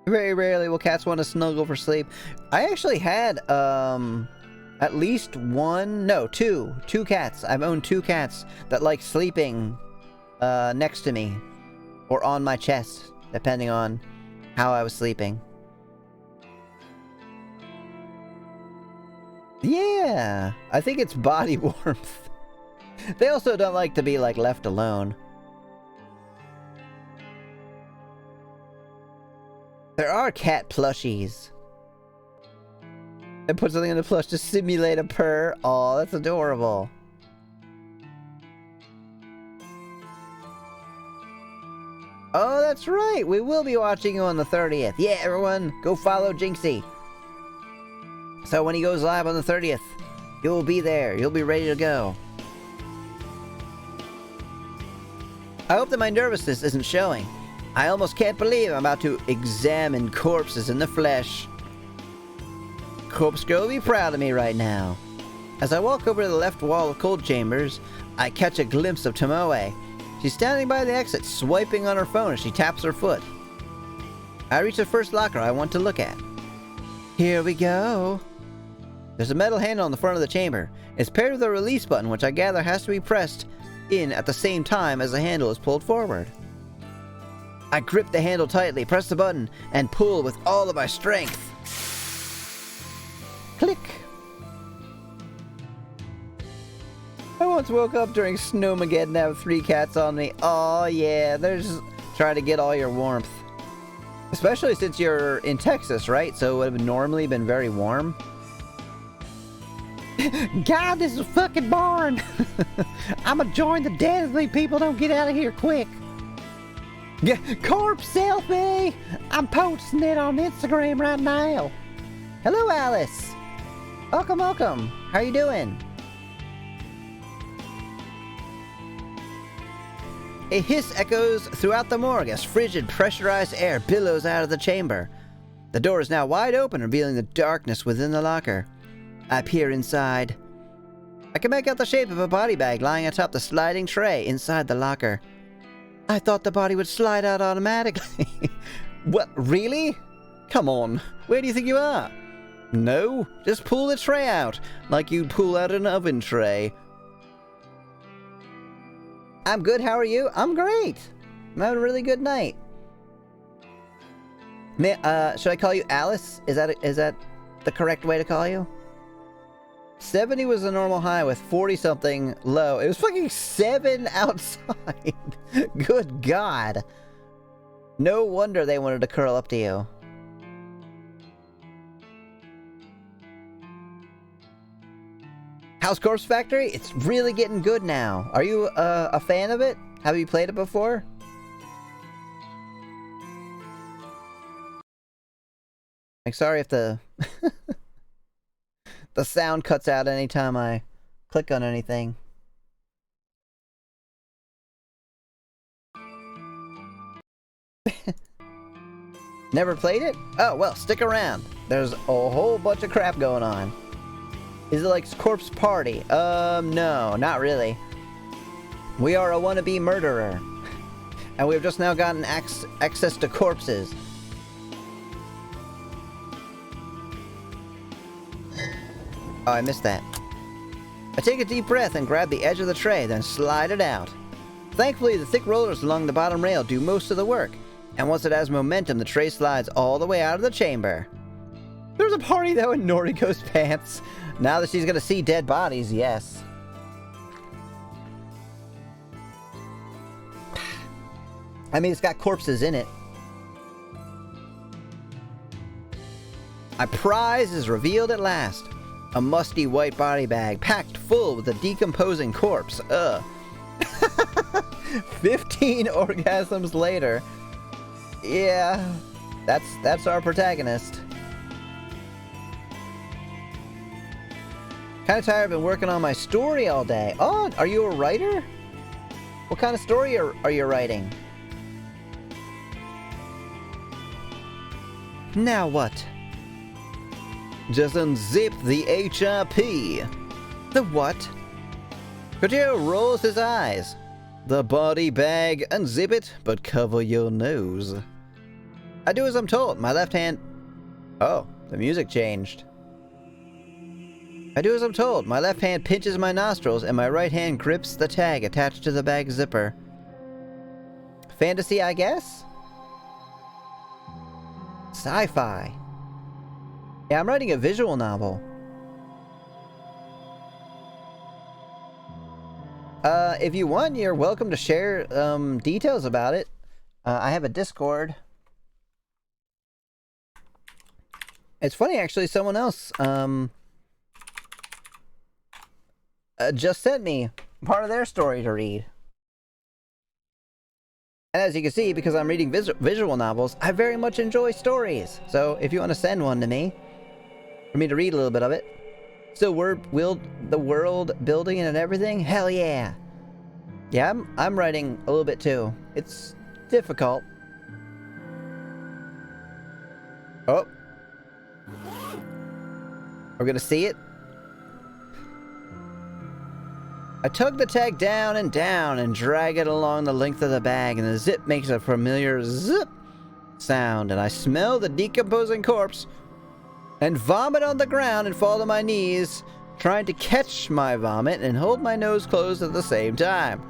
Very rarely will cats want to snuggle for sleep. I actually had, at least two cats. I've owned 2 cats that like sleeping, next to me. Or on my chest, depending on how I was sleeping. Yeah, I think it's body warmth. They also don't like to be, like, left alone. There are cat plushies. And put something in the plush to simulate a purr. Aw, that's adorable. Oh, that's right. We will be watching you on the 30th. Yeah, everyone, go follow Jinxie. So when he goes live on the 30th, you'll be there. You'll be ready to go. I hope that my nervousness isn't showing. I almost can't believe I'm about to examine corpses in the flesh. Corpse Girl will be proud of me right now. As I walk over to the left wall of cold chambers, I catch a glimpse of Tomoe. She's standing by the exit, swiping on her phone as she taps her foot. I reach the first locker I want to look at. Here we go. There's a metal handle on the front of the chamber. It's paired with a release button, which I gather has to be pressed in at the same time as the handle is pulled forward. I grip the handle tightly, press the button, and pull with all of my strength. Click. I once woke up during Snowmageddon and have 3 cats on me. Oh yeah, there's Try to get all your warmth. Especially since you're in Texas, right? So it would have normally been very warm. God, this is fucking boring. I'ma join the dead if these people don't get out of here quick. Corpse selfie! I'm posting it on Instagram right now. Hello, Alice. Welcome, welcome. How you doing? A hiss echoes throughout the morgue as frigid, pressurized air billows out of the chamber. The door is now wide open, revealing the darkness within the locker. I peer inside. I can make out the shape of a body bag lying atop the sliding tray inside the locker. I thought the body would slide out automatically. What, really? Come on, where do you think you are? No, just pull the tray out, like you'd pull out an oven tray. I'm good, how are you? I'm great. I'm having a really good night. Should I call you Alice? Is that the correct way to call you? 70 was the normal high with 40-something low. It was fucking 7 outside. Good God. No wonder they wanted to curl up to you. House Corpse Factory? It's really getting good now. Are you a fan of it? Have you played it before? Like, sorry if the the sound cuts out anytime I click on anything. Never played it? Oh, well, stick around. There's a whole bunch of crap going on. Is it like Corpse Party? No, not really. We are a wannabe murderer. And we've just now gotten access to corpses. Oh, I missed that. I take a deep breath and grab the edge of the tray, then slide it out. Thankfully, the thick rollers along the bottom rail do most of the work. And once it has momentum, the tray slides all the way out of the chamber. There's a party, though, in Noriko's pants. Now that she's gonna see dead bodies, yes. I mean, it's got corpses in it. My prize is revealed at last. A musty white body bag packed full with a decomposing corpse. Ugh. 15 orgasms later. Yeah, that's our protagonist. Kind of tired. I've been working on my story all day. Oh, are you a writer? What kind of story are you writing? Now what? Just unzip the HRP. The what? Kojiro rolls his eyes. The body bag, unzip it, but cover your nose. I do as I'm told. My left hand... Oh, the music changed. I do as I'm told. My left hand pinches my nostrils, and my right hand grips the tag attached to the bag zipper. Fantasy, I guess? Sci-fi. Yeah, I'm writing a visual novel. If you want, you're welcome to share details about it. I have a Discord. It's funny, actually, someone else just sent me part of their story to read. And as you can see, because I'm reading visual novels, I very much enjoy stories. So if you want to send one to me, for me to read a little bit of it, still the world building and everything, hell yeah. Yeah, I'm writing a little bit too. It's difficult. Oh. We're gonna see it. I tug the tag down and drag it along the length of the bag, and the zip makes a familiar zip sound, and I smell the decomposing corpse and vomit on the ground and fall to my knees, trying to catch my vomit and hold my nose closed at the same time.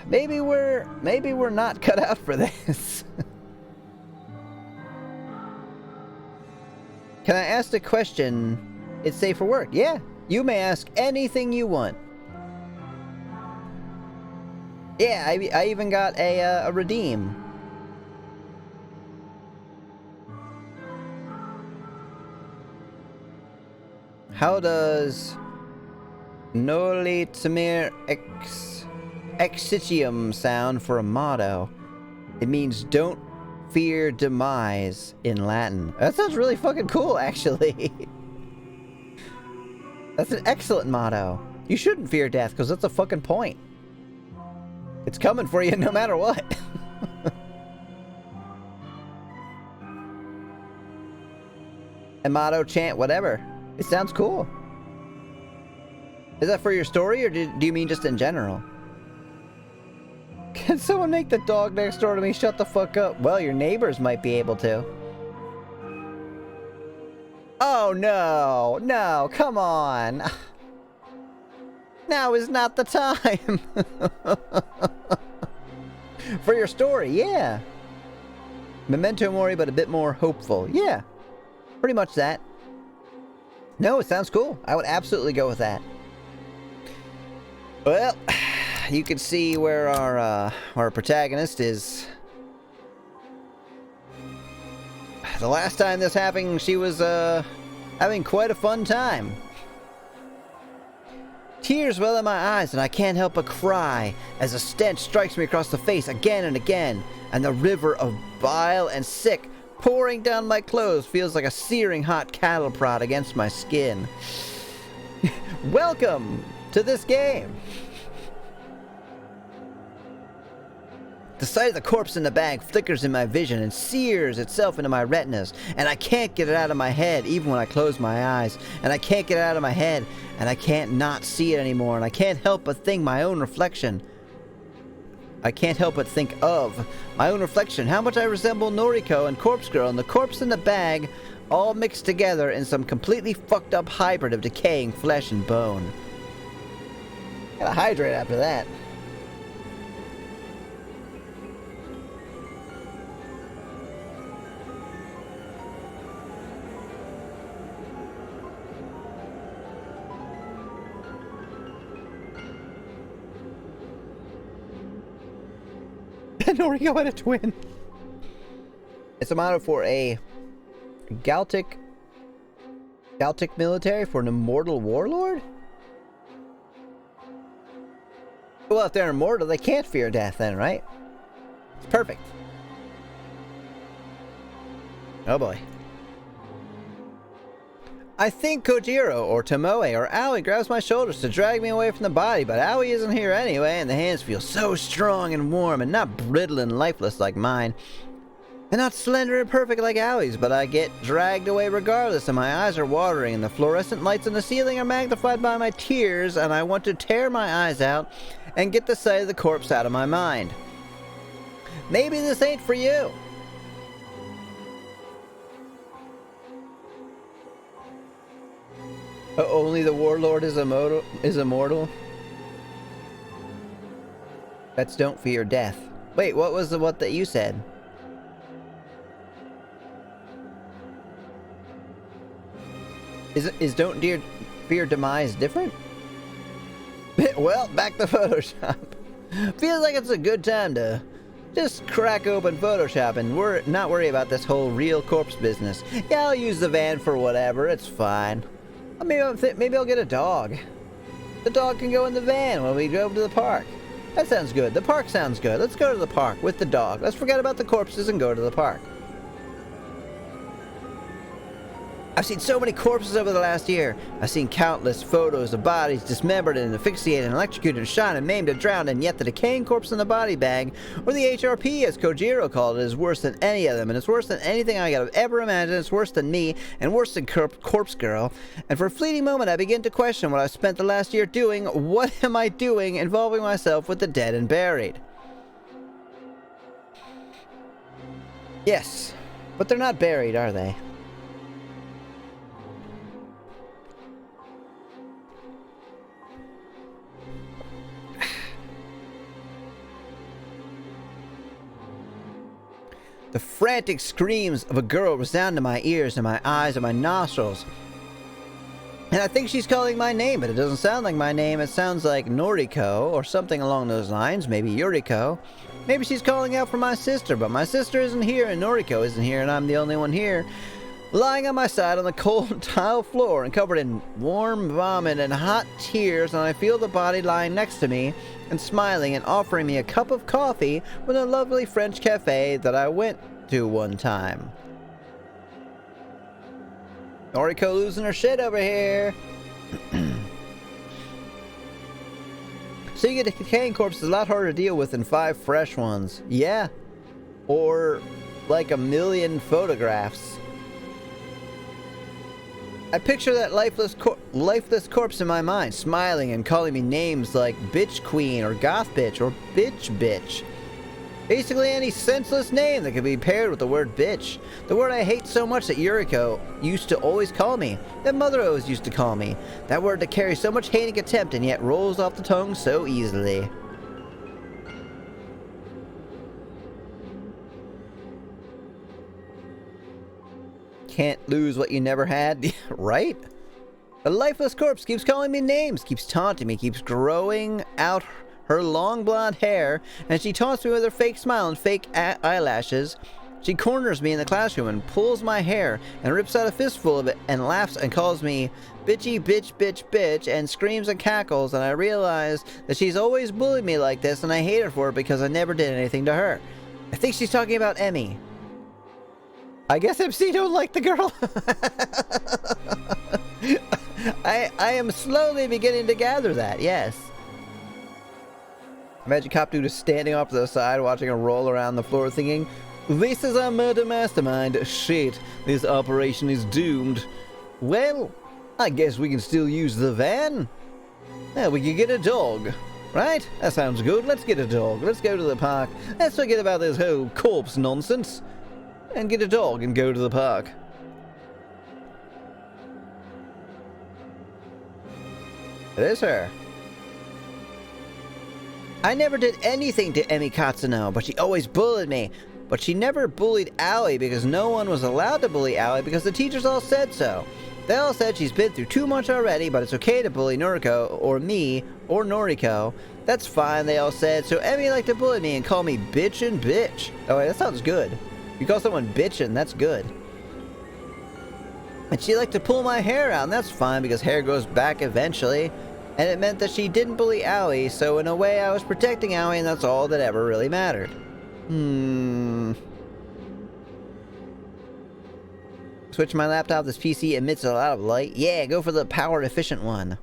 Maybe we're not cut out for this. Can I ask a question? It's safe for work. Yeah, you may ask anything you want. Yeah, I even got a redeem. How does Noli Tamir Exitium sound for a motto? It means don't fear demise in Latin. That sounds really fucking cool, actually. That's an excellent motto. You shouldn't fear death, because that's the fucking point. It's coming for you no matter what. And motto, chant, whatever. It sounds cool. Is that for your story, or do you mean just in general? Can someone make the dog next door to me shut the fuck up? Well, your neighbors might be able to. Oh no, no, come on. Now is not the time. For your story, yeah. Memento mori, but a bit more hopeful. Yeah, pretty much that. No, it sounds cool. I would absolutely go with that. Well, you can see where our protagonist is. The last time this happened, she was having quite a fun time. Tears well in my eyes, and I can't help but cry as a stench strikes me across the face again and again, and the river of bile and sick pouring down my clothes feels like a searing hot cattle prod against my skin. Welcome to this game. The sight of the corpse in the bag flickers in my vision and sears itself into my retinas, and I can't get it out of my head even when I close my eyes, and I can't get it out of my head, and I can't not see it anymore, and I can't help but think my own reflection. I can't help but think of my own reflection, how much I resemble Noriko and Corpse Girl and the corpse in the bag, all mixed together in some completely fucked up hybrid of decaying flesh and bone. Gotta hydrate after that. Noriko had a twin. It's a motto for a Galtic military for an immortal warlord? Well, if they're immortal, they can't fear death then, right? It's perfect. Oh boy. I think Kojiro, or Tomoe, or Aoi grabs my shoulders to drag me away from the body, but Aoi isn't here anyway, and the hands feel so strong and warm, and not brittle and lifeless like mine. And not slender and perfect like Aoi's, but I get dragged away regardless, and my eyes are watering, and the fluorescent lights on the ceiling are magnified by my tears, and I want to tear my eyes out and get the sight of the corpse out of my mind. Maybe this ain't for you. Only the warlord is immortal? That's don't fear death. Wait, what was the what that you said? Is don't fear demise different? Well, back to Photoshop. Feels like it's a good time to just crack open Photoshop and not worry about this whole real corpse business. Yeah, I'll use the van for whatever, it's fine. Maybe I'll get a dog. The dog can go in the van when we go to the park. That sounds good. The park sounds good. Let's go to the park with the dog. Let's forget about the corpses and go to the park. I've seen so many corpses over the last year. I've seen countless photos of bodies dismembered and asphyxiated and electrocuted and shot and maimed and drowned, and yet the decaying corpse in the body bag, or the HRP as Kojiro called it, is worse than any of them, and it's worse than anything I could have ever imagined. It's worse than me, and worse than Corpse Girl. And for a fleeting moment I begin to question what I've spent the last year doing. What am I doing involving myself with the dead and buried? Yes, but they're not buried, are they? The frantic screams of a girl resound in my ears and my eyes and my nostrils. And I think she's calling my name, but it doesn't sound like my name. It sounds like Noriko or something along those lines. Maybe Yuriko. Maybe she's calling out for my sister, but my sister isn't here and Noriko isn't here and I'm the only one here. Lying on my side on the cold tile floor and covered in warm vomit and hot tears, and I feel the body lying next to me and smiling and offering me a cup of coffee from a lovely French cafe that I went to one time. Noriko losing her shit over here. Seeing a decaying corpse is a lot harder to deal with than 5 fresh ones. Yeah. Or like a million photographs. I picture that lifeless corpse in my mind, smiling and calling me names like Bitch Queen or Goth Bitch or Bitch Bitch. Basically any senseless name that could be paired with the word bitch. The word I hate so much that Yuriko used to always call me. That mother always used to call me. That word that carries so much hate and contempt and yet rolls off the tongue so easily. Can't lose what you never had, right? A lifeless corpse keeps calling me names, keeps taunting me, keeps growing out her long blonde hair, and she taunts me with her fake smile and fake eyelashes. She corners me in the classroom and pulls my hair and rips out a fistful of it and laughs and calls me bitchy bitch bitch bitch and screams and cackles, and I realize that she's always bullied me like this and I hate her for it because I never did anything to her. I think she's talking about Emmy. I guess MC don't like the girl. I am slowly beginning to gather that, yes. Imagine Cop Dude is standing off to the side watching her roll around the floor thinking, "This is our murder mastermind. Shit, this operation is doomed. Well, I guess we can still use the van. Yeah, we could get a dog. Right? That sounds good. Let's get a dog. Let's go to the park. Let's forget about this whole corpse nonsense. And get a dog and go to the park." It is her. I never did anything to Emmy Katsuno, but she always bullied me. But she never bullied Aoi because no one was allowed to bully Aoi because the teachers all said so. They all said she's been through too much already, but it's okay to bully Noriko, or me, or Noriko. That's fine, they all said, so Emmy liked to bully me and call me bitch and bitch. Oh wait, that sounds good. You call someone bitchin', that's good. And she liked to pull my hair out, and that's fine because hair grows back eventually. And it meant that she didn't bully Aoi, so in a way I was protecting Aoi, and that's all that ever really mattered. Switch my laptop, this PC emits a lot of light. Yeah, go for the power efficient one.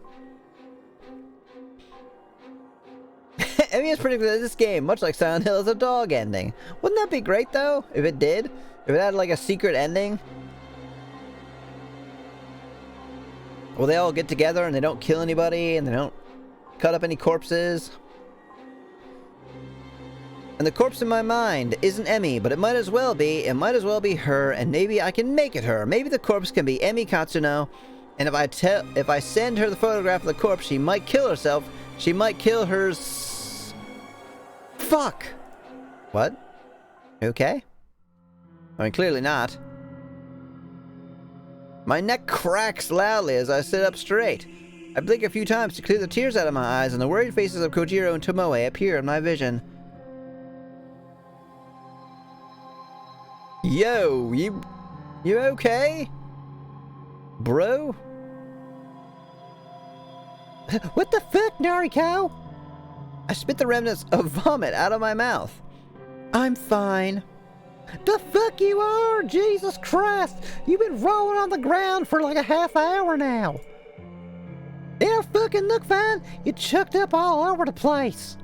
Emmy is predicted that this game, much like Silent Hill, is a dog ending. Wouldn't that be great, though, if it did? If it had, like, a secret ending? Well, they all get together and they don't kill anybody and they don't cut up any corpses. And the corpse in my mind isn't Emmy, but it might as well be. It might as well be her, and maybe I can make it her. Maybe the corpse can be Emmy Katsuno, and if I send her the photograph of the corpse, she might kill herself. She might kill hers. Fuck. What? Okay. I mean, clearly not. My neck cracks loudly as I sit up straight. I blink a few times to clear the tears out of my eyes, and the worried faces of Kojiro and Tomoe appear in my vision. Yo, you okay? Bro? What the fuck, Noriko? I spit the remnants of vomit out of my mouth. I'm fine. The fuck you are? Jesus Christ! You've been rolling on the ground for like a half hour now. You don't fucking look fine. You chucked up all over the place.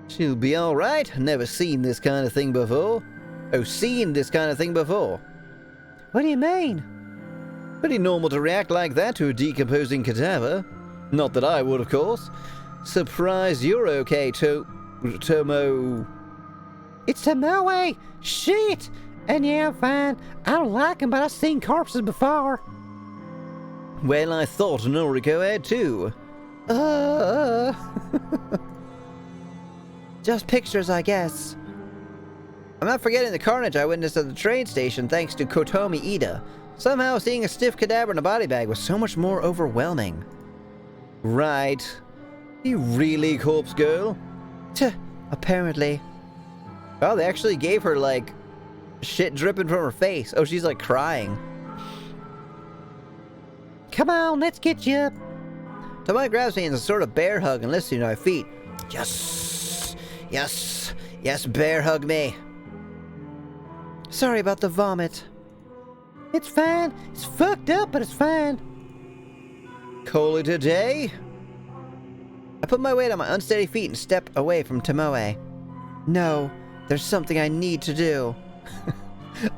She'll be alright. Never seen this kind of thing before. Oh, seen this kind of thing before. What do you mean? Pretty normal to react like that to a decomposing cadaver. Not that I would, of course. Surprised you're okay, Tomo... It's Tomoe! Shit! And yeah, I'm fine. I don't like him, but I've seen corpses before. Well, I thought Noriko had too. Just pictures, I guess. I'm not forgetting the carnage I witnessed at the train station thanks to Kotomi Ida. Somehow, seeing a stiff cadaver in a body bag was so much more overwhelming. Right. You really, corpse girl? Tuh, apparently. Oh, they actually gave her, like, shit dripping from her face. Oh, she's, like, crying. Come on, let's get you up. Tomoe grabs me in a sort of bear hug and lifts me to my feet. Yes! Yes! Yes, bear hug me! Sorry about the vomit. It's fine. It's fucked up, but it's fine. Call it a day? I put my weight on my unsteady feet and step away from Tomoe. No, there's something I need to do.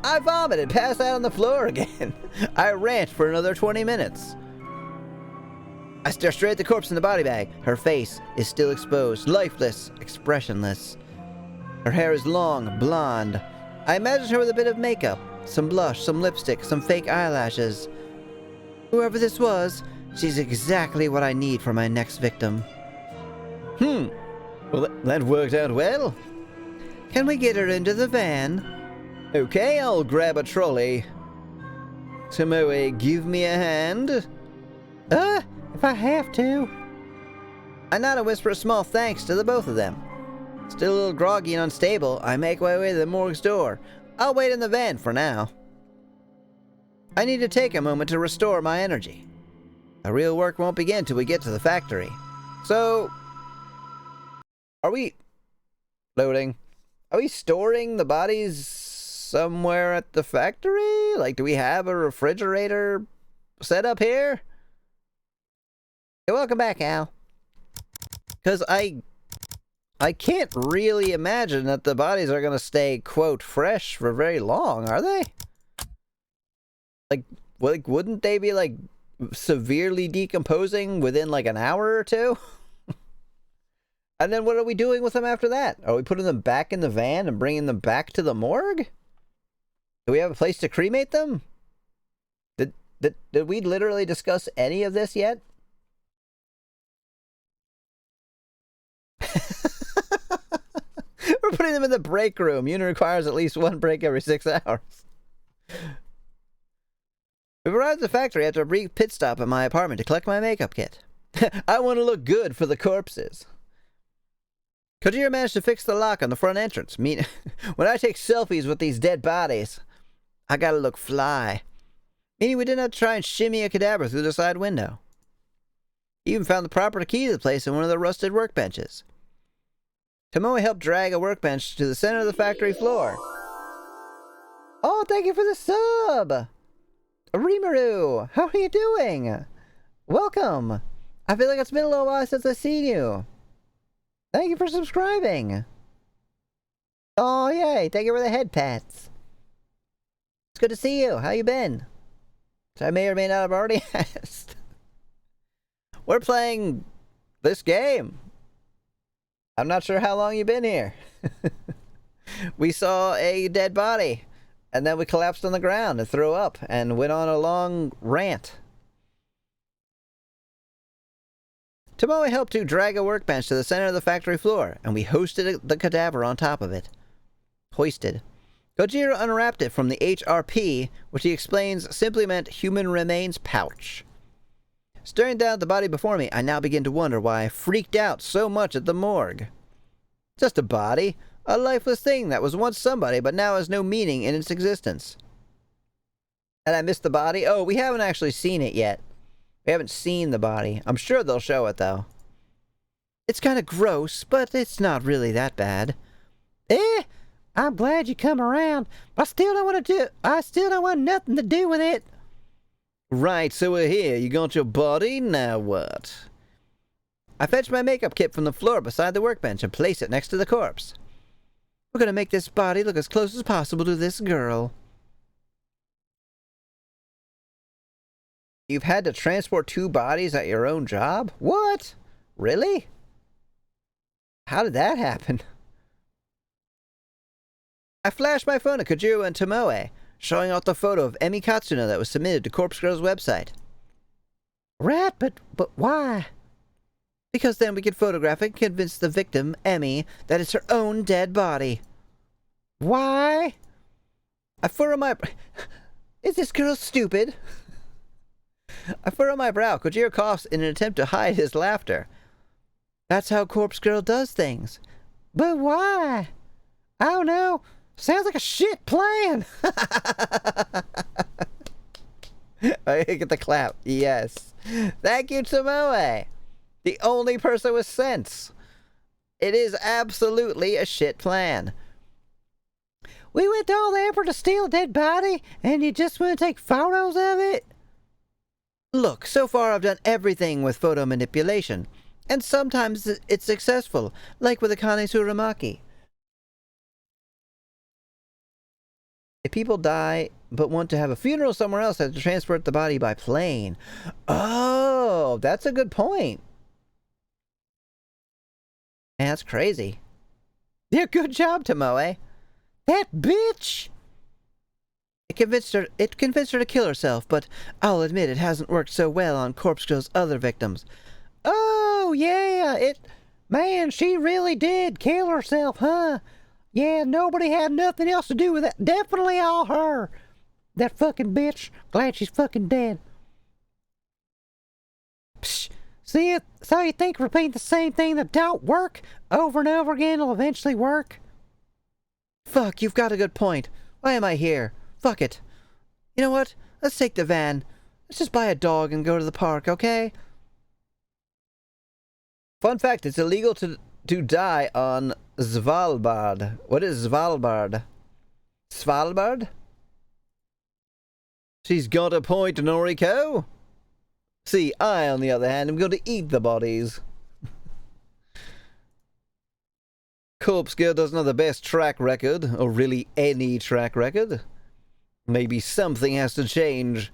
I vomited, passed out on the floor again. I rant for another 20 minutes. I stare straight at the corpse in the body bag. Her face is still exposed, lifeless, expressionless. Her hair is long, blonde. I imagine her with a bit of makeup, some blush, some lipstick, some fake eyelashes. Whoever this was, she's exactly what I need for my next victim. Well, that worked out well. Can we get her into the van? Okay, I'll grab a trolley. Tomoe, give me a hand. If I have to. I nod and whisper a small thanks to the both of them. Still a little groggy and unstable, I make my way to the morgue's door. I'll wait in the van for now. I need to take a moment to restore my energy. The real work won't begin till we get to the factory. So, are we loading? Are we storing the bodies somewhere at the factory? Like, do we have a refrigerator set up here? Hey, welcome back, Al. Because I can't really imagine that the bodies are going to stay, quote, fresh for very long, are they? Like, wouldn't they be, like, severely decomposing within, like, an hour or two? And then what are we doing with them after that? Are we putting them back in the van and bringing them back to the morgue? Do we have a place to cremate them? Did we literally discuss any of this yet? We're putting them in the break room. Unit requires at least one break every 6 hours. We've arrived at the factory after a brief pit stop at my apartment to collect my makeup kit. I want to look good for the corpses. Kojiro managed to fix the lock on the front entrance. When I take selfies with these dead bodies, I gotta look fly. Meaning we didn't have to try and shimmy a cadaver through the side window. He even found the proper key to the place in one of the rusted workbenches. Tomoe helped drag a workbench to the center of the factory floor. Oh, thank you for the sub! Rimuru, how are you doing? Welcome! I feel like it's been a little while since I've seen you. Thank you for subscribing. Oh, yay, thank you for the head pats. It's good to see you. How you been? So I may or may not have already asked. We're playing this game. I'm not sure how long you've been here. We saw a dead body, and then we collapsed on the ground and threw up and went on a long rant. Tomoe helped to drag a workbench to the center of the factory floor, and we hoisted the cadaver on top of it. Hoisted. Kojiro unwrapped it from the HRP, which he explains simply meant human remains pouch. Staring down at the body before me, I now begin to wonder why I freaked out so much at the morgue. Just a body, a lifeless thing that was once somebody but now has no meaning in its existence. And I missed the body? Oh, we haven't actually seen it yet. We haven't seen the body. I'm sure they'll show it, though. It's kind of gross, but it's not really that bad. I'm glad you come around, but I still don't want nothing to do with it. Right, so we're here. You got your body, now what? I fetched my makeup kit from the floor beside the workbench and placed it next to the corpse. We're gonna make this body look as close as possible to this girl. You've had to transport 2 bodies at your own job? What? Really? How did that happen? I flashed my phone at Kojiro and Tomoe, showing off the photo of Emi Katsuno that was submitted to Corpse Girl's website. Right, but why? Because then we could photograph it and convince the victim, Emi, that it's her own dead body. Why? I furrow my... Is this girl stupid? I furrow my brow. Kojiro coughs in an attempt to hide his laughter. That's how Corpse Girl does things. But why? I don't know. Sounds like a shit plan. I get the clap. Yes. Thank you, Tomoe. The only person with sense. It is absolutely a shit plan. We went to all the effort to steal a dead body, and you just want to take photos of it? Look, so far I've done everything with photo manipulation. And sometimes it's successful, like with Akane Tsuramaki. If people die but want to have a funeral somewhere else, they have to transport the body by plane. Oh, that's a good point. Man, that's crazy. Yeah, good job, Tomoe. That bitch! It convinced her to kill herself, but I'll admit it hasn't worked so well on Corpse Girl's other victims. Oh, yeah, Man, she really did kill herself, huh? Yeah, nobody had nothing else to do with that. Definitely all her. That fucking bitch. Glad she's fucking dead. Psh, see it? So you think repeating the same thing that don't work over and over again will eventually work? Fuck, you've got a good point. Why am I here? Fuck it. You know what? Let's take the van. Let's just buy a dog and go to the park, okay? Fun fact, it's illegal to die on Svalbard. What is Svalbard? Svalbard? She's got a point, Noriko. See, I, on the other hand, am going to eat the bodies. Corpse Girl doesn't have the best track record, or really any track record. Maybe something has to change.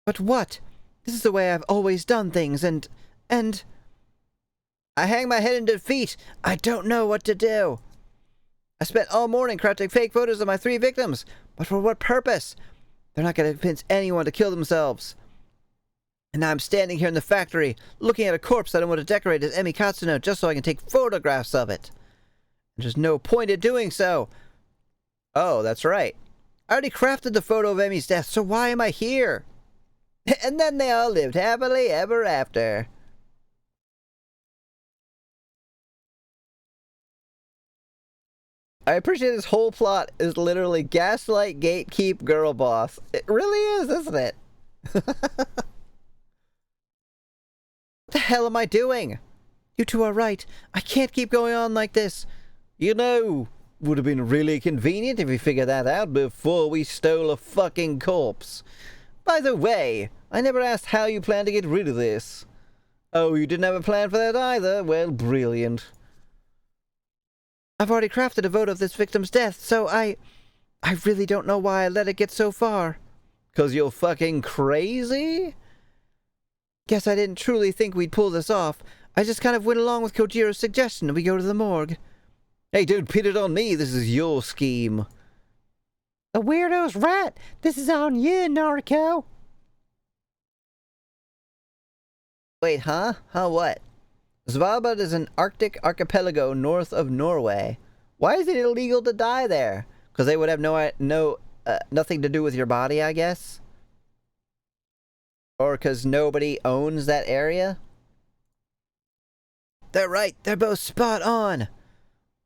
But what? This is the way I've always done things, and... I hang my head in defeat. I don't know what to do. I spent all morning crafting fake photos of my 3 victims, but for what purpose? They're not going to convince anyone to kill themselves. And now I'm standing here in the factory, looking at a corpse that I want to decorate as Emi Katsuno just so I can take photographs of it. And there's no point in doing so. Oh, that's right. I already crafted the photo of Emi's death, so why am I here? And then they all lived happily ever after. I appreciate this whole plot is literally gaslight, gatekeep, girl boss. It really is, isn't it? What the hell am I doing? You two are right. I can't keep going on like this. You know, would have been really convenient if we figured that out before we stole a fucking corpse. By the way, I never asked how you plan to get rid of this. Oh, you didn't have a plan for that either? Well, brilliant. I've already crafted a photo of this victim's death, so I really don't know why I let it get so far. 'Cause you're fucking crazy? Guess I didn't truly think we'd pull this off. I just kind of went along with Kojiro's suggestion that we go to the morgue. Hey, don't pin it on me. This is your scheme. The weirdo's right. This is on you, Noriko. Wait, huh? Huh, what? Svalbard is an Arctic archipelago north of Norway. Why is it illegal to die there? Because they would have nothing to do with your body, I guess? Or because nobody owns that area? They're right. They're both spot on.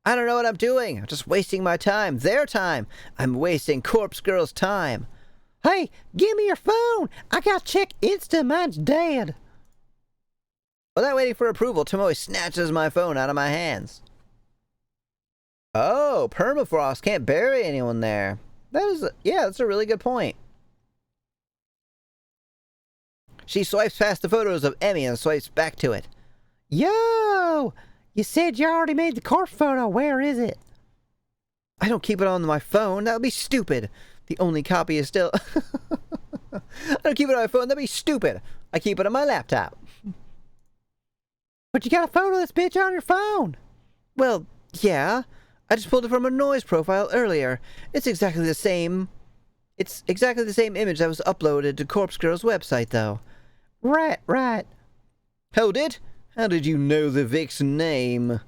I don't know what I'm doing. I'm just wasting my time. Their time. I'm wasting Corpse Girl's time. Hey, give me your phone. I gotta check Insta. Mine's dead. Without waiting for approval, Tomoe snatches my phone out of my hands. Oh, permafrost. Can't bury anyone there. Yeah, that's a really good point. She swipes past the photos of Emi and swipes back to it. Yo! You said you already made the corpse photo. Where is it? I don't keep it on my phone. That would be stupid. The only copy is still... I don't keep it on my phone. That'd be stupid. I keep it on my laptop. But you got a photo of this bitch on your phone. Well, yeah. I just pulled it from a noise profile earlier. It's exactly the same... It's exactly the same image that was uploaded to Corpse Girl's website, though. Right. Hold it. How did you know the Vic's name?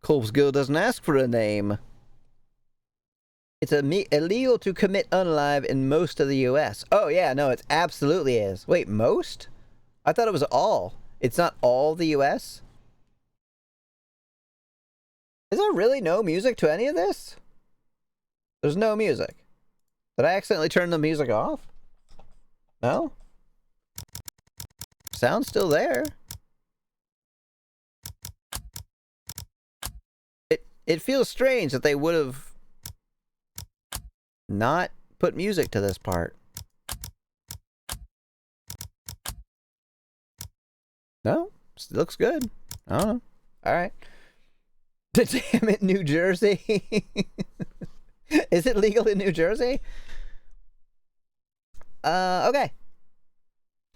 Corpse Girl doesn't ask for a name. It's illegal to commit unalive in most of the U.S. Oh, yeah, no, it absolutely is. Wait, most? I thought it was all. It's not all the U.S.? Is there really no music to any of this? There's no music. Did I accidentally turn the music off? No? Sound's still there. It feels strange that they would have not put music to this part. No? It looks good. I don't know. Alright. Damn it, New Jersey. Is it legal in New Jersey? Okay.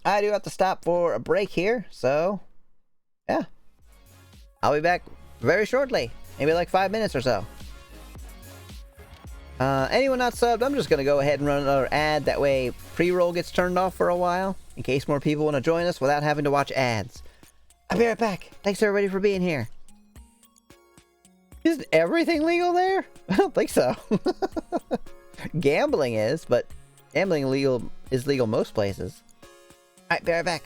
I do have to stop for a break here, so yeah. I'll be back very shortly. Maybe like 5 minutes or so. Anyone not subbed, I'm just gonna go ahead and run another ad. That way pre-roll gets turned off for a while, in case more people want to join us without having to watch ads. I'll be right back. Thanks everybody for being here. Isn't everything legal there? I don't think so. Gambling is, but gambling is legal most places. Alright, be right back.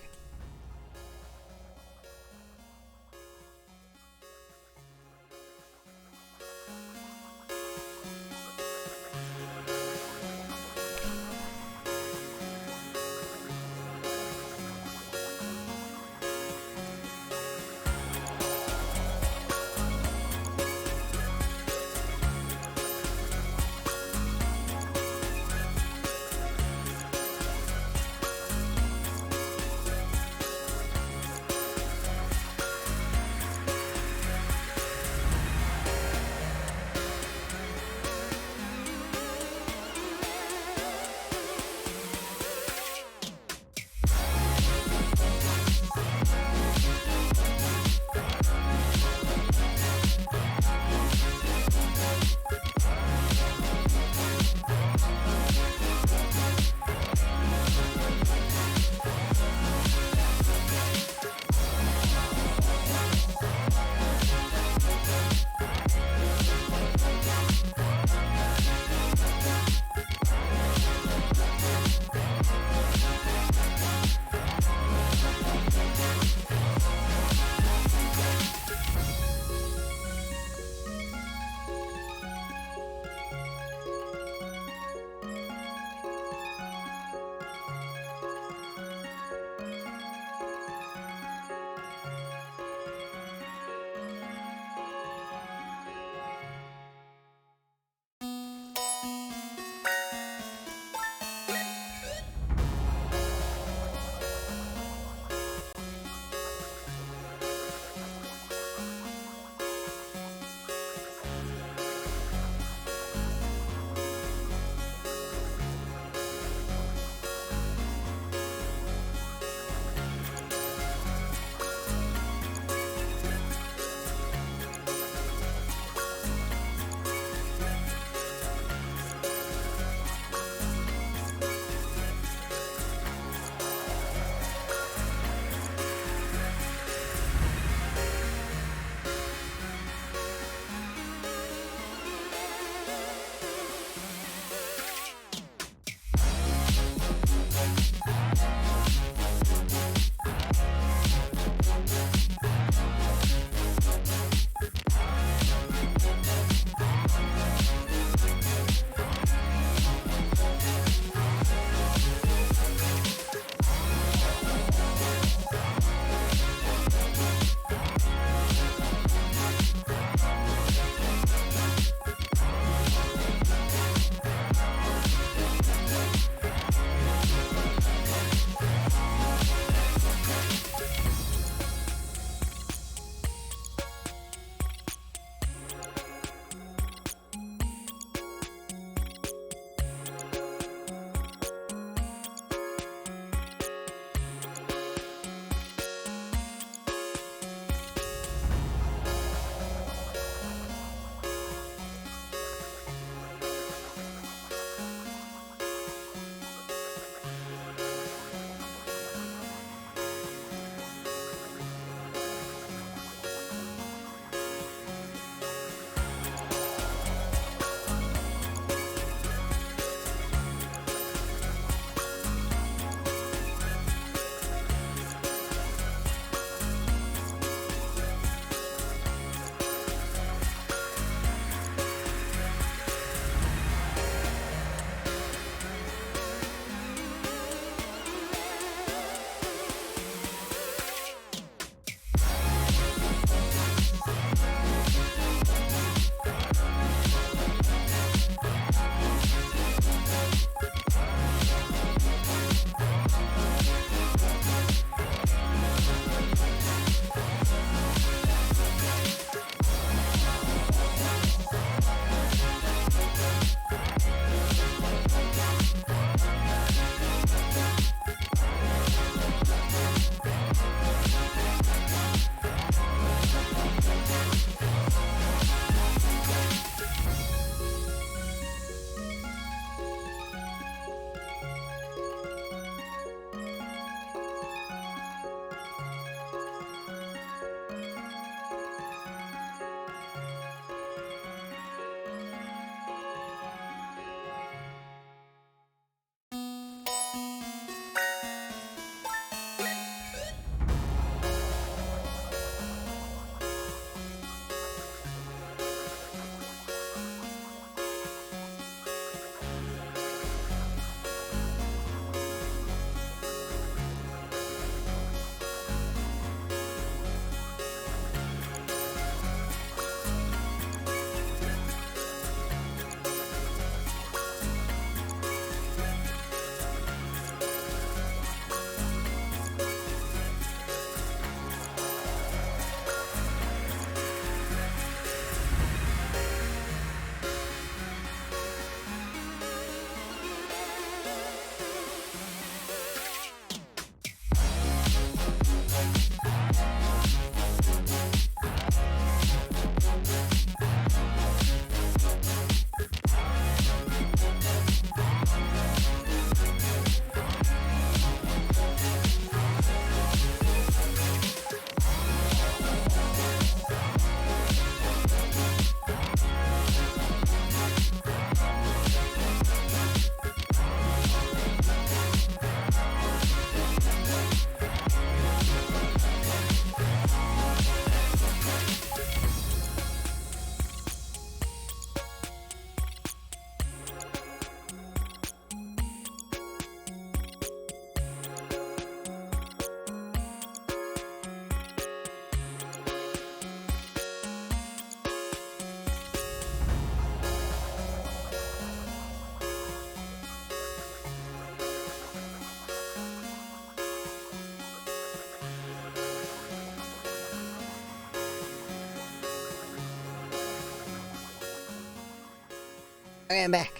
Okay, I'm back.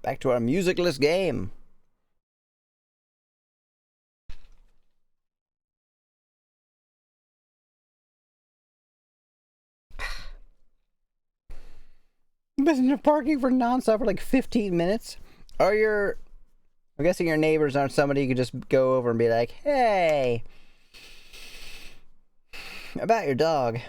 Back to our musicless game. Been parking for nonstop for like 15 minutes. I'm guessing your neighbors aren't somebody you could just go over and be like, hey, about your dog.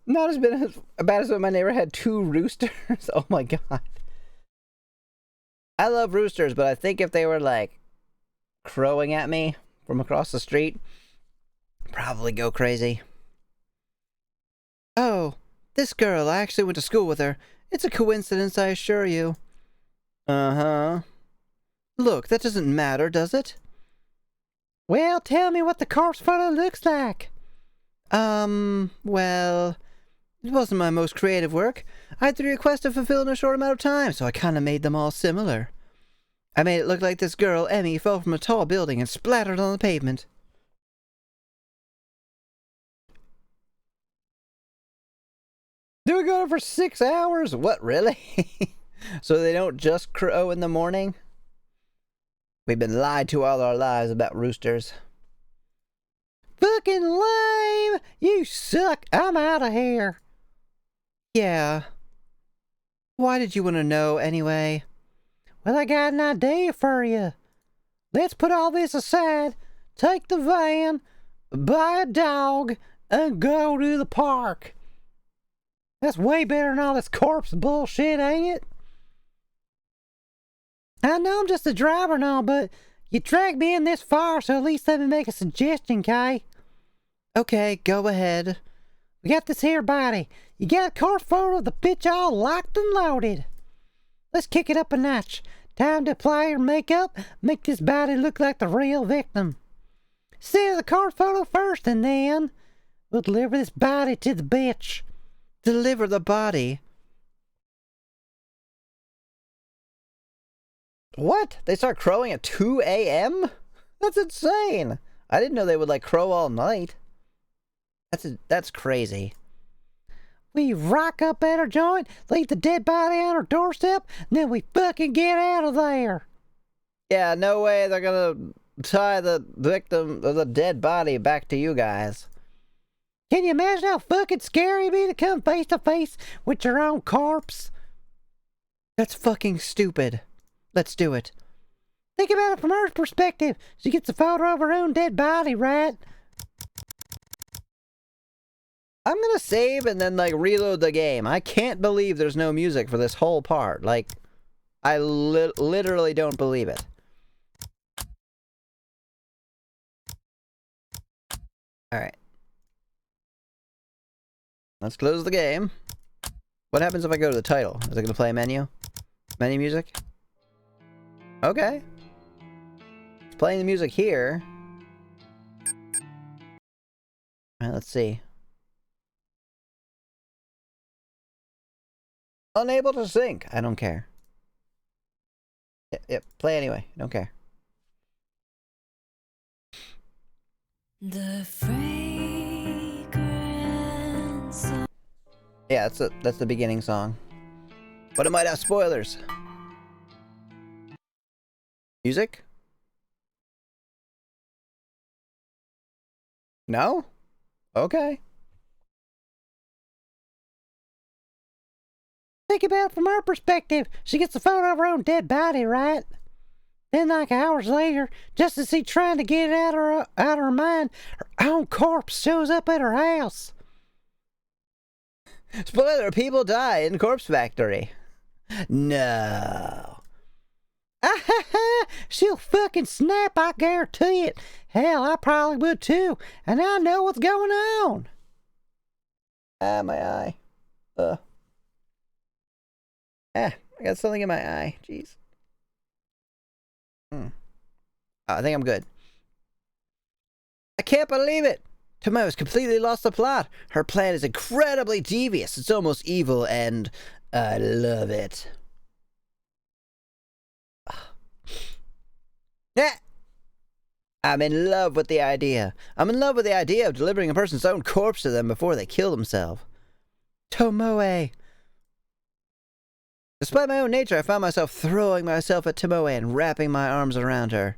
Not as bad as when my neighbor had 2 roosters. Oh my god. I love roosters, but I think if they were like crowing at me from across the street, I'd probably go crazy. Oh, this girl, I actually went to school with her. It's a coincidence, I assure you. Uh-huh. Look, that doesn't matter, does it? Well, tell me what the corpse photo looks like. Well, it wasn't my most creative work. I had 3 requests to fulfill in a short amount of time, so I kinda made them all similar. I made it look like this girl, Emmy, fell from a tall building and splattered on the pavement. Do we go for 6 hours? What, really? So they don't just crow in the morning? We've been lied to all our lives about roosters. Fucking lame! You suck! I'm out of here! Yeah. Why did you want to know, anyway? Well, I got an idea for you. Let's put all this aside, take the van, buy a dog, and go to the park. That's way better than all this corpse bullshit, ain't it? I know I'm just a driver and all, but you dragged me in this far, so at least let me make a suggestion, Kay. Okay, go ahead. We got this here body. You got a corpse photo of the bitch all locked and loaded. Let's kick it up a notch. Time to apply your makeup, make this body look like the real victim. See the corpse photo first, and then we'll deliver this body to the bitch. Deliver the body? What? They start crowing at 2 a.m.? That's insane. I didn't know they would like crow all night. That's crazy. We rock up at our joint, leave the dead body on our doorstep, and then we fucking get out of there. Yeah, no way they're gonna tie the victim or the dead body back to you guys. Can you imagine how fucking scary it'd be to come face to face with your own corpse? That's fucking stupid. Let's do it. Think about it from her perspective. She gets a photo of her own dead body, right? I'm gonna save and then like reload the game. I can't believe there's no music for this whole part. Like, I literally don't believe it. Alright. Let's close the game. What happens if I go to the title? Is it gonna play a menu? Menu music? Okay. It's playing the music here. Alright, let's see. Unable to sync. I don't care. Yep, play anyway. Don't care. The fragrance. Yeah, that's the beginning song. But it might have spoilers. Music? No? Okay. Think about it from her perspective. She gets a photo of her own dead body, right? Then, like hours later, just as she's trying to get it out of her mind, her own corpse shows up at her house. Spoiler, people die in Corpse Factory. No. She'll fucking snap, I guarantee it. Hell, I probably would too. And I know what's going on. Ah, my eye. I got something in my eye. Jeez. I think I'm good. I can't believe it! Tomo has completely lost the plot. Her plan is incredibly devious. It's almost evil, and I love it. Yeah. I'm in love with the idea. I'm in love with the idea of delivering a person's own corpse to them before they kill themselves. Tomoe. Despite my own nature, I found myself throwing myself at Tomoe and wrapping my arms around her.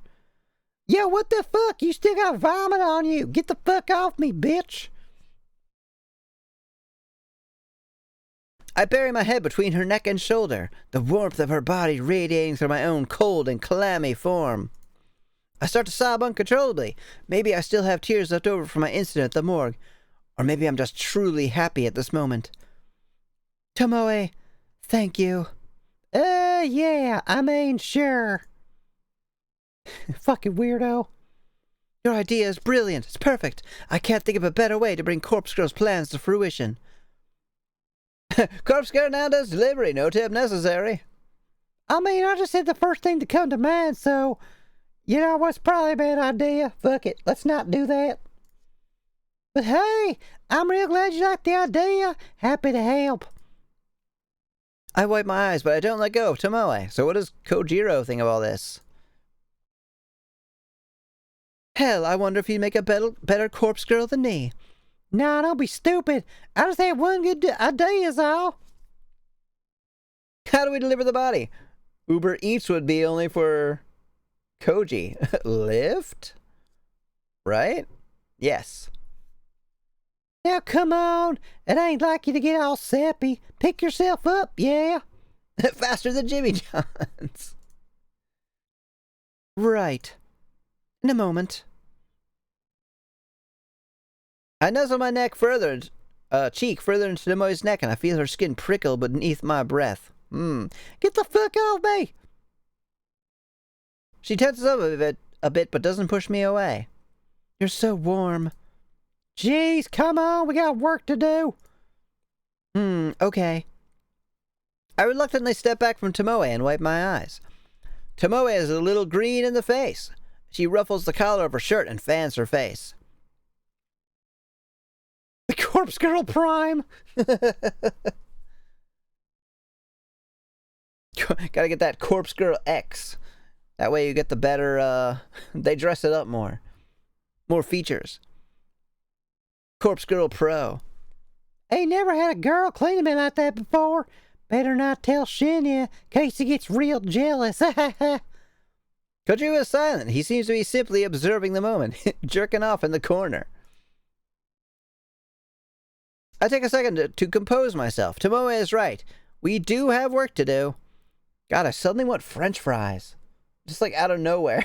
Yo, what the fuck? You still got vomit on you. Get the fuck off me, bitch. I bury my head between her neck and shoulder, the warmth of her body radiating through my own cold and clammy form. I start to sob uncontrollably. Maybe I still have tears left over from my incident at the morgue. Or maybe I'm just truly happy at this moment. Tomoe, thank you. Yeah, I mean, sure. Fucking weirdo. Your idea is brilliant. It's perfect. I can't think of a better way to bring Corpse Girl's plans to fruition. Corpse Girl now does delivery. No tip necessary. I mean, I just said the first thing to come to mind, so... You know what's probably a bad idea? Fuck it. Let's not do that. But hey, I'm real glad you like the idea. Happy to help. I wipe my eyes, but I don't let go of Tomoe. So what does Kojiro think of all this? Hell, I wonder if he'd make a better Corpse Girl than me. Nah, don't be stupid. I just had one good idea is all. How do we deliver the body? Uber Eats would be only for Koji. Lyft? Right? Yes. Now come on. It ain't like you to get all sappy. Pick yourself up, yeah? Faster than Jimmy John's. Right. In a moment. I nuzzle my cheek further into Tomoe's neck, and I feel her skin prickle beneath my breath. Get the fuck off me! She tenses up a bit, but doesn't push me away. You're so warm. Jeez, come on, we got work to do. Okay. I reluctantly step back from Tomoe and wipe my eyes. Tomoe is a little green in the face. She ruffles the collar of her shirt and fans her face. The Corpse Girl Prime! Gotta get that Corpse Girl X. That way you get the better, they dress it up more. More features. Corpse Girl Pro. Ain't never had a girl clean me like that before. Better not tell Shinya, in case he gets real jealous. Kojiro is silent. He seems to be simply observing the moment, jerking off in the corner. I take a second to compose myself. Tomoe is right. We do have work to do. God, I suddenly want French fries. Just like out of nowhere.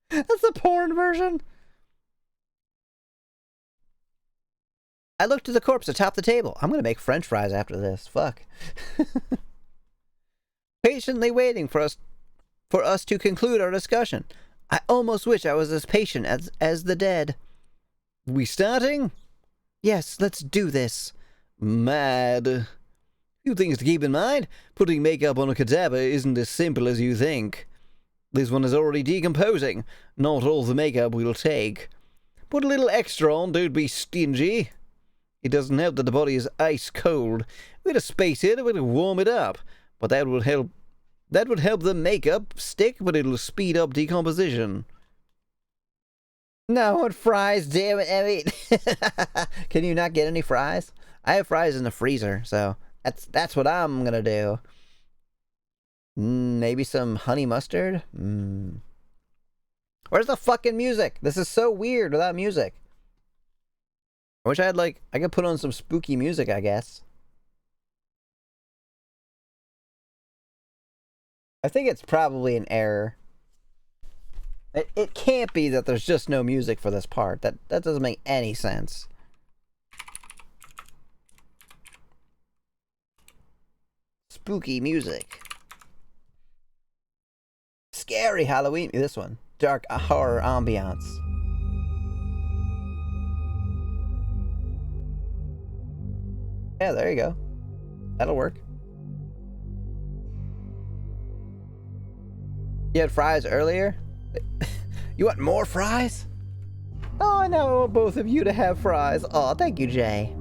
That's the porn version. I look to the corpse atop the table. I'm gonna make French fries after this. Fuck. Patiently waiting for us to conclude our discussion. I almost wish I was as patient as the dead. We starting? Yes, let's do this. Mad. Few things to keep in mind. Putting makeup on a cadaver isn't as simple as you think. This one is already decomposing. Not all the makeup we'll take. Put a little extra on, don't be stingy. It doesn't help that the body is ice cold. We'd have space it, we'd warm it up. But that would help the makeup stick, but it'll speed up decomposition. No, I want fries, damn it, Emmy. Can you not get any fries? I have fries in the freezer, so that's what I'm gonna do. Maybe some honey mustard? Where's the fucking music? This is so weird without music. I wish I had, I could put on some spooky music, I guess. I think it's probably an error. It can't be that there's just no music for this part. That doesn't make any sense. Spooky music. Scary Halloween. This one. Dark horror ambiance. Yeah, there you go. That'll work. You had fries earlier? You want more fries? Oh, I now want both of you to have fries. Oh, thank you, Jay.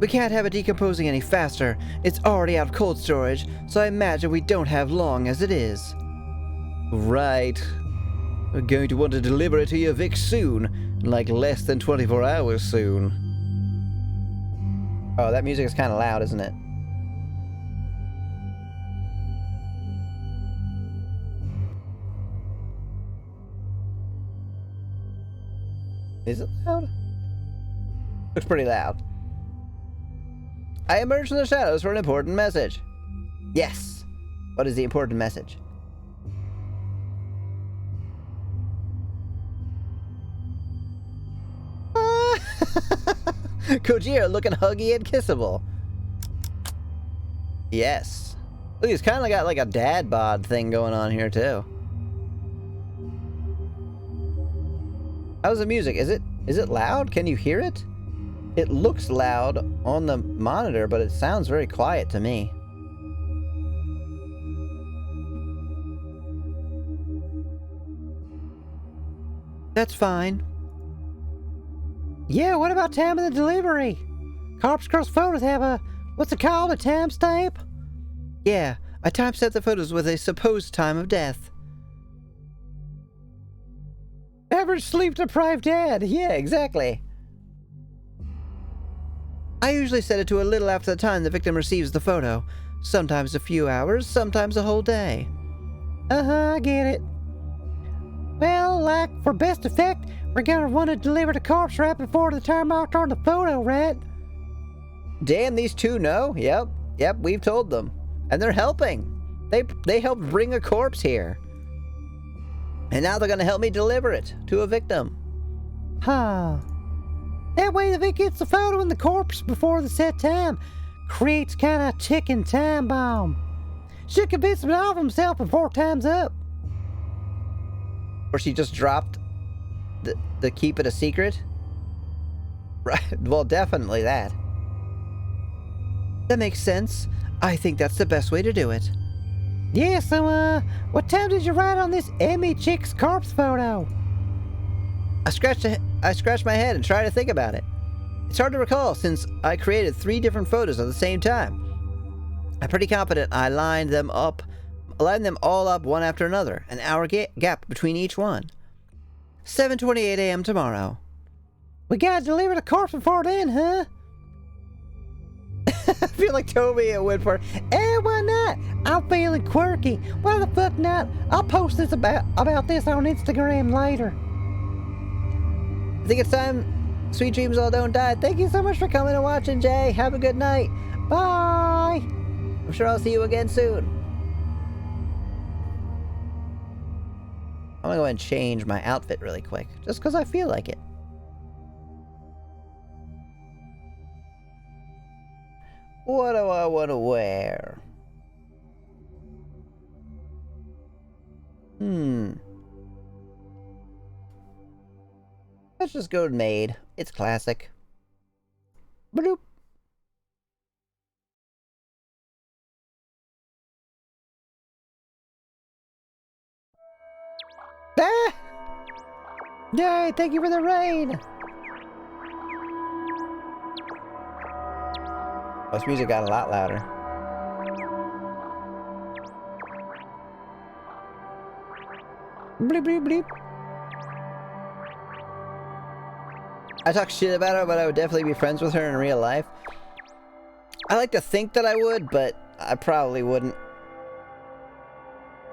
We can't have it decomposing any faster. It's already out of cold storage, so I imagine we don't have long as it is. Right. We're going to want to deliver it to your Vic soon. Like less than 24 hours soon. Oh, that music is kind of loud, isn't it? Is it loud? Looks pretty loud. I emerged from the shadows for an important message. Yes. What is the important message? Kojiro looking huggy and kissable. Yes. Look, he's kind of got like a dad bod thing going on here too. How's the music? Is it loud? Can you hear it? It looks loud on the monitor, but it sounds very quiet to me. That's fine. Yeah, what about time of the delivery? Corpse Girl's photos have a, what's it called, a timestamp? Yeah, I typeset the photos with a supposed time of death. Average sleep-deprived dad. Yeah, exactly. I usually set it to a little after the time the victim receives the photo. Sometimes a few hours, sometimes a whole day. I get it. Well, like, for best effect, we're gonna want to deliver the corpse right before the time marked on the photo, right? Damn, these two know. Yep, we've told them. And they're helping. They helped bring a corpse here. And now they're gonna help me deliver it to a victim. Huh. That way the Vic gets the photo and the corpse before the set time. Creates kinda a ticking time bomb. Should convince him of himself before time's up. Or she just dropped the keep it a secret? Right, well, definitely that. That makes sense. I think that's the best way to do it. Yeah, so, what time did you write on this Emmy chick's corpse photo? I scratched my head and tried to think about it. It's hard to recall since I created 3 different photos at the same time. I'm pretty confident I lined them all up one after another, an hour gap between each one. 7:28 a.m. tomorrow. We gotta deliver the corpse before then, huh? I feel like Toby went for, why not? I'm feeling quirky. Why the fuck not? I'll post this about this on Instagram later. I think it's time Sweet Dreams All Don't Die. Thank you so much for coming and watching, Jay. Have a good night. Bye! I'm sure I'll see you again soon. I'm gonna go ahead and change my outfit really quick, just because I feel like it. What do I want to wear? Let's just go with maid. It's classic. Bloop. Ah! Yay, thank you for the rain! Oh, this music got a lot louder. Bleep, bleep, bleep. I talk shit about her, but I would definitely be friends with her in real life. I like to think that I would, but I probably wouldn't.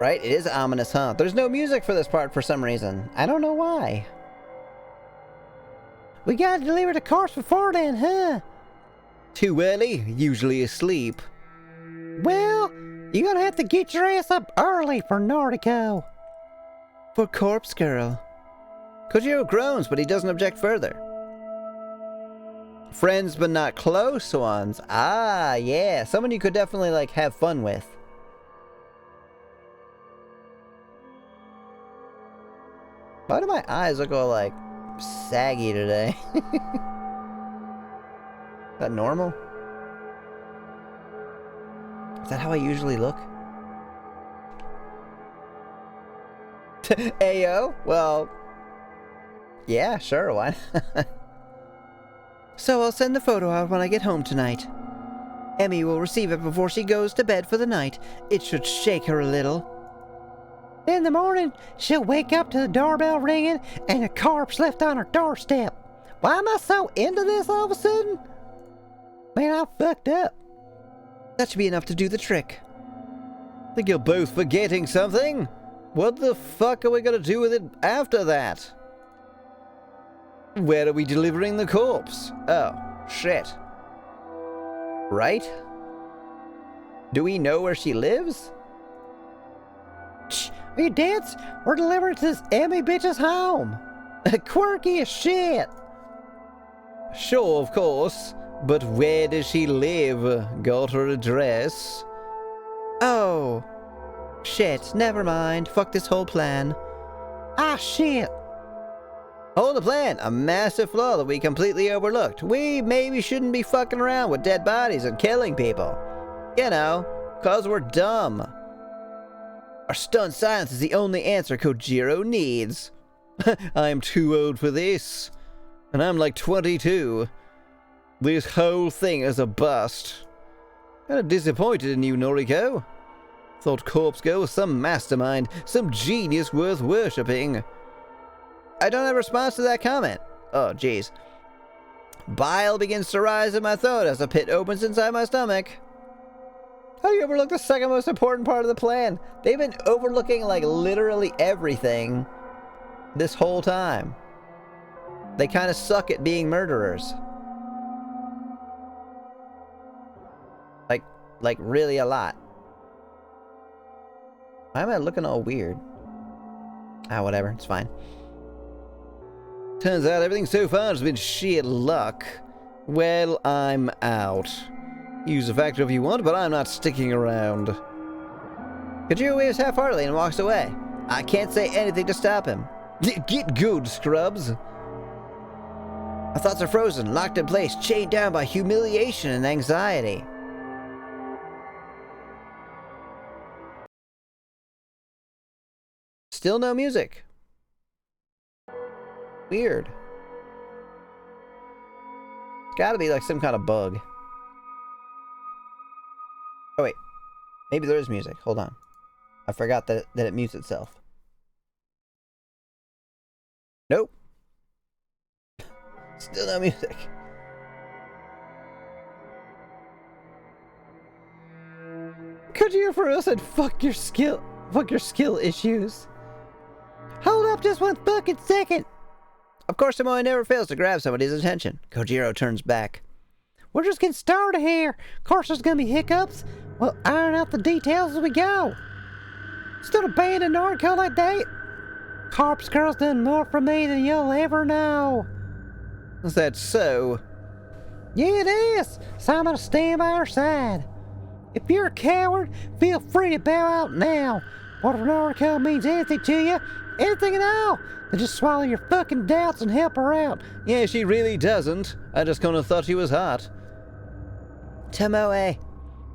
Right? It is ominous, huh? There's no music for this part for some reason. I don't know why. We gotta deliver the corpse before then, huh? Too early? Usually asleep. Well, you're gonna have to get your ass up early for Nordico. For Corpse Girl. Kojiro groans, but he doesn't object further. Friends but not close ones. Ah, yeah. Someone you could definitely, like, have fun with. Why do my eyes look all, like, saggy today? Is that normal? Is that how I usually look? Ayo? Well, yeah, sure, why not? So I'll send the photo out when I get home tonight. Emmy will receive it before she goes to bed for the night. It should shake her a little. In the morning, she'll wake up to the doorbell ringing and a corpse left on her doorstep. Why am I so into this all of a sudden? Man, I'm fucked up. That should be enough to do the trick. Think you're both forgetting something? What the fuck are we gonna do with it after that? Where are we delivering the corpse? Oh, shit. Right? Do we know where she lives? Shh, are you dense? We're delivering to this Emmy bitch's home. Quirky as shit. Sure, of course. But where does she live? Got her address? Oh. Shit, never mind. Fuck this whole plan. Ah, shit. Hold the plan. A massive flaw that we completely overlooked. We maybe shouldn't be fucking around with dead bodies and killing people. You know, 'cause we're dumb. Our stunned silence is the only answer Kojiro needs. I'm too old for this. And I'm like 22. This whole thing is a bust. Kinda disappointed in you, Noriko. Thought Corpse Girl was some mastermind, some genius worth worshipping. I don't have a response to that comment. Oh, jeez. Bile begins to rise in my throat as a pit opens inside my stomach. How do you overlook the second most important part of the plan? They've been overlooking, like, literally everything this whole time. They kind of suck at being murderers. Like, really a lot. Why am I looking all weird? Ah, whatever. It's fine. Turns out everything so far has been sheer luck. Well, I'm out. Use a factor if you want, but I'm not sticking around. Kojiro waves half-heartedly and walks away. I can't say anything to stop him. Get good, scrubs. My thoughts are frozen, locked in place, chained down by humiliation and anxiety. Still no music. Weird. It's gotta be like some kind of bug. Oh wait. Maybe there is music. Hold on. I forgot that it mutes itself. Nope. Still no music. Kojiro said fuck your skill issues. Hold up just one fucking second. Of course, Tomoe never fails to grab somebody's attention. Kojiro turns back. We're just getting started here. Of course there's gonna be hiccups. We'll iron out the details as we go. Still abandon Noriko like that? Corpse Girl's done more for me than you'll ever know. Is that so? Yeah, it is. So I'm gonna stand by her side. If you're a coward, feel free to bow out now. What if Noriko means anything to you, anything at all, then just swallow your fucking doubts and help her out. Yeah, she really doesn't. I just kinda thought she was hot. Tomoe,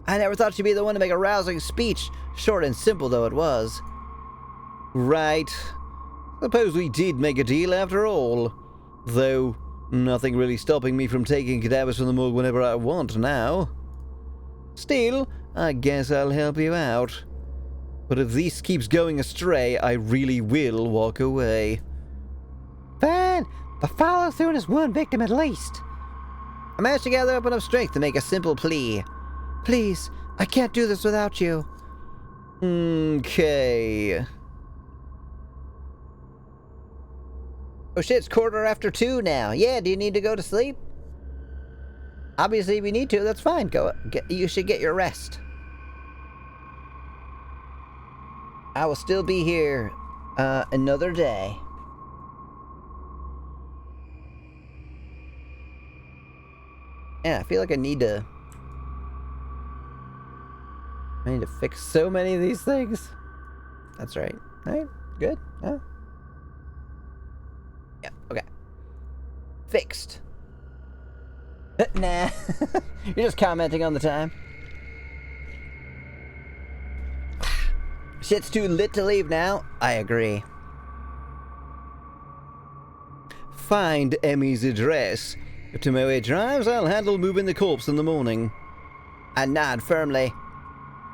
I never thought she'd be the one to make a rousing speech, short and simple though it was. Right. Suppose we did make a deal after all. Though, nothing really stopping me from taking cadavers from the morgue whenever I want now. Still, I guess I'll help you out. But if this keeps going astray, I really will walk away. Fine, but follow through on this one victim at least. I managed to gather up enough strength to make a simple plea. Please, I can't do this without you. Okay. Oh shit, it's 2:15 now. Yeah, do you need to go to sleep? Obviously, if you need to, that's fine. You should get your rest. I will still be here another day. Yeah, I feel like I need to fix so many of these things. That's right. Alright, good. Yeah, okay. Fixed. Nah. You're just commenting on the time. Shit's too lit to leave now. I agree. Find Emmy's address. If Tomoe drives, I'll handle moving the corpse in the morning. I nod firmly.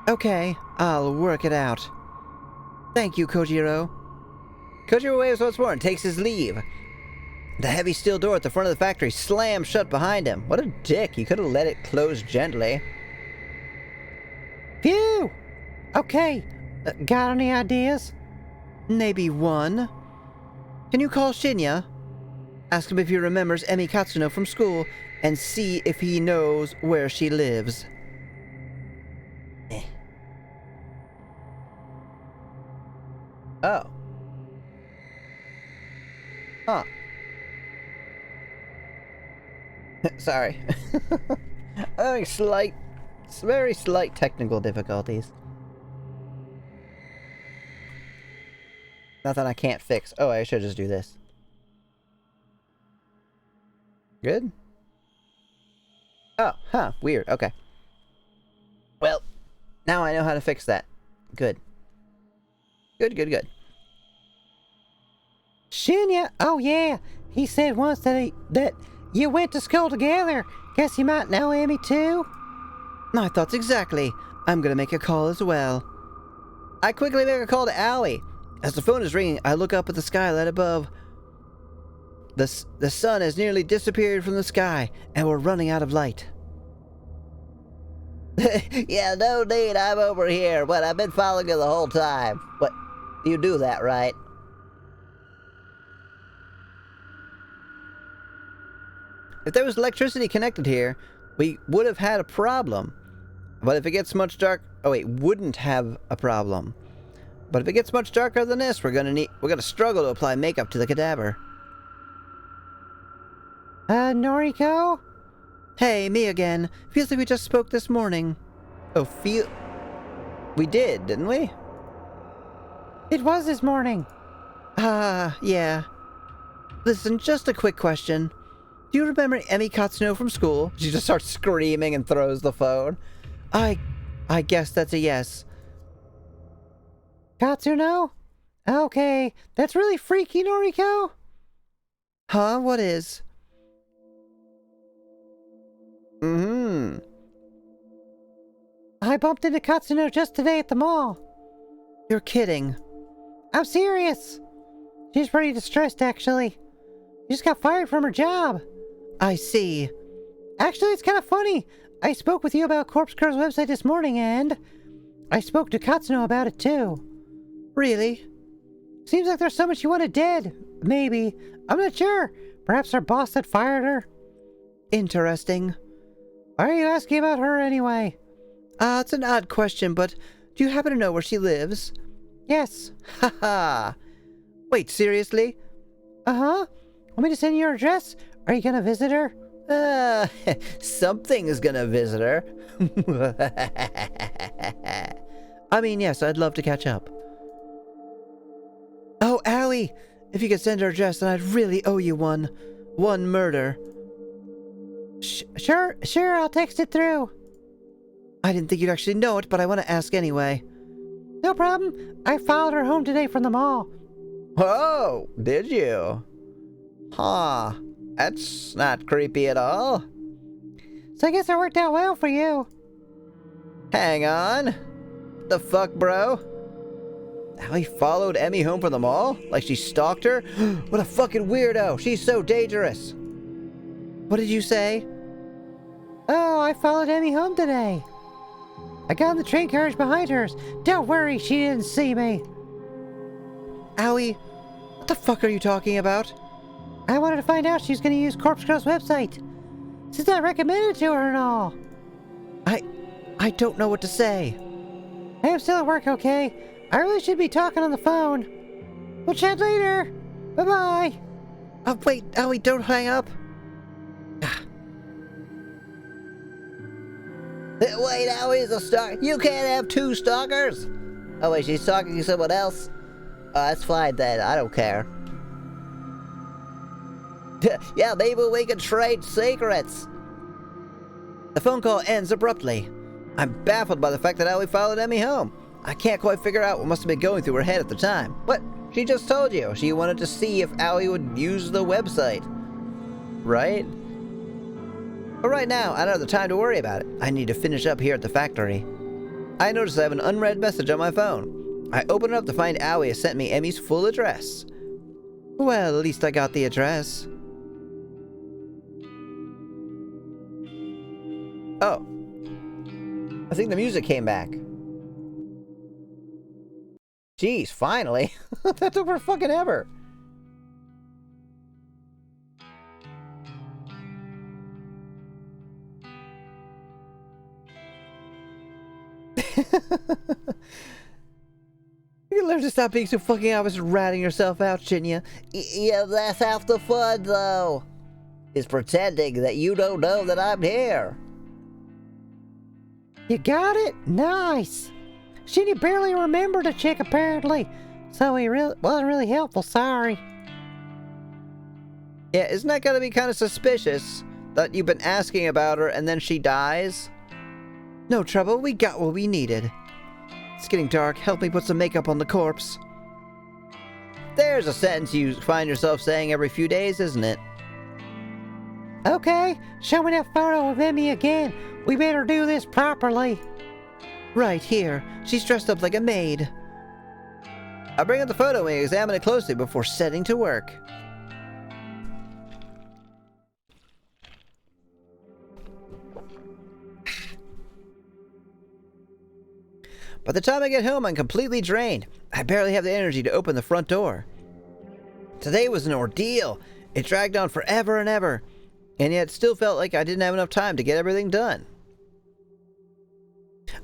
Okay, I'll work it out. Thank you, Kojiro. Kojiro waves once more and takes his leave. The heavy steel door at the front of the factory slams shut behind him. What a dick. He could have let it close gently. Phew! Okay, got any ideas? Maybe one. Can you call Shinya? Ask him if he remembers Emi Katsuno from school and see if he knows where she lives. Oh. Huh. Sorry. I'm having very slight technical difficulties. Nothing I can't fix. Oh, I should just do this. Good? Oh, huh, weird, okay. Well, now I know how to fix that. Good. Good. Shinya? Oh yeah, he said once that you went to school together. Guess you might know Emi too? My thoughts exactly. I'm gonna make a call as well. I quickly make a call to Allie. As the phone is ringing, I look up at the skylight above. The sun has nearly disappeared from the sky, and we're running out of light. Yeah, no need, I'm over here, but I've been following you the whole time. What? You do that, right? If there was electricity connected here, we would have had a problem. But if it gets much dark... Oh wait, wouldn't have a problem. But if it gets much darker than this, we're gonna struggle to apply makeup to the cadaver. Noriko? Hey, me again. Feels like we just spoke this morning. Oh, we did, didn't we? It was this morning. Yeah. Listen, just a quick question. Do you remember Emi Katsuno from school? She just starts screaming and throws the phone. I guess that's a yes. Katsuno? Okay, that's really freaky, Noriko. Huh? What is? I bumped into Katsuno just today at the mall. You're kidding. I'm serious. She's pretty distressed, actually. She just got fired from her job. I see. Actually, it's kind of funny. I spoke with you about Corpse Girl's website this morning, and I spoke to Katsuno about it, too. Really? Seems like there's someone she wanted dead. Maybe. I'm not sure. Perhaps her boss had fired her. Interesting. Why are you asking about her anyway? It's an odd question, but do you happen to know where she lives? Yes. Haha. Wait, seriously? Uh-huh. Want me to send you her address? Are you gonna visit her? Something is gonna visit her. I mean, yes, I'd love to catch up. Oh, Allie! If you could send her address, then I'd really owe you one. One murder. Sure, I'll text it through. I didn't think you'd actually know it, but I want to ask anyway. No problem. I followed her home today from the mall. Oh, did you? Huh. That's not creepy at all. So I guess it worked out well for you. Hang on. What the fuck, bro? Allie followed Emi home from the mall? Like she stalked her? What a fucking weirdo. She's so dangerous. What did you say? Oh, I followed Emi home today. I got in the train carriage behind hers. Don't worry, she didn't see me. Allie, what the fuck are you talking about? I wanted to find out she's going to use Corpse Girl's website, since I recommended it to her and all. I don't know what to say. I am still at work, okay? I really should be talking on the phone. We'll chat later. Bye-bye. Oh, wait, Allie, don't hang up. Wait, Allie's a stalker. You can't have two stalkers. Oh, wait, she's talking to someone else? Oh, that's fine then. I don't care. Yeah, maybe we can trade secrets. The phone call ends abruptly. I'm baffled by the fact that Allie followed Emi home. I can't quite figure out what must have been going through her head at the time. But she just told you she wanted to see if Allie would use the website. Right? But right now, I don't have the time to worry about it. I need to finish up here at the factory. I notice I have an unread message on my phone. I open it up to find Aoi has sent me Emmy's full address. Well, at least I got the address. Oh. I think the music came back. Jeez, finally. That took for fucking ever. You can learn to stop being so fucking obvious and ratting yourself out, shouldn't you? Yeah, that's half the fun, though. Is pretending that you don't know that I'm here. You got it? Nice. Shinny barely remembered a chick, apparently. So he wasn't really helpful, sorry. Yeah, isn't that gonna be kind of suspicious? That you've been asking about her and then she dies? No trouble, we got what we needed. It's getting dark, help me put some makeup on the corpse. There's a sentence you find yourself saying every few days, isn't it? Okay, show me that photo of Emmy again. We better do this properly. Right here. She's dressed up like a maid. I'll bring up the photo and examine it closely before setting to work. By the time I get home, I'm completely drained. I barely have the energy to open the front door. Today was an ordeal. It dragged on forever and ever, and yet still felt like I didn't have enough time to get everything done.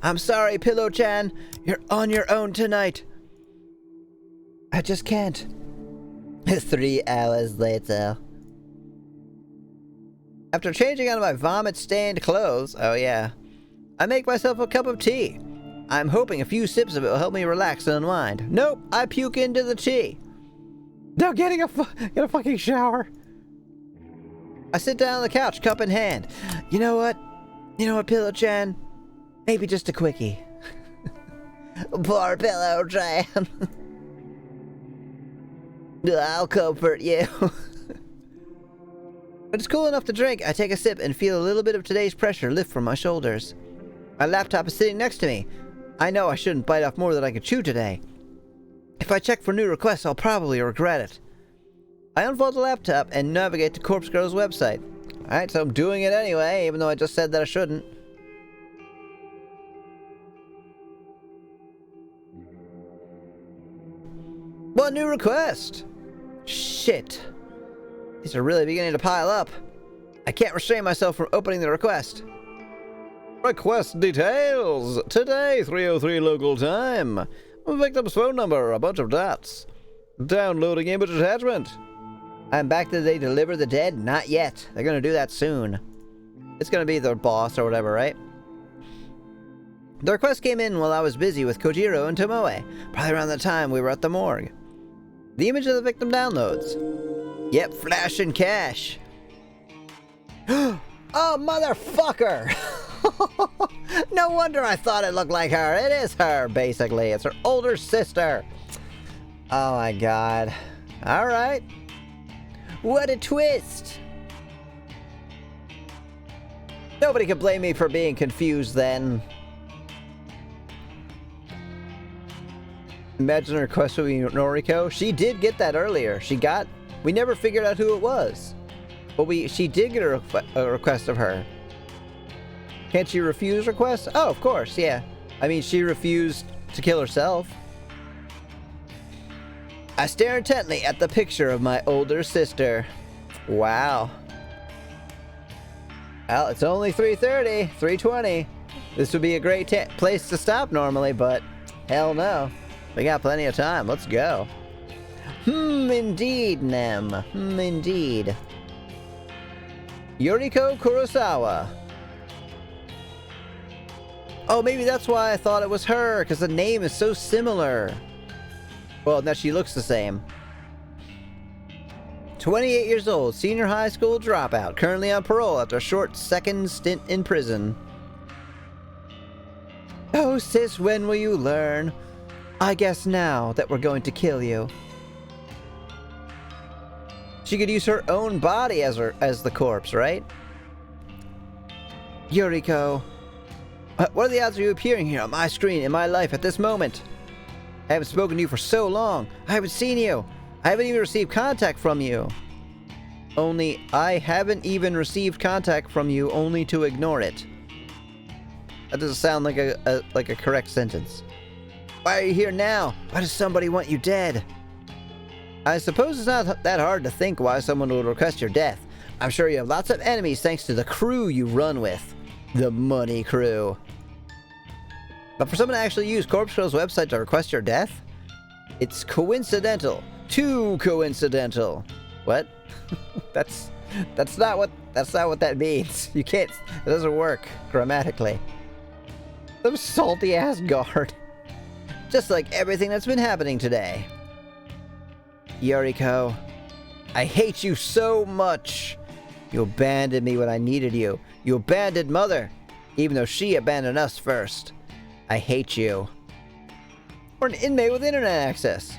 I'm sorry, Pillow-chan. You're on your own tonight. I just can't. 3 hours later. After changing out of my vomit-stained clothes, oh yeah, I make myself a cup of tea. I'm hoping a few sips of it will help me relax and unwind. Nope, I puke into the tea. Now get a fucking shower. I sit down on the couch, cup in hand. You know what, Pillow-chan? Maybe just a quickie. Poor Pillow-chan. I'll comfort you. When it's cool enough to drink, I take a sip and feel a little bit of today's pressure lift from my shoulders. My laptop is sitting next to me. I know I shouldn't bite off more than I can chew today. If I check for new requests, I'll probably regret it. I unfold the laptop and navigate to Corpse Girl's website. Alright, so I'm doing it anyway, even though I just said that I shouldn't. What new request? Shit. These are really beginning to pile up. I can't restrain myself from opening the request. Request details. Today, 3:03 local time. Victim's phone number, a bunch of dots. Downloading image attachment. I'm back to they deliver the dead? Not yet. They're gonna do that soon. It's gonna be their boss or whatever, right? The request came in while I was busy with Kojiro and Tomoe, probably around the time we were at the morgue. The image of the victim downloads. Yep, flash and cash. Oh, motherfucker! No wonder I thought it looked like her. It is her, basically. It's her older sister. Oh my god. Alright. What a twist! Nobody can blame me for being confused then. Imagine her request with Noriko. She did get that earlier. We never figured out who it was. But she did get a request of her. Can't she refuse requests? Oh, of course, yeah. I mean, she refused to kill herself. I stare intently at the picture of my older sister. Wow. Well, it's only 3:30, 3:20. This would be a great place to stop normally, but hell no. We got plenty of time. Let's go. Indeed, Nem. Indeed. Yuriko Kurosawa. Oh, maybe that's why I thought it was her, because the name is so similar. Well, now she looks the same. 28 years old, senior high school dropout, currently on parole after a short second stint in prison. Oh, sis, when will you learn? I guess now that we're going to kill you. She could use her own body as the corpse, right? Yuriko. What are the odds of you appearing here on my screen in my life at this moment? I haven't spoken to you for so long. I haven't seen you. I haven't even received contact from you. I haven't even received contact from you only to ignore it. That doesn't sound like a correct sentence. Why are you here now? Why does somebody want you dead? I suppose it's not that hard to think why someone would request your death. I'm sure you have lots of enemies thanks to the crew you run with. The money crew. But for someone to actually use Corpse Girl's website to request your death? It's coincidental. Too coincidental. What? That's not what that means. You can't. It doesn't work grammatically. Some salty ass guard. Just like everything that's been happening today. Yuriko, I hate you so much. You abandoned me when I needed you. You abandoned Mother, even though she abandoned us first. I hate you. Or an inmate with internet access.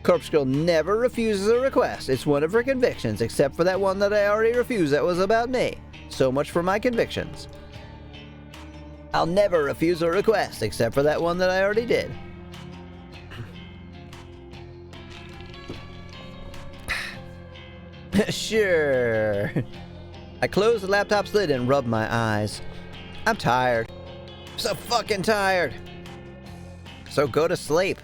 Corpse Girl never refuses a request. It's one of her convictions, except for that one that I already refused that was about me. So much for my convictions. I'll never refuse a request, except for that one that I already did. Sure. I closed the laptop's lid and rubbed my eyes. I'm tired. I'm so fucking tired. So go to sleep.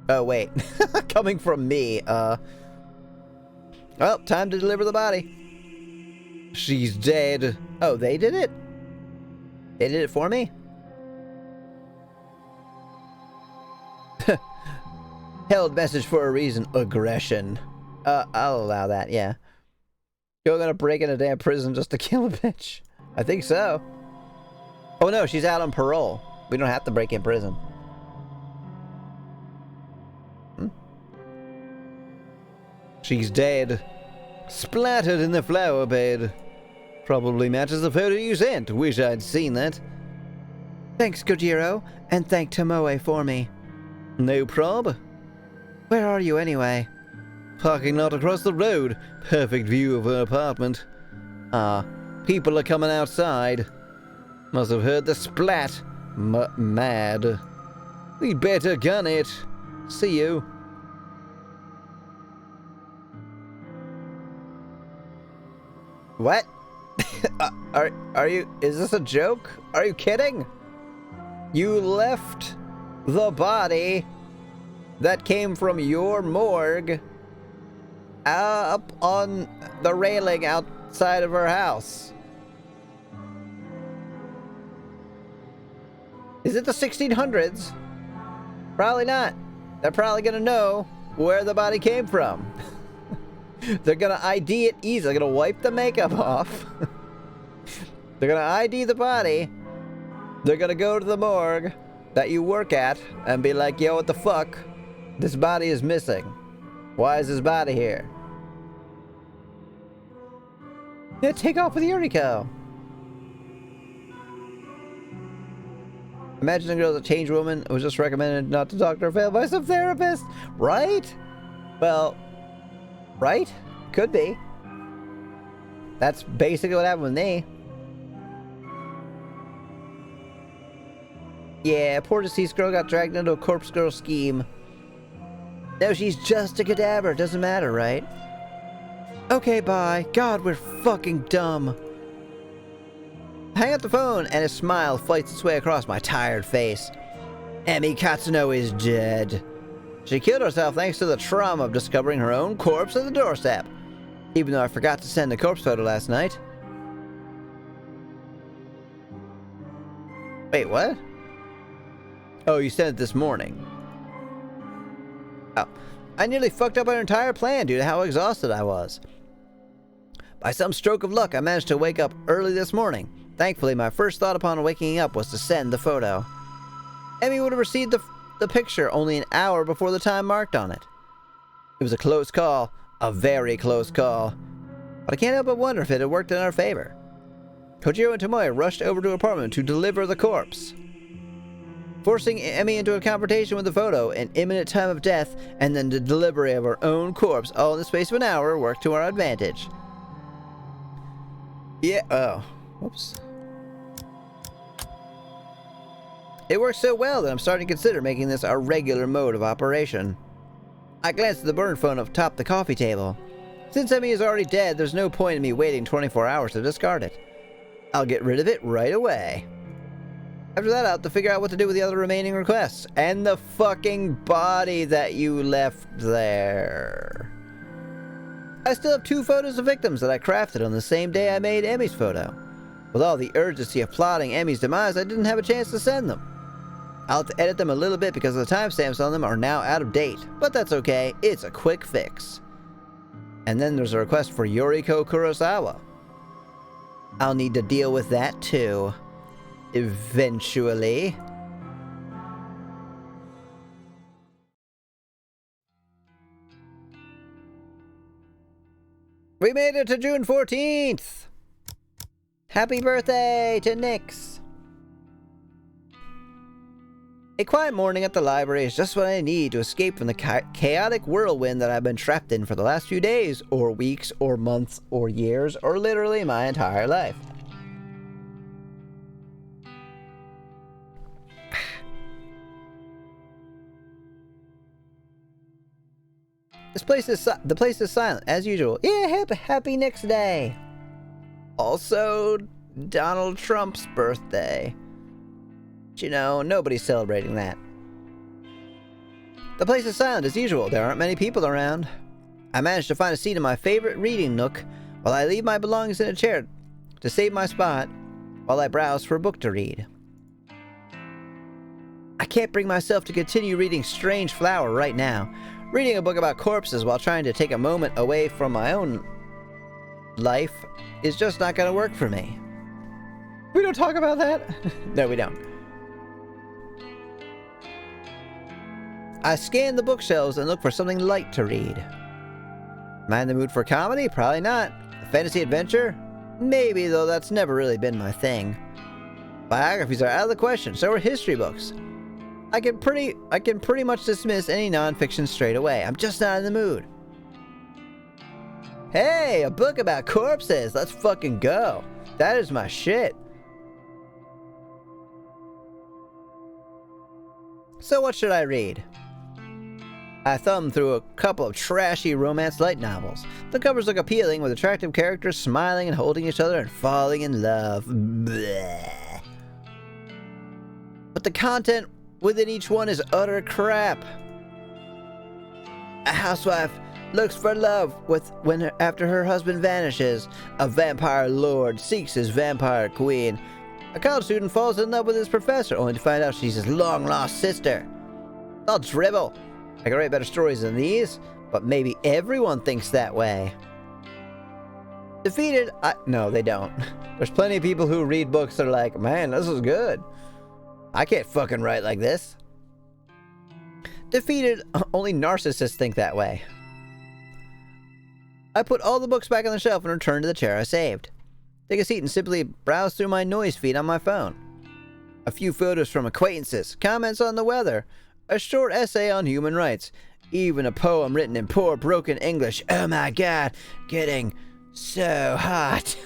Oh, wait. Coming from me, well, time to deliver the body. She's dead. Oh, they did it? They did it for me? Held message for a reason. Aggression. I'll allow that, yeah. You're gonna break in a damn prison just to kill a bitch? I think so. Oh no, she's out on parole. We don't have to break in prison. She's dead. Splattered in the flower bed. Probably matches the photo you sent. Wish I'd seen that. Thanks, Gojiro, and thank Tomoe for me. No prob. Where are you anyway? Parking lot across the road. Perfect view of her apartment. People are coming outside. Must have heard the splat. Mad. We better gun it. See you. What? Are you... Is this a joke? Are you kidding? You left the body that came from your morgue up on the railing outside of her house. Is it the 1600s? Probably not. They're probably gonna know where the body came from. They're gonna ID it easily. They're gonna wipe the makeup off. They're gonna ID the body. They're gonna go to the morgue that you work at and be like, yo, what the fuck? This body is missing. Why is this body here? Yeah, take off with Yuriko. Imagine a girl's a change woman who was just recommended not to talk to her family by some therapist. Right? Well, right? Could be. That's basically what happened with me. Yeah, poor deceased girl got dragged into a corpse girl scheme. No, she's just a cadaver. Doesn't matter, right? Okay, bye. God, we're fucking dumb. Hang up the phone, and a smile fights its way across my tired face. Emi Katsuno is dead. She killed herself thanks to the trauma of discovering her own corpse at the doorstep. Even though I forgot to send a corpse photo last night. Wait, what? Oh, you sent it this morning. Oh, I nearly fucked up our entire plan due to how exhausted I was. By some stroke of luck, I managed to wake up early this morning. Thankfully, my first thought upon waking up was to send the photo. Emi would have received the picture only an hour before the time marked on it. It was a close call, a very close call. But I can't help but wonder if it had worked in our favor. Kojiro and Tomoe rushed over to her apartment to deliver the corpse. Forcing Emi into a confrontation with the photo, an imminent time of death, and then the delivery of her own corpse, all in the space of an hour, worked to our advantage. Yeah, oh, whoops. It works so well that I'm starting to consider making this our regular mode of operation. I glanced at the burn phone up top the coffee table. Since Emmy is already dead, there's no point in me waiting 24 hours to discard it. I'll get rid of it right away. After that, I'll have to figure out what to do with the other remaining requests. And the fucking body that you left there. I still have 2 photos of victims that I crafted on the same day I made Emmy's photo. With all the urgency of plotting Emmy's demise, I didn't have a chance to send them. I'll have to edit them a little bit because the timestamps on them are now out of date. But that's okay, it's a quick fix. And then there's a request for Yoriko Kurosawa. I'll need to deal with that too. Eventually. We made it to June 14th! Happy birthday to Nyx! A quiet morning at the library is just what I need to escape from the chaotic whirlwind that I've been trapped in for the last few days, or weeks, or months, or years, or literally my entire life. The place is silent, as usual. Yeah, happy next day. Also, Donald Trump's birthday. But you know, nobody's celebrating that. The place is silent, as usual. There aren't many people around. I managed to find a seat in my favorite reading nook while I leave my belongings in a chair to save my spot while I browse for a book to read. I can't bring myself to continue reading Strange Flower right now. Reading a book about corpses while trying to take a moment away from my own life is just not going to work for me. We don't talk about that? No, we don't. I scan the bookshelves and look for something light to read. Am I in the mood for comedy? Probably not. A fantasy adventure? Maybe, though that's never really been my thing. Biographies are out of the question, so are history books. I can pretty much dismiss any nonfiction straight away. I'm just not in the mood. Hey, a book about corpses. Let's fucking go. That is my shit. So what should I read? I thumbed through a couple of trashy romance light novels. The covers look appealing, with attractive characters smiling and holding each other and falling in love. Bleh. But the content within each one is utter crap. A housewife looks for love after her husband vanishes. A vampire lord seeks his vampire queen. A college student falls in love with his professor, only to find out she's his long-lost sister. I'll dribble. I can write better stories than these, but maybe everyone thinks that way. Defeated, no, they don't. There's plenty of people who read books that are like, man, this is good. I can't fucking write like this. Defeated, only narcissists think that way. I put all the books back on the shelf and returned to the chair I saved. Take a seat and simply browse through my noise feed on my phone. A few photos from acquaintances, comments on the weather, a short essay on human rights, even a poem written in poor broken English. Oh my god, getting so hot.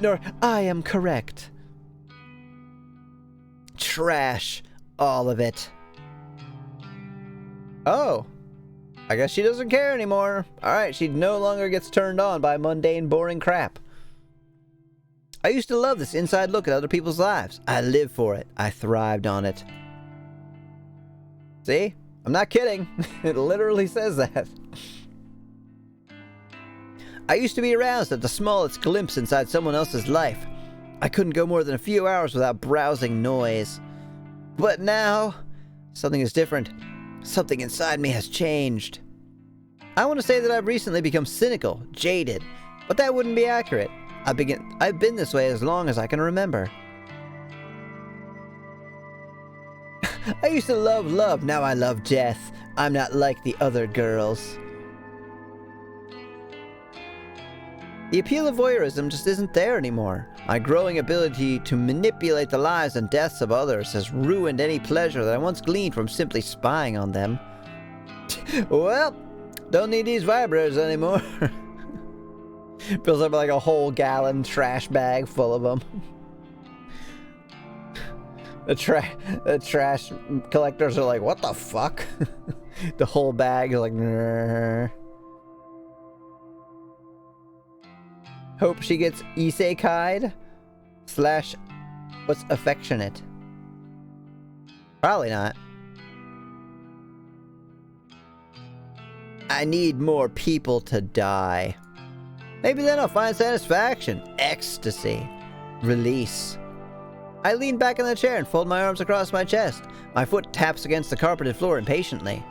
Nor, I am correct. Trash. All of it. Oh. I guess she doesn't care anymore. Alright, she no longer gets turned on by mundane, boring crap. I used to love this inside look at other people's lives. I lived for it. I thrived on it. See? I'm not kidding. It literally says that. I used to be aroused at the smallest glimpse inside someone else's life. I couldn't go more than a few hours without browsing noise. But now, something is different. Something inside me has changed. I want to say that I've recently become cynical, jaded, but that wouldn't be accurate. I've been this way as long as I can remember. I used to love love, now I love death. I'm not like the other girls. The appeal of voyeurism just isn't there anymore. My growing ability to manipulate the lives and deaths of others has ruined any pleasure that I once gleaned from simply spying on them. Well, don't need these vibrators anymore. Fills up like a whole gallon trash bag full of them. The trash collectors are like, what the fuck? The whole bag is like, "Nrr." Hope she gets isekai'd / what's affectionate? Probably not. I need more people to die. Maybe then I'll find satisfaction, ecstasy, release. I lean back in the chair and fold my arms across my chest. My foot taps against the carpeted floor impatiently.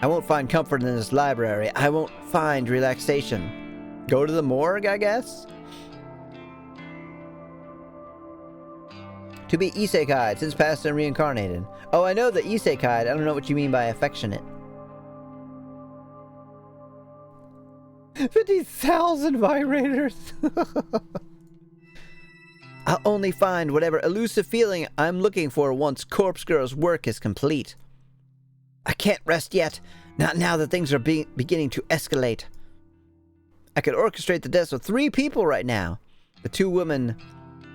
I won't find comfort in this library. I won't find relaxation. Go to the morgue, I guess? To be isekai'd, since past and reincarnated. Oh, I know the isekai'd. I don't know what you mean by affectionate. 50,000 vibrators. I'll only find whatever elusive feeling I'm looking for once Corpse Girl's work is complete. I can't rest yet. Not now that things are beginning to escalate. I could orchestrate the deaths of 3 people right now. The 2 women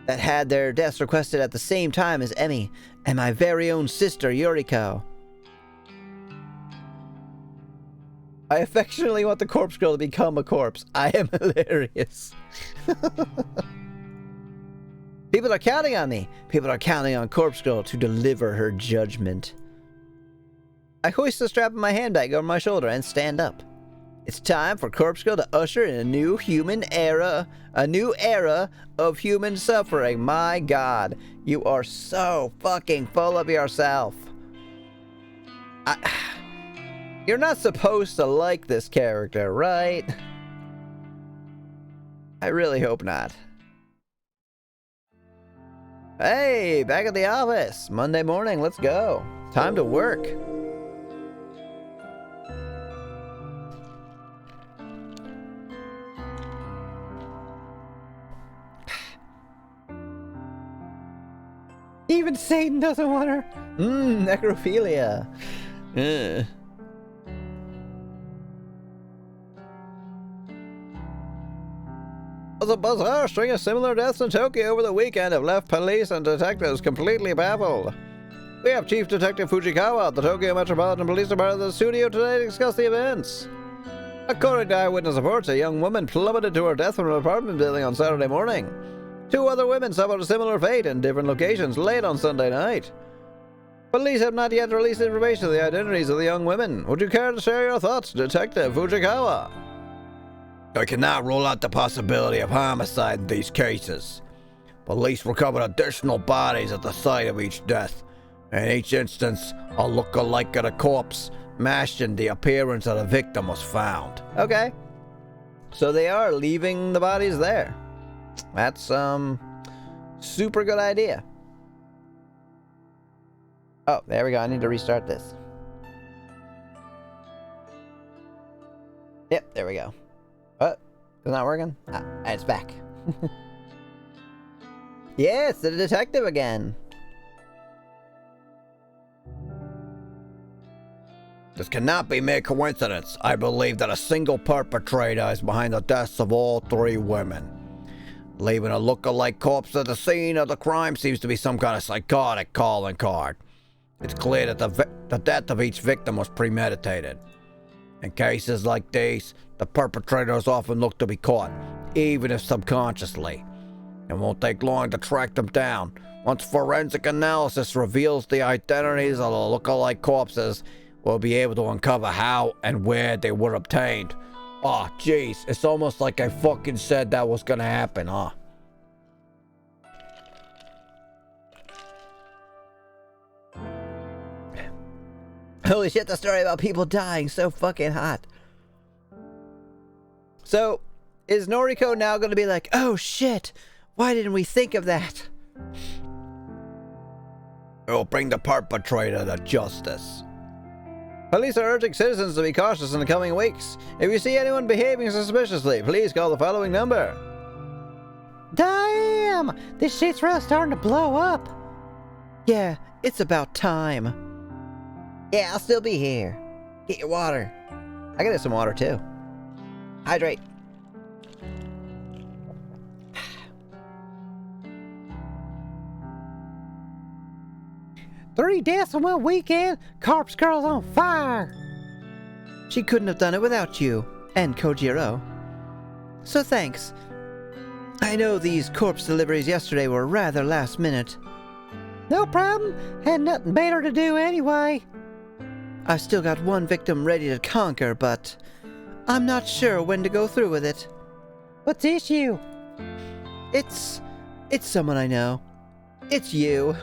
that had their deaths requested at the same time as Emmy, and my very own sister, Yoriko. I affectionately want the Corpse Girl to become a corpse. I am hilarious. People are counting on me. People are counting on Corpse Girl to deliver her judgment. I hoist the strap of my handbag over my shoulder and stand up. It's time for Corpse Girl to usher in a new human era. A new era of human suffering. My God. You are so fucking full of yourself. You're not supposed to like this character, right? I really hope not. Hey, back at the office. Monday morning, let's go. Time to work. Even Satan doesn't want her. Necrophilia. Ugh. The bizarre string of similar deaths in Tokyo over the weekend have left police and detectives completely baffled. We have Chief Detective Fujikawa at the Tokyo Metropolitan Police Department in the studio today to discuss the events. According to eyewitness reports, a young woman plummeted to her death from an apartment building on Saturday morning. 2 other women suffered a similar fate in different locations late on Sunday night. Police have not yet released information of the identities of the young women. Would you care to share your thoughts, Detective Fujikawa? I cannot rule out the possibility of homicide in these cases. Police recovered additional bodies at the site of each death. In each instance, a look-alike of the corpse matching the appearance of the victim was found. Okay. So they are leaving the bodies there. That's, super good idea. Oh, there we go. I need to restart this. Yep, there we go. What? It's not working? Ah, it's back. Yeah, it's the detective again. This cannot be mere coincidence. I believe that a single perpetrator is behind the deaths of all 3 women. Leaving a look-alike corpse at the scene of the crime seems to be some kind of psychotic calling card. It's clear that the death of each victim was premeditated. In cases like these, the perpetrators often look to be caught, even if subconsciously. It won't take long to track them down. Once forensic analysis reveals the identities of the look-alike corpses, we'll be able to uncover how and where they were obtained. Oh, jeez, it's almost like I fucking said that was gonna happen, huh? Holy shit, the story about people dying so fucking hot. So, is Noriko now going to be like, oh shit, why didn't we think of that? We'll bring the perpetrator to justice. Police are urging citizens to be cautious in the coming weeks. If you see anyone behaving suspiciously, please call the following number. Damn! This shit's really starting to blow up. Yeah, it's about time. Yeah, I'll still be here. Get your water. I gotta get some water too. Hydrate. 3 deaths in one weekend. Corpse Girl's on fire. She couldn't have done it without you, and Kojiro. So thanks. I know these corpse deliveries yesterday were rather last minute. No problem. Had nothing better to do anyway. I've still got one victim ready to conquer, but I'm not sure when to go through with it. What's the issue? It's someone I know. It's you.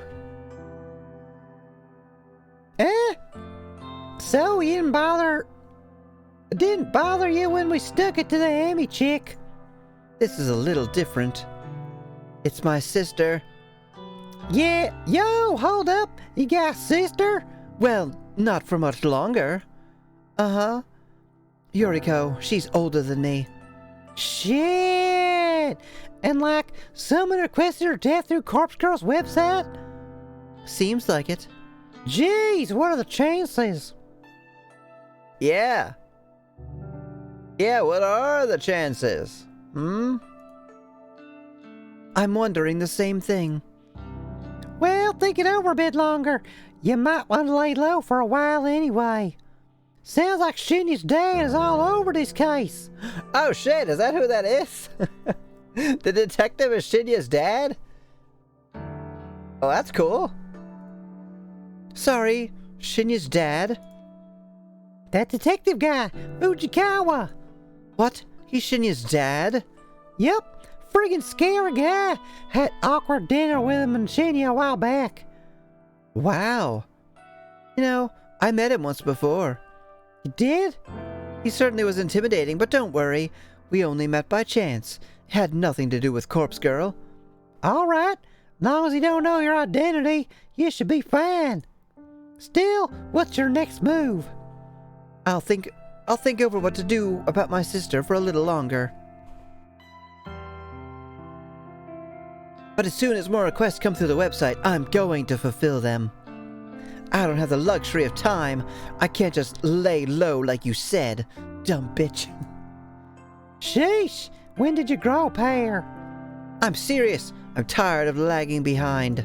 So you didn't bother you when we stuck it to the Amy chick? This is a little different. It's my sister. Yeah, yo, hold up. You got a sister? Well, not for much longer. Uh-huh. Yuriko, she's older than me. Shit! And like, someone requested her death through Corpse Girl's website? Seems like it. Jeez, what are the chances? Yeah. Yeah, what are the chances? I'm wondering the same thing. Well, think it over a bit longer. You might want to lay low for a while anyway. Sounds like Shinya's dad is all over this case. Oh shit, is that who that is? The detective is Shinya's dad? Oh, that's cool. Sorry, Shinya's dad? That detective guy, Fujikawa. What? He's Shinya's dad? Yep, friggin' scary guy. Had awkward dinner with him and Shinya a while back. Wow. You know, I met him once before. You did? He certainly was intimidating, but don't worry. We only met by chance. It had nothing to do with Corpse Girl. All right. Long as you don't know your identity, you should be fine. Still, what's your next move? I'll think over what to do about my sister for a little longer. But as soon as more requests come through the website, I'm going to fulfill them. I don't have the luxury of time. I can't just lay low like you said, dumb bitch. Sheesh, when did you grow up hair? I'm serious. I'm tired of lagging behind.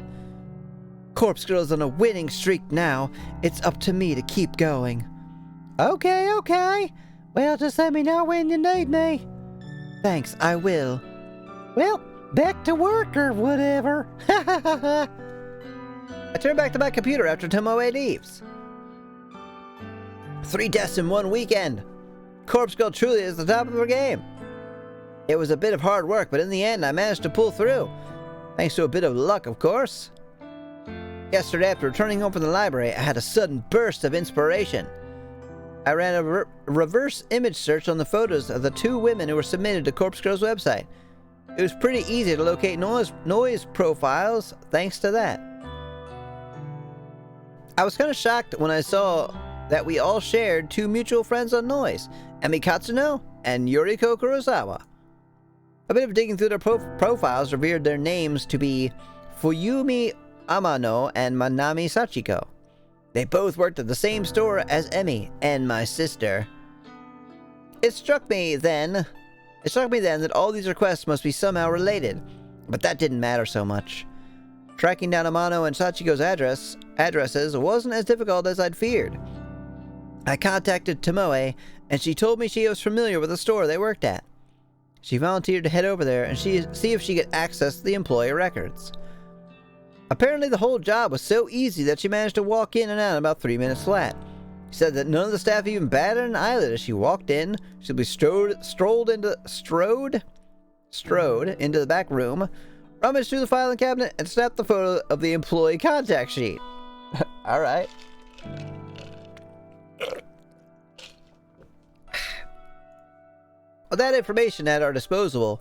Corpse Girl's on a winning streak now. It's up to me to keep going. Okay. Well, just let me know when you need me. Thanks, I will. Well, back to work or whatever. I turn back to my computer after Tomoe leaves. 3 deaths in one weekend. Corpse Girl truly is the top of her game. It was a bit of hard work, but in the end I managed to pull through. Thanks to a bit of luck, of course. Yesterday, after returning home from the library, I had a sudden burst of inspiration. I ran a reverse image search on the photos of the 2 women who were submitted to Corpse Girl's website. It was pretty easy to locate noise profiles thanks to that. I was kind of shocked when I saw that we all shared 2 mutual friends on Noise, Emi Katsuno and Yuriko Kurosawa. A bit of digging through their profiles revealed their names to be Fuyumi Amano and Manami Sachiko. They both worked at the same store as Emi and my sister. It struck me then that all these requests must be somehow related, but that didn't matter so much. Tracking down Amano and Sachiko's addresses wasn't as difficult as I'd feared. I contacted Tomoe, and she told me she was familiar with the store they worked at. She volunteered to head over there and see if she could access the employee records. Apparently the whole job was so easy that she managed to walk in and out in about 3 minutes flat. She said that none of the staff even batted an eyelid as she walked in. She'd be strode into the back room, rummaged through the filing cabinet, and snapped the photo of the employee contact sheet. Alright. With that information at our disposal,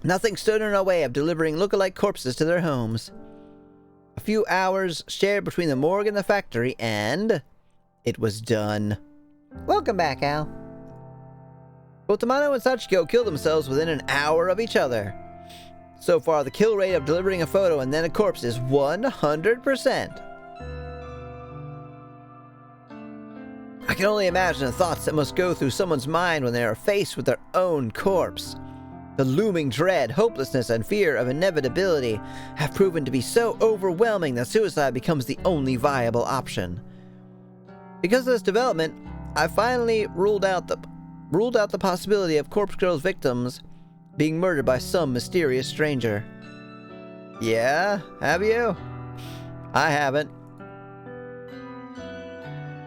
nothing stood in our way of delivering look-alike corpses to their homes. A few hours shared between the morgue and the factory, and it was done. Welcome back, Al. Both Tamano and Sachiko killed themselves within an hour of each other. So far, the kill rate of delivering a photo and then a corpse is 100%. I can only imagine the thoughts that must go through someone's mind when they are faced with their own corpse. The looming dread, hopelessness, and fear of inevitability have proven to be so overwhelming that suicide becomes the only viable option. Because of this development, I finally ruled out the possibility of Corpse Girl's victims being murdered by some mysterious stranger. Yeah, have you? I haven't.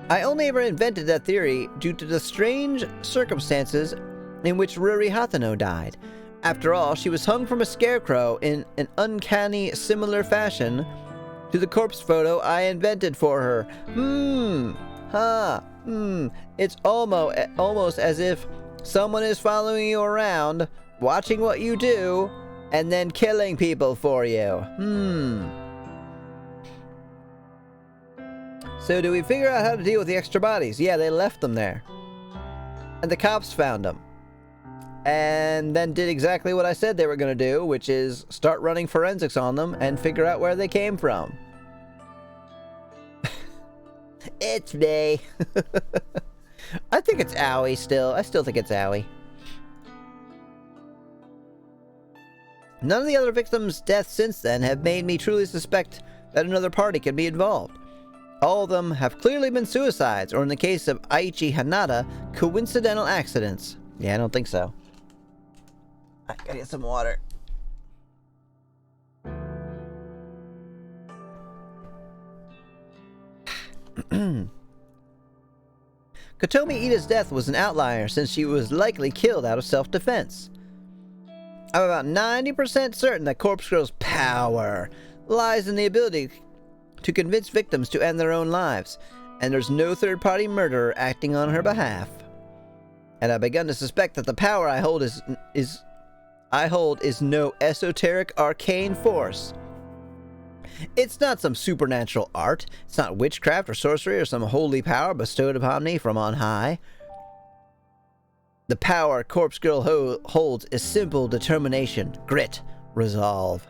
I only ever invented that theory due to the strange circumstances in which Ruri Hathano died. After all, she was hung from a scarecrow in an uncanny similar fashion to the corpse photo I invented for her. It's almost as if someone is following you around, watching what you do, and then killing people for you. So do we figure out how to deal with the extra bodies? Yeah, they left them there. And the cops found them. And then did exactly what I said they were going to do, which is start running forensics on them and figure out where they came from. It's me. I think it's Owie still. I still think it's Owie. None of the other victims' deaths since then have made me truly suspect that another party could be involved. All of them have clearly been suicides, or in the case of Aichi Hanada, coincidental accidents. Yeah, I don't think so. I gotta get some water. Kotomi Ida's death was an outlier since she was likely killed out of self-defense. I'm about 90% certain that Corpse Girl's power lies in the ability to convince victims to end their own lives, and there's no third-party murderer acting on her behalf. And I've begun to suspect that the power I hold is no esoteric arcane force. It's not some supernatural art. It's not witchcraft or sorcery or some holy power bestowed upon me from on high. The power Corpse Girl holds is simple determination, grit, resolve.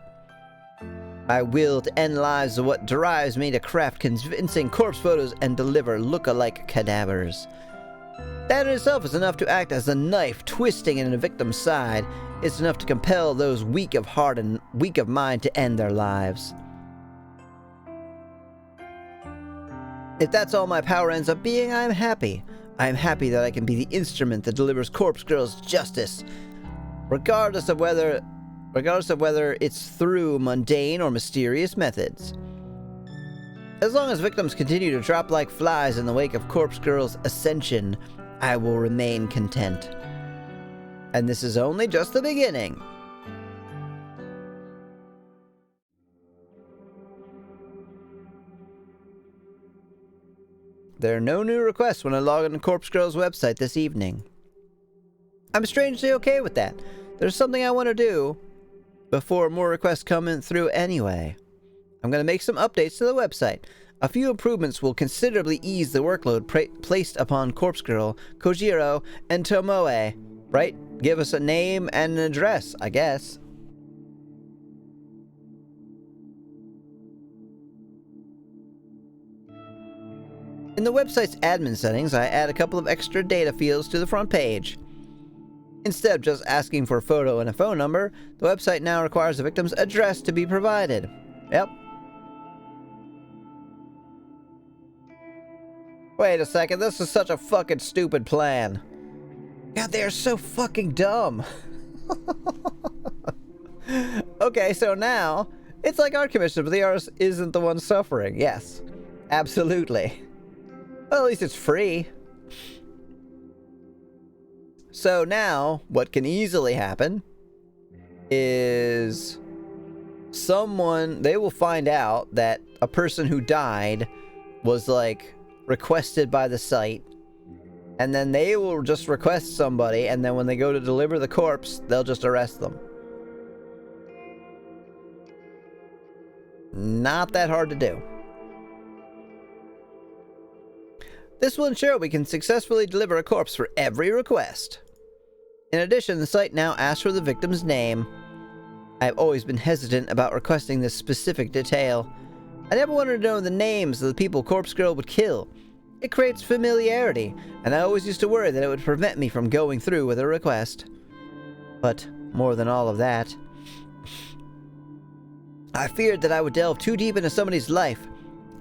My will to end lives is what drives me to craft convincing corpse photos and deliver look-alike cadavers. That in itself is enough to act as a knife twisting in a victim's side. It's enough to compel those weak of heart and weak of mind to end their lives. If that's all my power ends up being, I'm happy. I'm happy that I can be the instrument that delivers Corpse Girl's justice, regardless of whether it's through mundane or mysterious methods. As long as victims continue to drop like flies in the wake of Corpse Girl's ascension, I will remain content. And this is only just the beginning. There are no new requests when I log into Corpse Girl's website this evening. I'm strangely okay with that. There's something I want to do before more requests come in through anyway. I'm going to make some updates to the website. A few improvements will considerably ease the workload placed upon Corpse Girl, Kojiro, and Tomoe. Right? Give us a name and an address, I guess. In the website's admin settings, I add a couple of extra data fields to the front page. Instead of just asking for a photo and a phone number, the website now requires the victim's address to be provided. Yep. Wait a second, this is such a fucking stupid plan. God, they are so fucking dumb. Okay, so now, it's like art commission, but the artist isn't the one suffering. Yes, absolutely. Well, at least it's free. So now, what can easily happen is they will find out that a person who died was, like, requested by the site, and then they will just request somebody, and then when they go to deliver the corpse, they'll just arrest them. Not that hard to do. This will ensure we can successfully deliver a corpse for every request. In addition, the site now asks for the victim's name. I've always been hesitant about requesting this specific detail. I never wanted to know the names of the people Corpse Girl would kill. It creates familiarity, and I always used to worry that it would prevent me from going through with a request. But more than all of that. I feared that I would delve too deep into somebody's life.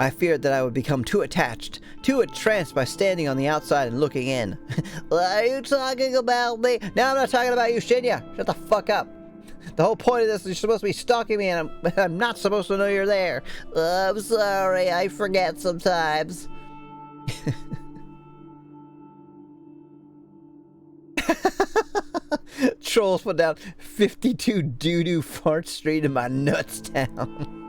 I feared that I would become too attached, too entranced by standing on the outside and looking in. Are you talking about me? No, I'm not talking about you, Shinya. Shut the fuck up. The whole point of this is you're supposed to be stalking me, and I'm not supposed to know you're there. I'm sorry, I forget sometimes. Trolls put down 52 doo-doo fart street in my nuts town.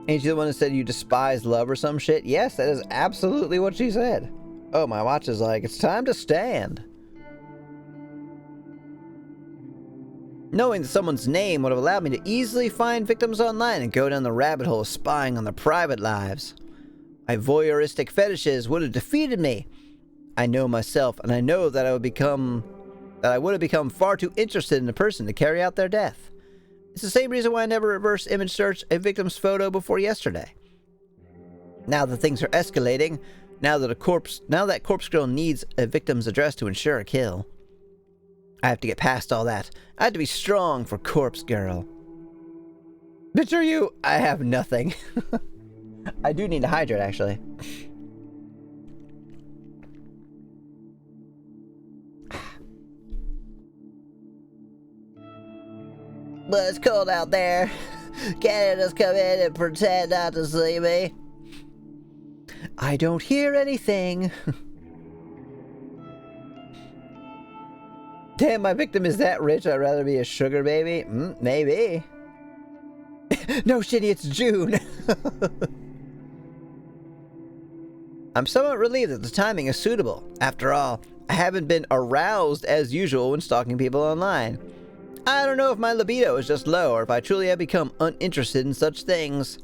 Ain't you the one that said you despise love or some shit? Yes, that is absolutely what she said. Oh, my watch is like, it's time to stand. Knowing that someone's name would have allowed me to easily find victims online and go down the rabbit hole spying on their private lives. My voyeuristic fetishes would have defeated me. I know myself, and I know that I would have become far too interested in a person to carry out their death. It's the same reason why I never reverse image searched a victim's photo before yesterday. Now that things are escalating, now that Corpse Girl needs a victim's address to ensure a kill. I have to get past all that. I have to be strong for Corpse Girl. Bitch, are you? I have nothing. I do need to hydrate, actually. But it's cold out there. Can't you just come in and pretend not to see me? I don't hear anything. Damn, my victim is that rich, I'd rather be a sugar baby? Maybe. No, Shitty, it's June. I'm somewhat relieved that the timing is suitable. After all, I haven't been aroused as usual when stalking people online. I don't know if my libido is just low or if I truly have become uninterested in such things.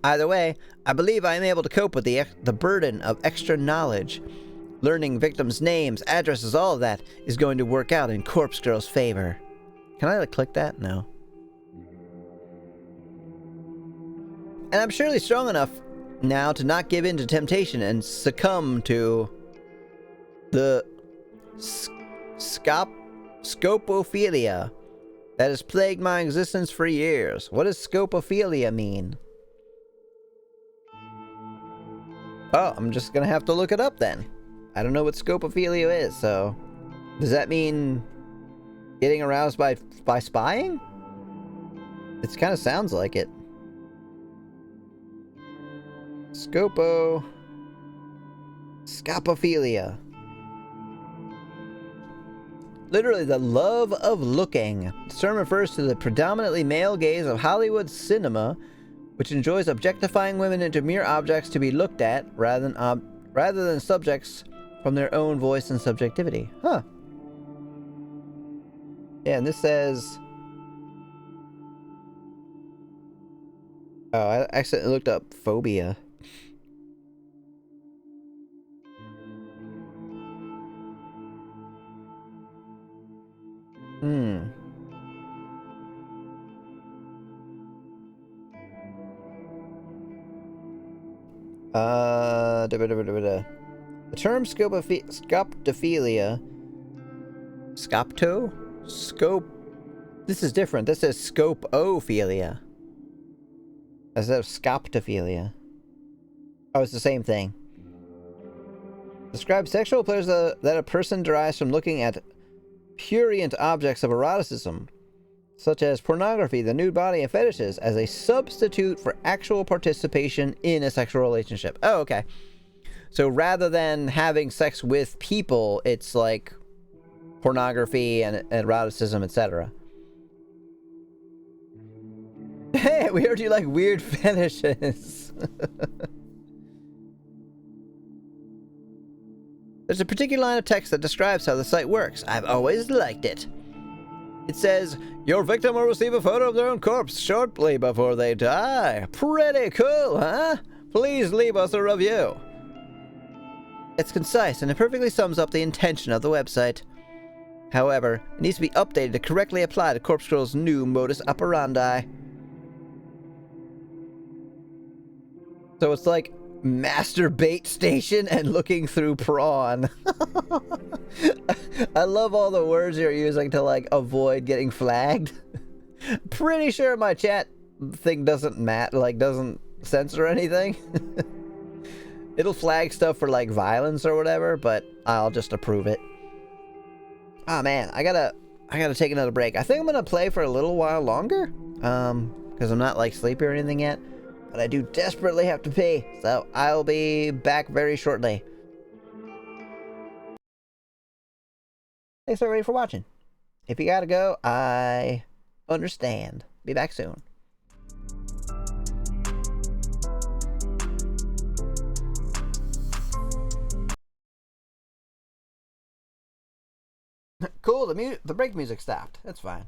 Either way, I believe I am able to cope with the burden of extra knowledge. Learning victims' names, addresses, all of that is going to work out in Corpse Girl's favor. Can I click that? No. And I'm surely strong enough now to not give in to temptation and succumb to the scopophilia that has plagued my existence for years. What does scopophilia mean? Oh, I'm just gonna have to look it up then. I don't know what scopophilia is, so... Does that mean getting aroused by spying? It kind of sounds like it. Scopophilia. Literally, the love of looking. The term refers to the predominantly male gaze of Hollywood cinema, which enjoys objectifying women into mere objects to be looked at, rather than subjects from their own voice and subjectivity. Huh. Yeah, and this says... Oh, I accidentally looked up phobia. The term scopophilia... This is different. This is scopophilia. Instead of scoptophilia. Oh, it's the same thing. Describes sexual pleasure that a person derives from looking at prurient objects of eroticism, such as pornography, the nude body, and fetishes, as a substitute for actual participation in a sexual relationship. Oh, okay. So rather than having sex with people, it's like pornography and eroticism, etc. Hey, we heard you like weird fetishes. There's a particular line of text that describes how the site works. I've always liked it. It says, your victim will receive a photo of their own corpse shortly before they die. Pretty cool, huh? Please leave us a review. It's concise and it perfectly sums up the intention of the website. However, it needs to be updated to correctly apply to Corpse Girl's new modus operandi. So it's like masturbate station and looking through prawn. I love all the words you're using to like avoid getting flagged. Pretty sure my chat thing doesn't doesn't censor anything. It'll flag stuff for like violence or whatever, but I'll just approve it. Oh man, I gotta take another break. I think I'm gonna play for a little while longer, because I'm not like sleepy or anything yet. But I do desperately have to pee, so I'll be back very shortly. Thanks everybody for watching. If you gotta go, I understand. Be back soon. Cool, the break music stopped. That's fine.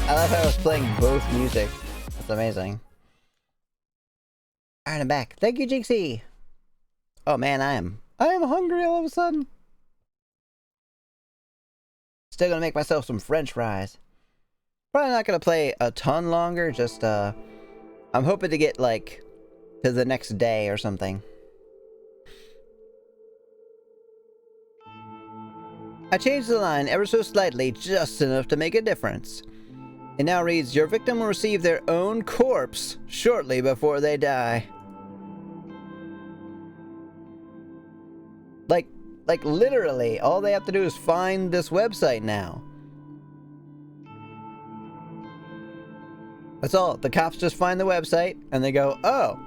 I love how I was playing both music. That's amazing. Alright, I'm back. Thank you, Jinxie. Oh man, I am hungry all of a sudden. Still gonna make myself some French fries. Probably not gonna play a ton longer, just I'm hoping to get like to the next day or something. I changed the line ever so slightly, just enough to make a difference. It now reads, your victim will receive their own corpse shortly before they die. Like literally, all they have to do is find this website now. That's all. The cops just find the website and they go, oh,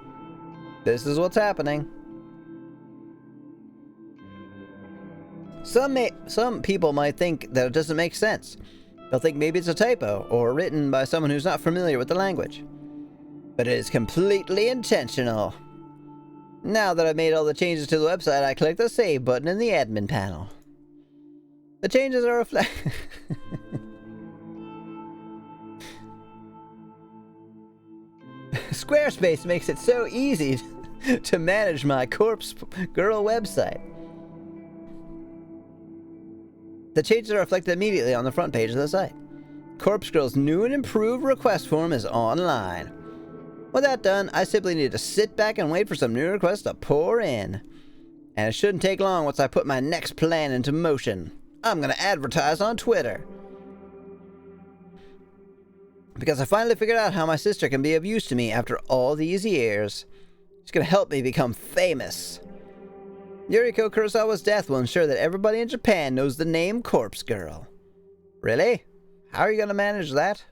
this is what's happening. Some people might think that it doesn't make sense. They'll think maybe it's a typo or written by someone who's not familiar with the language. But it is completely intentional. Now that I've made all the changes to the website, I click the save button in the admin panel. The changes are reflected. Squarespace makes it so easy to manage my Corpse Girl website. The changes are reflected immediately on the front page of the site. Corpse Girl's new and improved request form is online. With that done, I simply need to sit back and wait for some new requests to pour in. And it shouldn't take long once I put my next plan into motion. I'm gonna advertise on Twitter. Because I finally figured out how my sister can be of use to me after all these years. She's gonna help me become famous. Yuriko Kurosawa's death will ensure that everybody in Japan knows the name Corpse Girl. Really? How are you gonna manage that?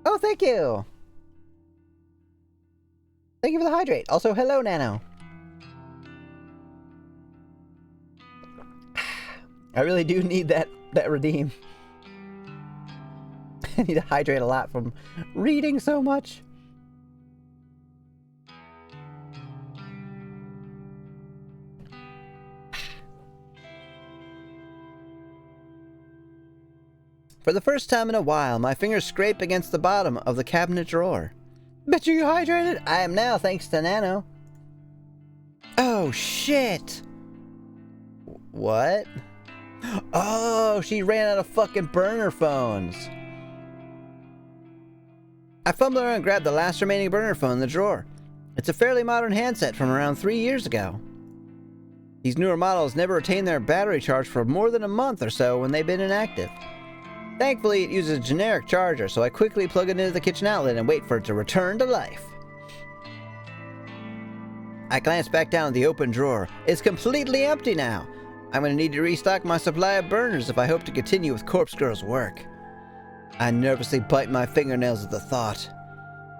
Oh, thank you! Thank you for the hydrate. Also, hello, Nano. I really do need that redeem. I need to hydrate a lot from reading so much. For the first time in a while, my fingers scrape against the bottom of the cabinet drawer. Bet you hydrated? I am now, thanks to Nano. Oh, shit! What? Oh, she ran out of fucking burner phones. I fumbled around and grabbed the last remaining burner phone in the drawer. It's a fairly modern handset from around 3 years ago. These newer models never retain their battery charge for more than a month or so when they've been inactive. Thankfully, it uses a generic charger, so I quickly plug it into the kitchen outlet and wait for it to return to life. I glance back down at the open drawer. It's completely empty now. I'm going to need to restock my supply of burners if I hope to continue with Corpse Girl's work. I nervously bite my fingernails at the thought.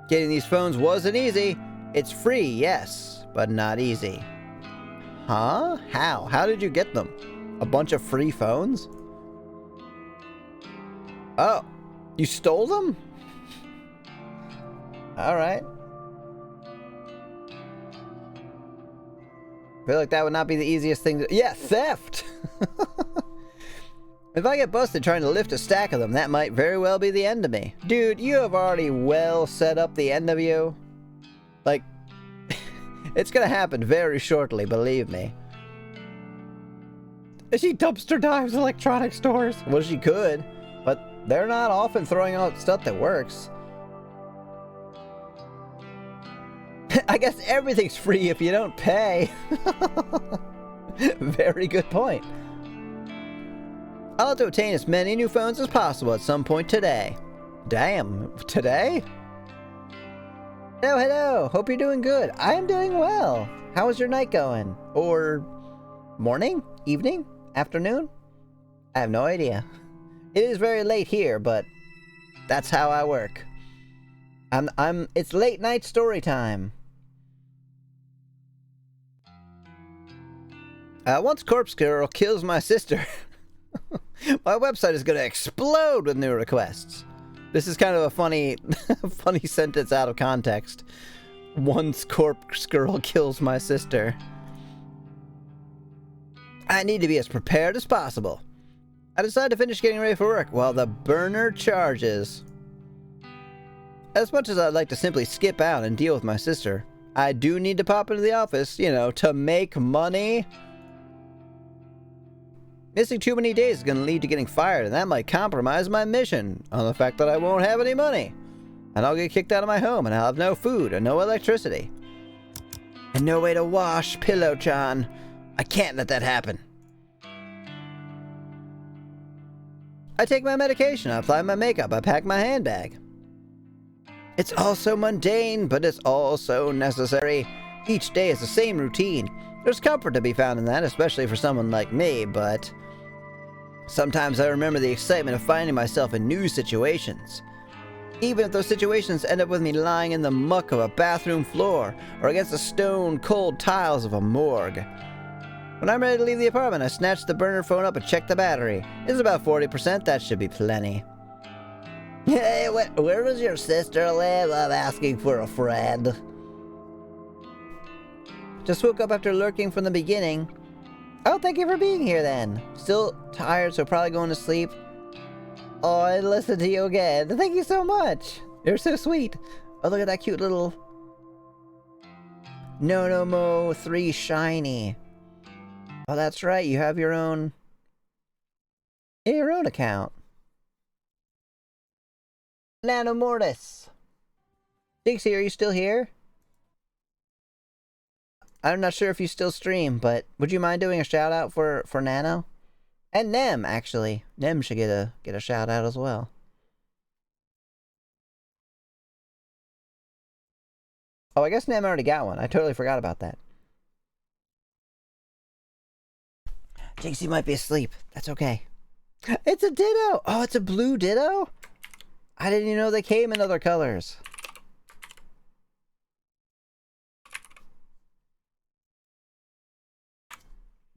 Getting these phones wasn't easy. It's free, yes, but not easy. Huh? How? How did you get them? A bunch of free phones? Oh, you stole them? Alright. I feel like that would not be the easiest thing to... Yeah, theft! If I get busted trying to lift a stack of them, that might very well be the end of me. Dude, you have already well set up the end of you. Like, it's gonna happen very shortly, believe me. She dumpster dives electronic stores. Well, she could, but they're not often throwing out stuff that works. I guess everything's free if you don't pay. Very good point. I'll have to obtain as many new phones as possible at some point today. Damn, today? Hello. Hope you're doing good. I am doing well. How is your night going? Or morning? Evening? Afternoon? I have no idea. It is very late here, but that's how I work. It's late night story time. Once Corpse Girl kills my sister, my website is going to explode with new requests. This is kind of a funny, funny sentence out of context. Once Corpse Girl kills my sister. I need to be as prepared as possible. I decided to finish getting ready for work while the burner charges. As much as I'd like to simply skip out and deal with my sister, I do need to pop into the office, you know, to make money. Missing too many days is going to lead to getting fired, and that might compromise my mission on the fact that I won't have any money. And I'll get kicked out of my home, and I'll have no food and no electricity. And no way to wash Pillow-chan. I can't let that happen. I take my medication, I apply my makeup, I pack my handbag. It's all so mundane, but it's all so necessary. Each day is the same routine. There's comfort to be found in that, especially for someone like me, but sometimes I remember the excitement of finding myself in new situations. Even if those situations end up with me lying in the muck of a bathroom floor, or against the stone cold tiles of a morgue. When I'm ready to leave the apartment, I snatch the burner phone up and check the battery. It's about 40%, that should be plenty. Hey, where does your sister live? I'm asking for a friend. Just woke up after lurking from the beginning. Oh, thank you for being here then. Still tired, so probably going to sleep. Oh, I listened to you again. Thank you so much. You're so sweet. Oh, look at that cute little Nonomo 3 shiny. Oh, that's right. You have your own account. Nanomortis. Dixie, are you still here? I'm not sure if you still stream, but would you mind doing a shout out for Nano? And Nem, actually. Nem should get a shout out as well. Oh, I guess Nem already got one. I totally forgot about that. Jinxie might be asleep. That's okay. It's a Ditto! Oh, it's a blue Ditto? I didn't even know they came in other colors.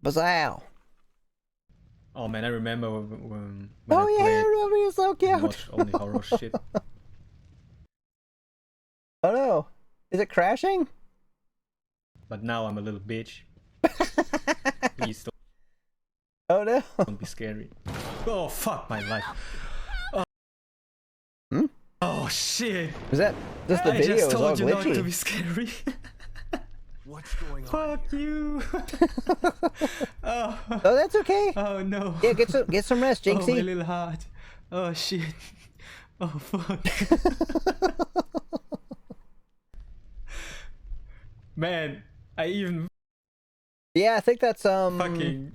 Bazow. Oh man, I remember when Oh I yeah, I played remember you're so and cute. watched only horror shit. Oh no. Is it crashing? But now I'm a little bitch. Please Oh no. don't be scary. Oh fuck my life. Oh, Hmm? oh shit. Is that just the I video just is all told you not to glitchy? be scary. What's going on? Fuck you. Oh, Oh, that's okay. oh no. Yeah, get some rest, Oh, my Jinxie. little heart. Oh shit. Oh fuck. Man, I even Yeah, I think that's fucking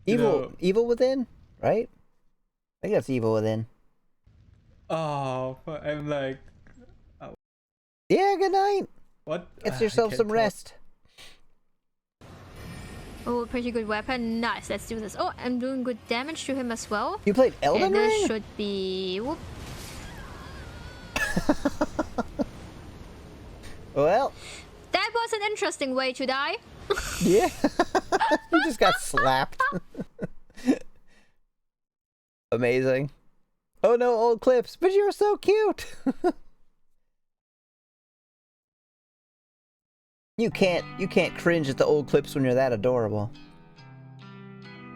you Evil know- Evil Within, right? I think that's Evil Within. Oh, I'm like, Yeah, good night. what? Get I yourself can't some talk. rest. Oh, pretty good weapon. Nice, let's do this. Oh, I'm doing good damage to him as well. You played Elden And this Ring? should be... Whoop. Well, That was an interesting way to die. yeah. You just got slapped. Amazing. Oh no, old clips, but you're so cute. You can't cringe at the old clips when you're that adorable.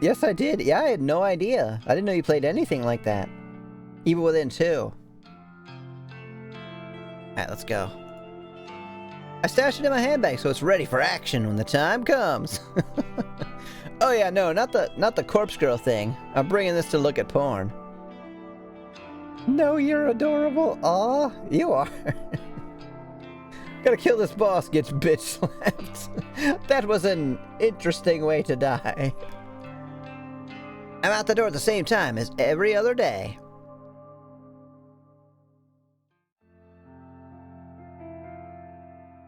Yes, I did. Yeah, I had no idea. I didn't know you played anything like that. Evil Within 2. Alright, let's go. I stashed it in my handbag so it's ready for action when the time comes. Oh yeah, no, not the corpse girl thing. I'm bringing this to look at porn. No, you're adorable. Aw, you are. Gotta kill this boss, gets bitch slapped. That was an interesting way to die. I'm out the door at the same time as every other day.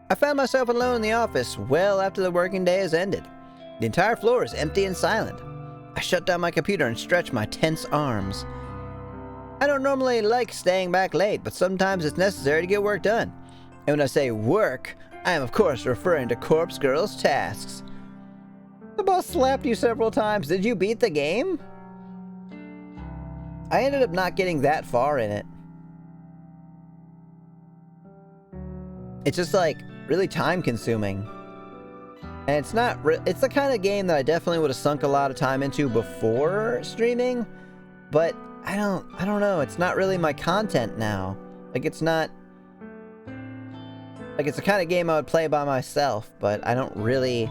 I found myself alone in the office well after the working day has ended. The entire floor is empty and silent. I shut down my computer and stretch my tense arms. I don't normally like staying back late, but sometimes it's necessary to get work done. And when I say work, I am of course referring to Corpse Girl's tasks. The boss slapped you several times. Did you beat the game? I ended up not getting that far in it. It's just like really time consuming. And it's not it's the kind of game that I definitely would have sunk a lot of time into before streaming, but I don't know, it's not really my content now. Like it's not like it's the kind of game I would play by myself, but I don't really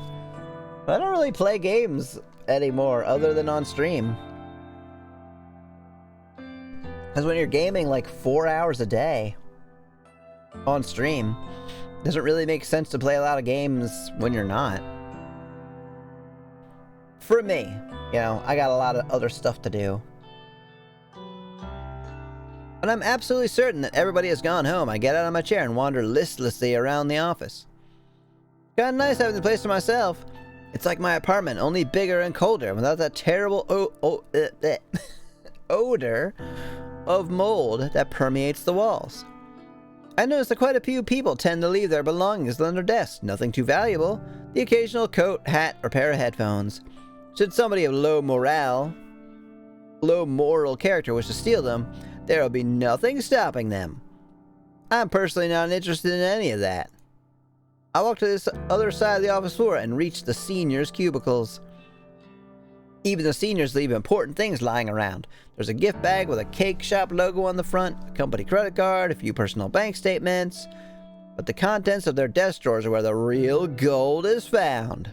play games anymore other than on stream. Cuz when you're gaming like 4 hours a day on stream, it doesn't really make sense to play a lot of games when you're not. For me, you know, I got a lot of other stuff to do. When I'm absolutely certain that everybody has gone home, I get out of my chair and wander listlessly around the office. Kinda nice having the place to myself. It's like my apartment, only bigger and colder, without that terrible odor of mold that permeates the walls. I noticed that quite a few people tend to leave their belongings on their desks. Nothing too valuable. The occasional coat, hat, or pair of headphones. Should somebody of low moral character wish to steal them, there will be nothing stopping them. I'm personally not interested in any of that. I walked to this other side of the office floor and reached the seniors' cubicles. Even the seniors leave important things lying around. There's a gift bag with a cake shop logo on the front, a company credit card, a few personal bank statements. But the contents of their desk drawers are where the real gold is found.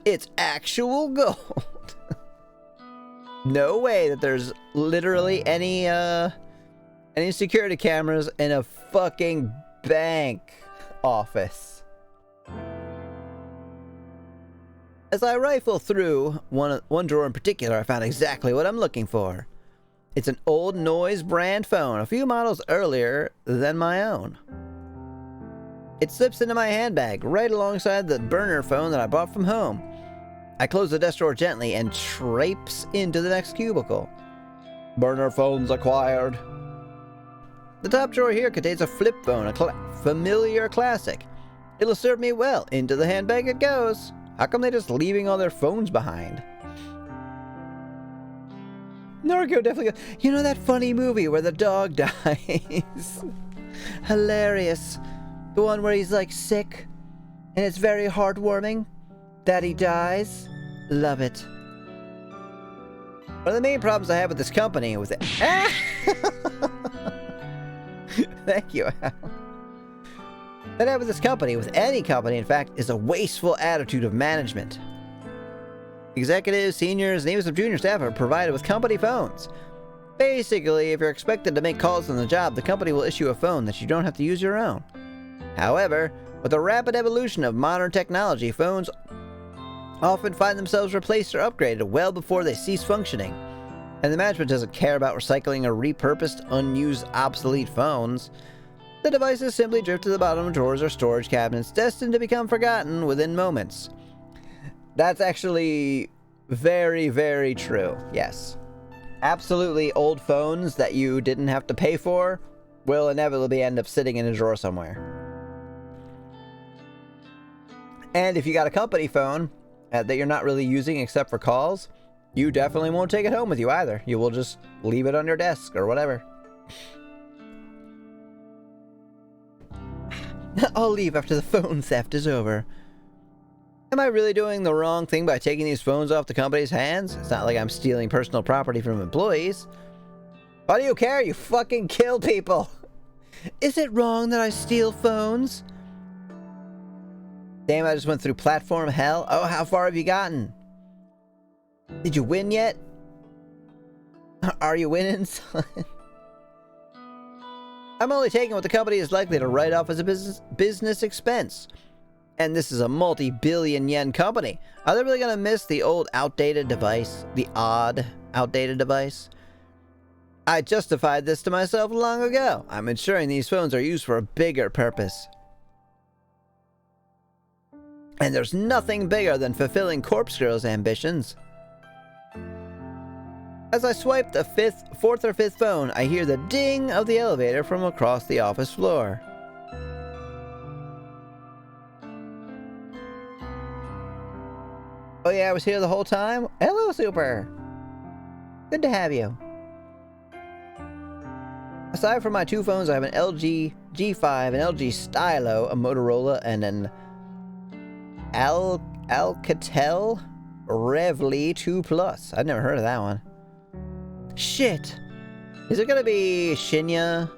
It's actual gold. No way that there's literally any Any security cameras in a fucking bank office. As I rifle through one drawer in particular, I found exactly what I'm looking for. It's an old Noise brand phone, a few models earlier than my own. It slips into my handbag, right alongside the burner phone that I bought from home. I close the desk drawer gently and traipse into the next cubicle. Burner phones acquired. The top drawer here contains a flip phone, a familiar classic. It'll serve me well. Into the handbag it goes. How come they're just leaving all their phones behind? Naruto definitely goes, you know that funny movie where the dog dies? Hilarious. The one where he's like sick, and it's very heartwarming that he dies. Love it. One of the main problems I have with this company was that... Thank you, Al. That I have with this company, with any company in fact, is a wasteful attitude of management. Executives, seniors, and even some junior staff are provided with company phones. Basically, if you're expected to make calls on the job, the company will issue a phone that you don't have to use your own. However, with the rapid evolution of modern technology, phones often find themselves replaced or upgraded well before they cease functioning. And the management doesn't care about recycling or repurposed, unused, obsolete phones. The devices simply drift to the bottom of drawers or storage cabinets, destined to become forgotten within moments. That's actually very, very true. Yes. Absolutely, old phones that you didn't have to pay for will inevitably end up sitting in a drawer somewhere. And if you got a company phone that you're not really using except for calls, you definitely won't take it home with you either. You will just leave it on your desk or whatever. I'll leave after the phone theft is over. Am I really doing the wrong thing by taking these phones off the company's hands? It's not like I'm stealing personal property from employees. Why do you care? You fucking kill people. Is it wrong that I steal phones? Damn, I just went through platform hell. Oh, how far have you gotten? Did you win yet? Are you winning, son? I'm only taking what the company is likely to write off as a business expense. And this is a multi-billion yen company. Are they really going to miss the old outdated device? The odd outdated device? I justified this to myself long ago. I'm ensuring these phones are used for a bigger purpose. And there's nothing bigger than fulfilling Corpse Girl's ambitions. As I swipe the fourth or fifth phone, I hear the ding of the elevator from across the office floor. Oh yeah, I was here the whole time? Hello, Super! Good to have you. Aside from my two phones, I have an LG G5, an LG Stylo, a Motorola, and an Alcatel Revly 2 Plus. I've never heard of that one. Shit! Is it gonna be Shinya?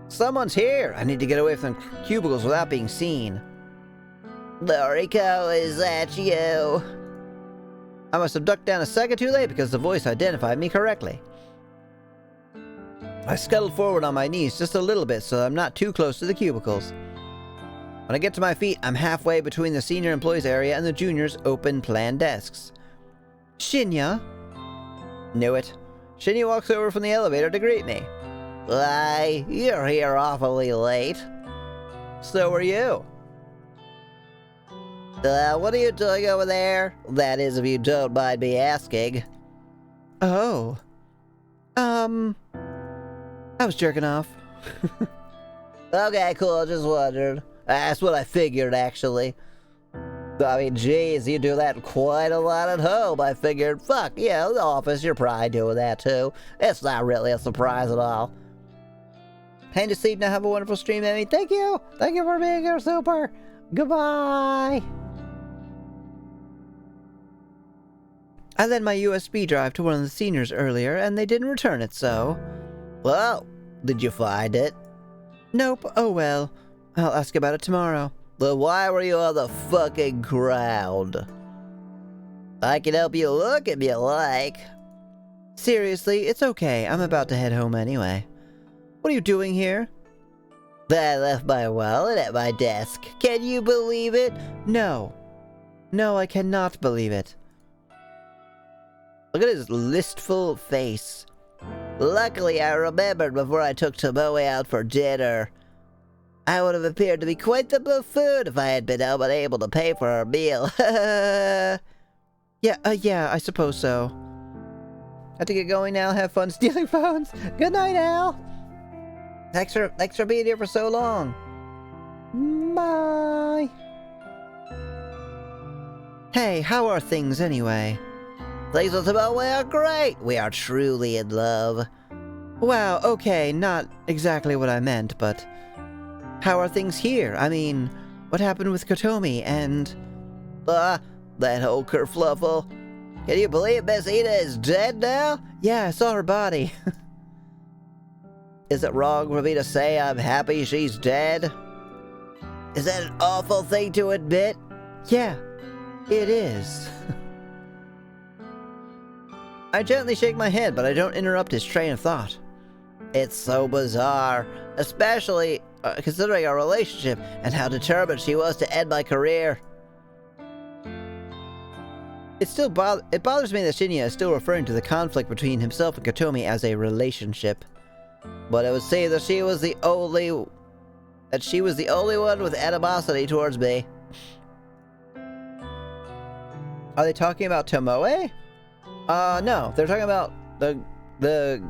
Someone's here! I need to get away from the cubicles without being seen. Noriko, is that you? I must have ducked down a second too late because the voice identified me correctly. I scuttled forward on my knees just a little bit so I'm not too close to the cubicles. When I get to my feet, I'm halfway between the senior employees area and the juniors' open plan desks. Shinya? Knew it. Shinya walks over from the elevator to greet me. Why, you're here awfully late. So are you. What are you doing over there? That is, if you don't mind me asking. Oh. I was jerking off. Okay, cool, just wondered. That's what I figured, actually. I mean, geez, you do that quite a lot at home. I figured, fuck, yeah, the office, you're probably doing that too. It's not really a surprise at all. Time to sleep now. Have a wonderful stream, Emmy. Thank you. Thank you for being here, Super. Goodbye. I lent my USB drive to one of the seniors earlier, and they didn't return it, so... Well, did you find it? Nope. Oh well. I'll ask about it tomorrow. Then why were you on the fucking ground? I can help you look if you like. Seriously, it's okay. I'm about to head home anyway. What are you doing here? I left my wallet at my desk. Can you believe it? No. No, I cannot believe it. Look at his listful face. Luckily, I remembered before I took Tomoe out for dinner. I would have appeared to be quite the buffoon if I had been unable to pay for her meal. Yeah, I suppose so. Have to get going now. Have fun stealing phones. Good night, Al. Thanks for being here for so long. Bye. Hey, how are things anyway? Things with Tomoe are great. We are truly in love. Wow, okay, not exactly what I meant, but how are things here? I mean, what happened with Kotomi and... that whole kerfluffle. Can you believe Miss Ida is dead now? Yeah, I saw her body. Is it wrong for me to say I'm happy she's dead? Is that an awful thing to admit? Yeah, it is. I gently shake my head, but I don't interrupt his train of thought. It's so bizarre, especially considering our relationship and how determined she was to end my career. It bothers me that Shinya is still referring to the conflict between himself and Kotomi as a relationship. But it would seem that she was the only one with animosity towards me. Are they talking about Tomoe? No, they're talking about the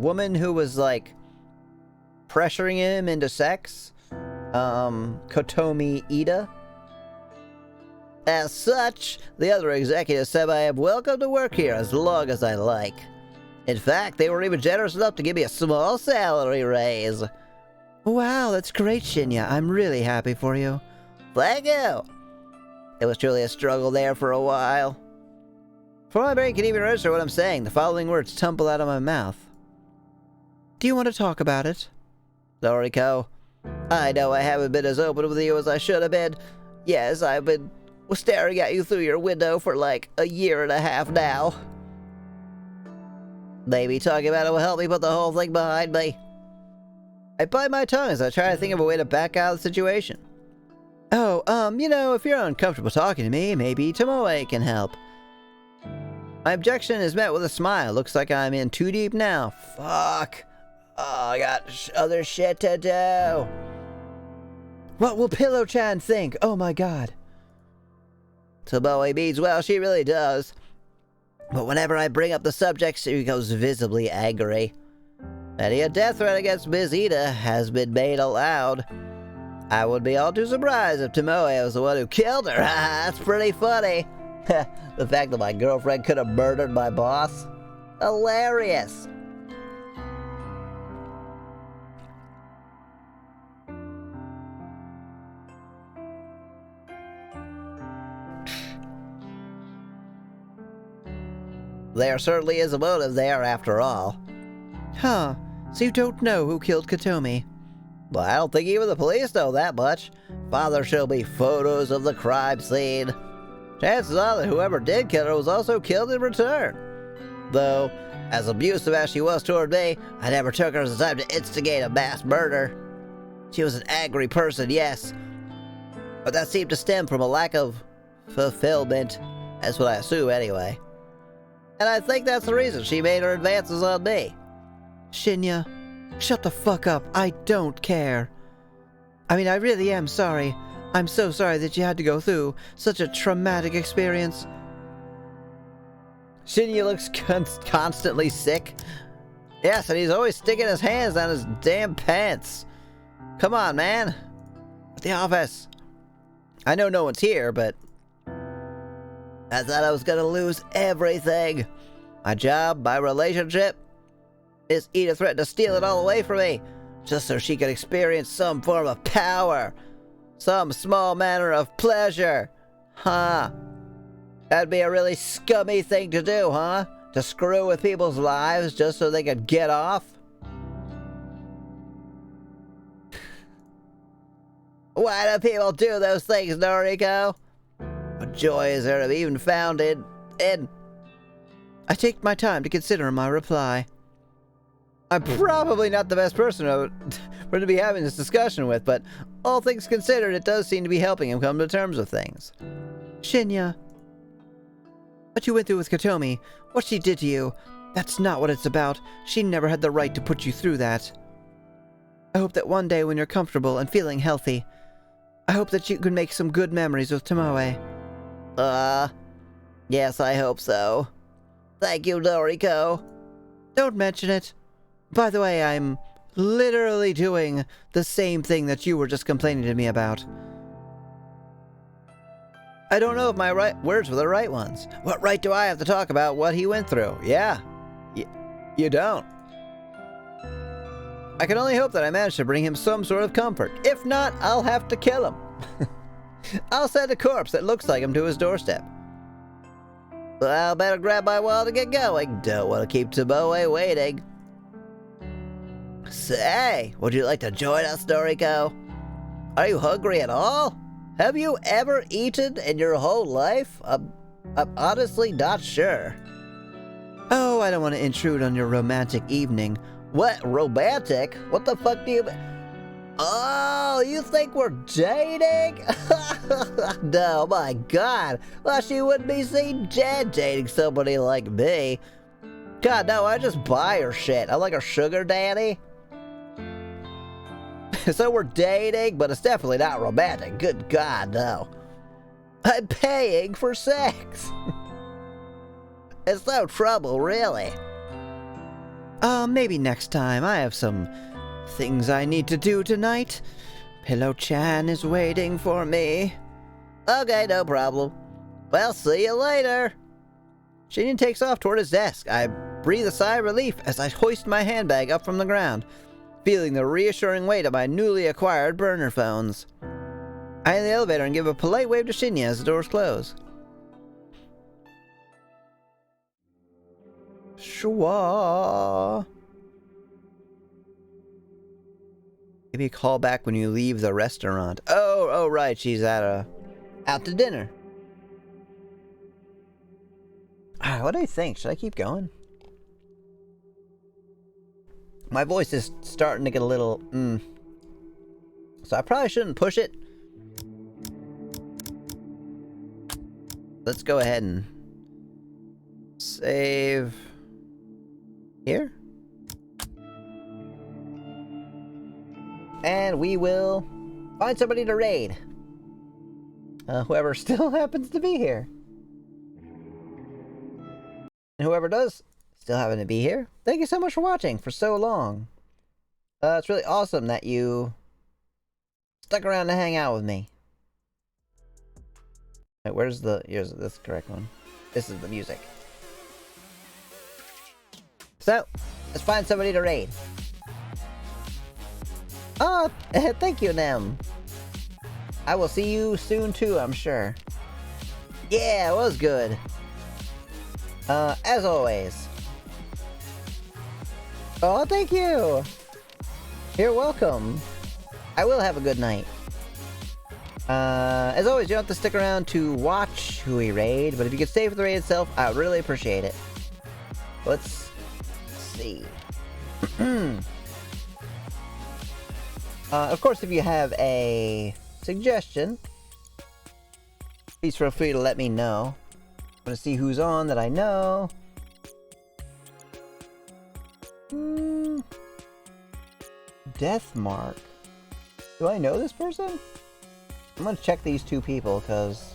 woman who was like pressuring him into sex. Kotomi Ida. As such, the other executives said I am welcome to work here as long as I like. In fact, they were even generous enough to give me a small salary raise. Wow, that's great, Shinya. I'm really happy for you. Thank you. It was truly a struggle there for a while. Before my brain can even register what I'm saying, the following words tumble out of my mouth. Do you want to talk about it? Noriko, I know I haven't been as open with you as I should have been. Yes, I've been staring at you through your window for like a year and a half now. Maybe talking about it will help me put the whole thing behind me. I bite my tongue as I try to think of a way to back out of the situation. Oh, if you're uncomfortable talking to me, maybe Tomoe can help. My objection is met with a smile. Looks like I'm in too deep now. Fuck. Oh, I got other shit to do. What will Pillow-chan think? Oh my god. Tomoe means well, she really does. But whenever I bring up the subject, she goes visibly angry. Many a death threat against Ms. Ida has been made aloud. I would be all too surprised if Tomoe was the one who killed her. That's pretty funny. The fact that my girlfriend could have murdered my boss? Hilarious. There certainly is a motive there, after all. Huh. So you don't know who killed Kotomi? Well, I don't think even the police know that much. Father showed me photos of the crime scene. Chances are that whoever did kill her was also killed in return. Though, as abusive as she was toward me, I never took her as the type to instigate a mass murder. She was an angry person, yes. But that seemed to stem from a lack of fulfillment. That's what I assume anyway. And I think that's the reason she made her advances on me. Shinya, shut the fuck up. I don't care. I mean, I really am sorry. I'm so sorry that you had to go through such a traumatic experience. Shinya looks constantly sick. Yes, and he's always sticking his hands down his damn pants. Come on, man. At the office. I know no one's here, but I thought I was gonna lose everything. My job, my relationship. Miss Ida threatened to steal it all away from me, just so she could experience some form of power. Some small manner of pleasure. Huh. That'd be a really scummy thing to do, huh? To screw with people's lives just so they could get off? Why do people do those things, Noriko? What joy is there to be even found in I take my time to consider my reply. I'm probably not the best person to be having this discussion with, but all things considered, it does seem to be helping him come to terms with things. Shinya, what you went through with Kotomi, what she did to you, that's not what it's about. She never had the right to put you through that. I hope that one day when you're comfortable and feeling healthy, I hope that you can make some good memories with Tomoe. Yes, I hope so. Thank you, Noriko. Don't mention it. By the way, I'm literally doing the same thing that you were just complaining to me about. I don't know if my words were the right ones. What right do I have to talk about what he went through? Yeah. You don't. I can only hope that I managed to bring him some sort of comfort. If not, I'll have to kill him. I'll send a corpse that looks like him to his doorstep. Well, better grab my wallet and get going. Don't want to keep Tomoe waiting. Say, would you like to join us, Noriko? Are you hungry at all? Have you ever eaten in your whole life? I'm honestly not sure. Oh, I don't want to intrude on your romantic evening. What? Romantic? What the fuck do you mean? Oh, you think we're dating? No, my God. Well, she wouldn't be seen dead dating somebody like me. God, no, I just buy her shit. I'm like her sugar daddy. So we're dating, but it's definitely not romantic. Good God, no. I'm paying for sex. It's no trouble, really. Maybe next time. I have some things I need to do tonight. Pillow-chan is waiting for me. Okay, no problem. Well, see you later. Shinyan takes off toward his desk. I breathe a sigh of relief as I hoist my handbag up from the ground, feeling the reassuring weight of my newly acquired burner phones. I enter the elevator and give a polite wave to Shinya as the doors close. Shwa. Maybe a call back when you leave the restaurant. Oh, right, she's out to dinner. What do you think? Should I keep going? My voice is starting to get a little, So I probably shouldn't push it. Let's go ahead and save here. And we will find somebody to raid. Whoever still happens to be here. And whoever does still happen to be here, thank you so much for watching for so long. It's really awesome that you stuck around to hang out with me. Wait, here's this correct one. This is the music. So, let's find somebody to raid. Oh, thank you, Nem. I will see you soon too, I'm sure. Yeah, it was good. As always. Oh, thank you. You're welcome. I will have a good night. As always, you don't have to stick around to watch who we raid, but if you could stay for the raid itself, I would really appreciate it. Let's see. Of course, if you have a suggestion, please feel free to let me know. I'm gonna see who's on that I know. Deathmark. Do I know this person? I'm gonna check these two people, because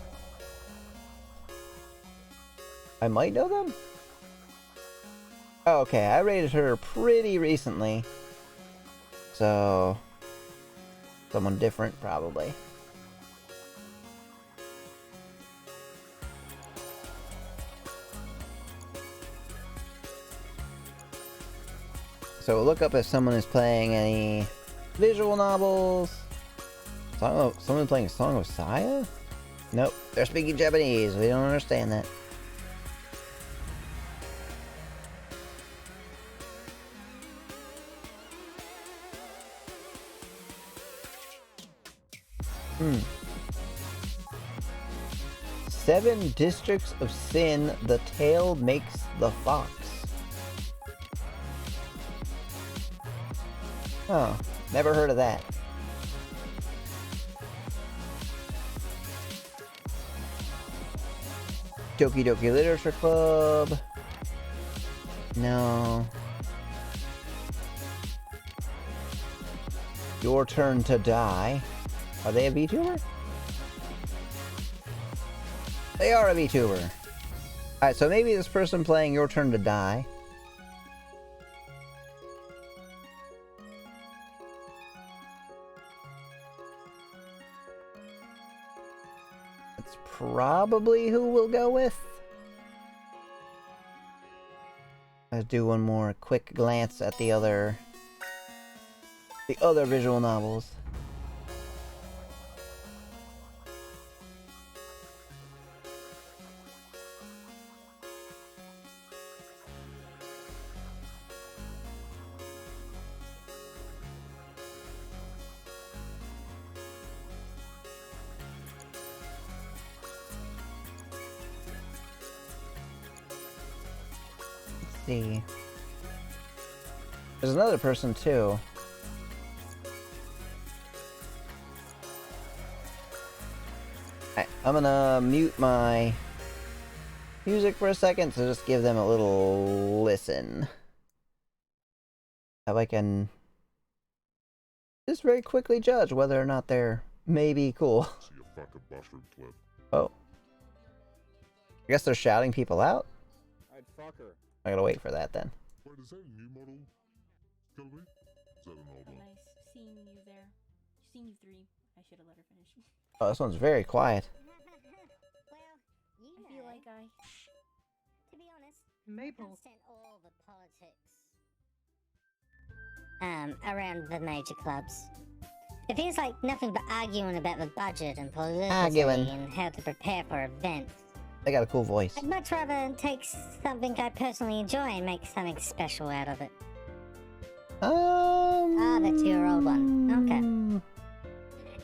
I might know them? Oh, okay, I rated her pretty recently. So, someone different, probably. So we'll look up if someone is playing any visual novels. Someone playing Song of Saya? Nope, they're speaking Japanese. We don't understand that. 7 districts of sin, the tail makes the fox. Oh, never heard of that. Doki Doki Literature Club. No. Your Turn to Die. Are they a VTuber? They are a VTuber. Alright, so maybe this person playing Your Turn to Die. That's probably who we'll go with. Let's do one more quick glance at the other visual novels. See. There's another person too. Alright, I'm gonna mute my music for a second to just give them a little listen. How I can just very quickly judge whether or not they're maybe cool. Oh. I guess they're shouting people out? I gotta wait for that then. Wait, is that a new model, Kelby? Is that an old one? Nice seeing you there. Seeing you 3. I should have let her finish. Oh, this one's very quiet. Well, you I feel like I... to be honest, Maple. understand all the politics. Around the major clubs. It feels like nothing but arguing about the budget and publicity Arguing. and how to prepare for events. They got a cool voice. I'd much rather take something I personally enjoy and make something special out of it. Ah, that's your old one. Okay.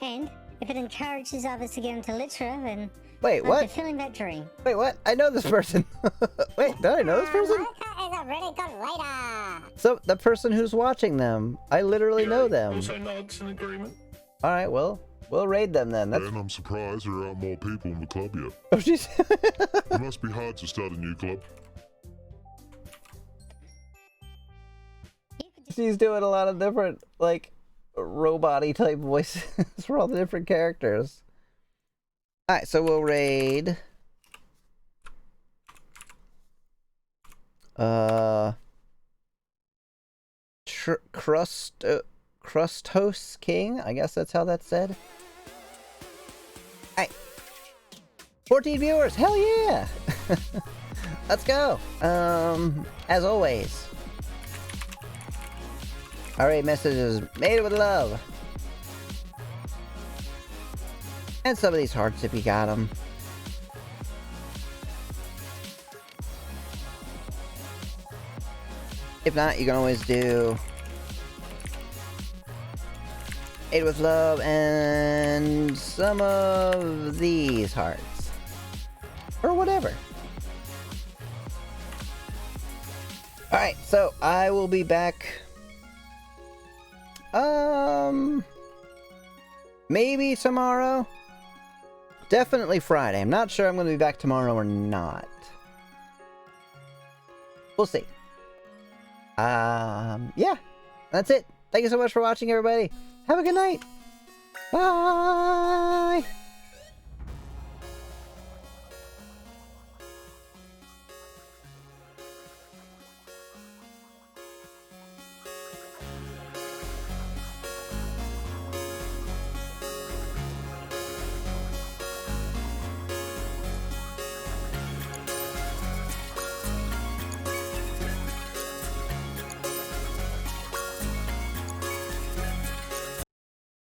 And if it encourages others to get into literature, then Wait, I'm what? fulfilling that dream. Wait, what? I know this person. Wait, did I know this person? Mocha is a really good writer. So, the person who's watching them, I literally know them. Also nods in agreement. Alright, well, we'll raid them then. That's... And I'm surprised there aren't more people in the club yet. Oh, jeez. It must be hard to start a new club. She's doing a lot of different, like, robot-y type voices for all the different characters. Alright, so we'll raid... Crustos King? I guess that's how that's said. Alright. 14 viewers! Hell yeah! Let's go! As always. Alright, messages made with love. And some of these hearts if you got them. If not, you can always do Aid with love and some of these hearts. Or whatever. Alright, so I will be back. Maybe tomorrow? Definitely Friday. I'm not sure I'm going to be back tomorrow or not. We'll see. Yeah. That's it. Thank you so much for watching, everybody. Have a good night. Bye!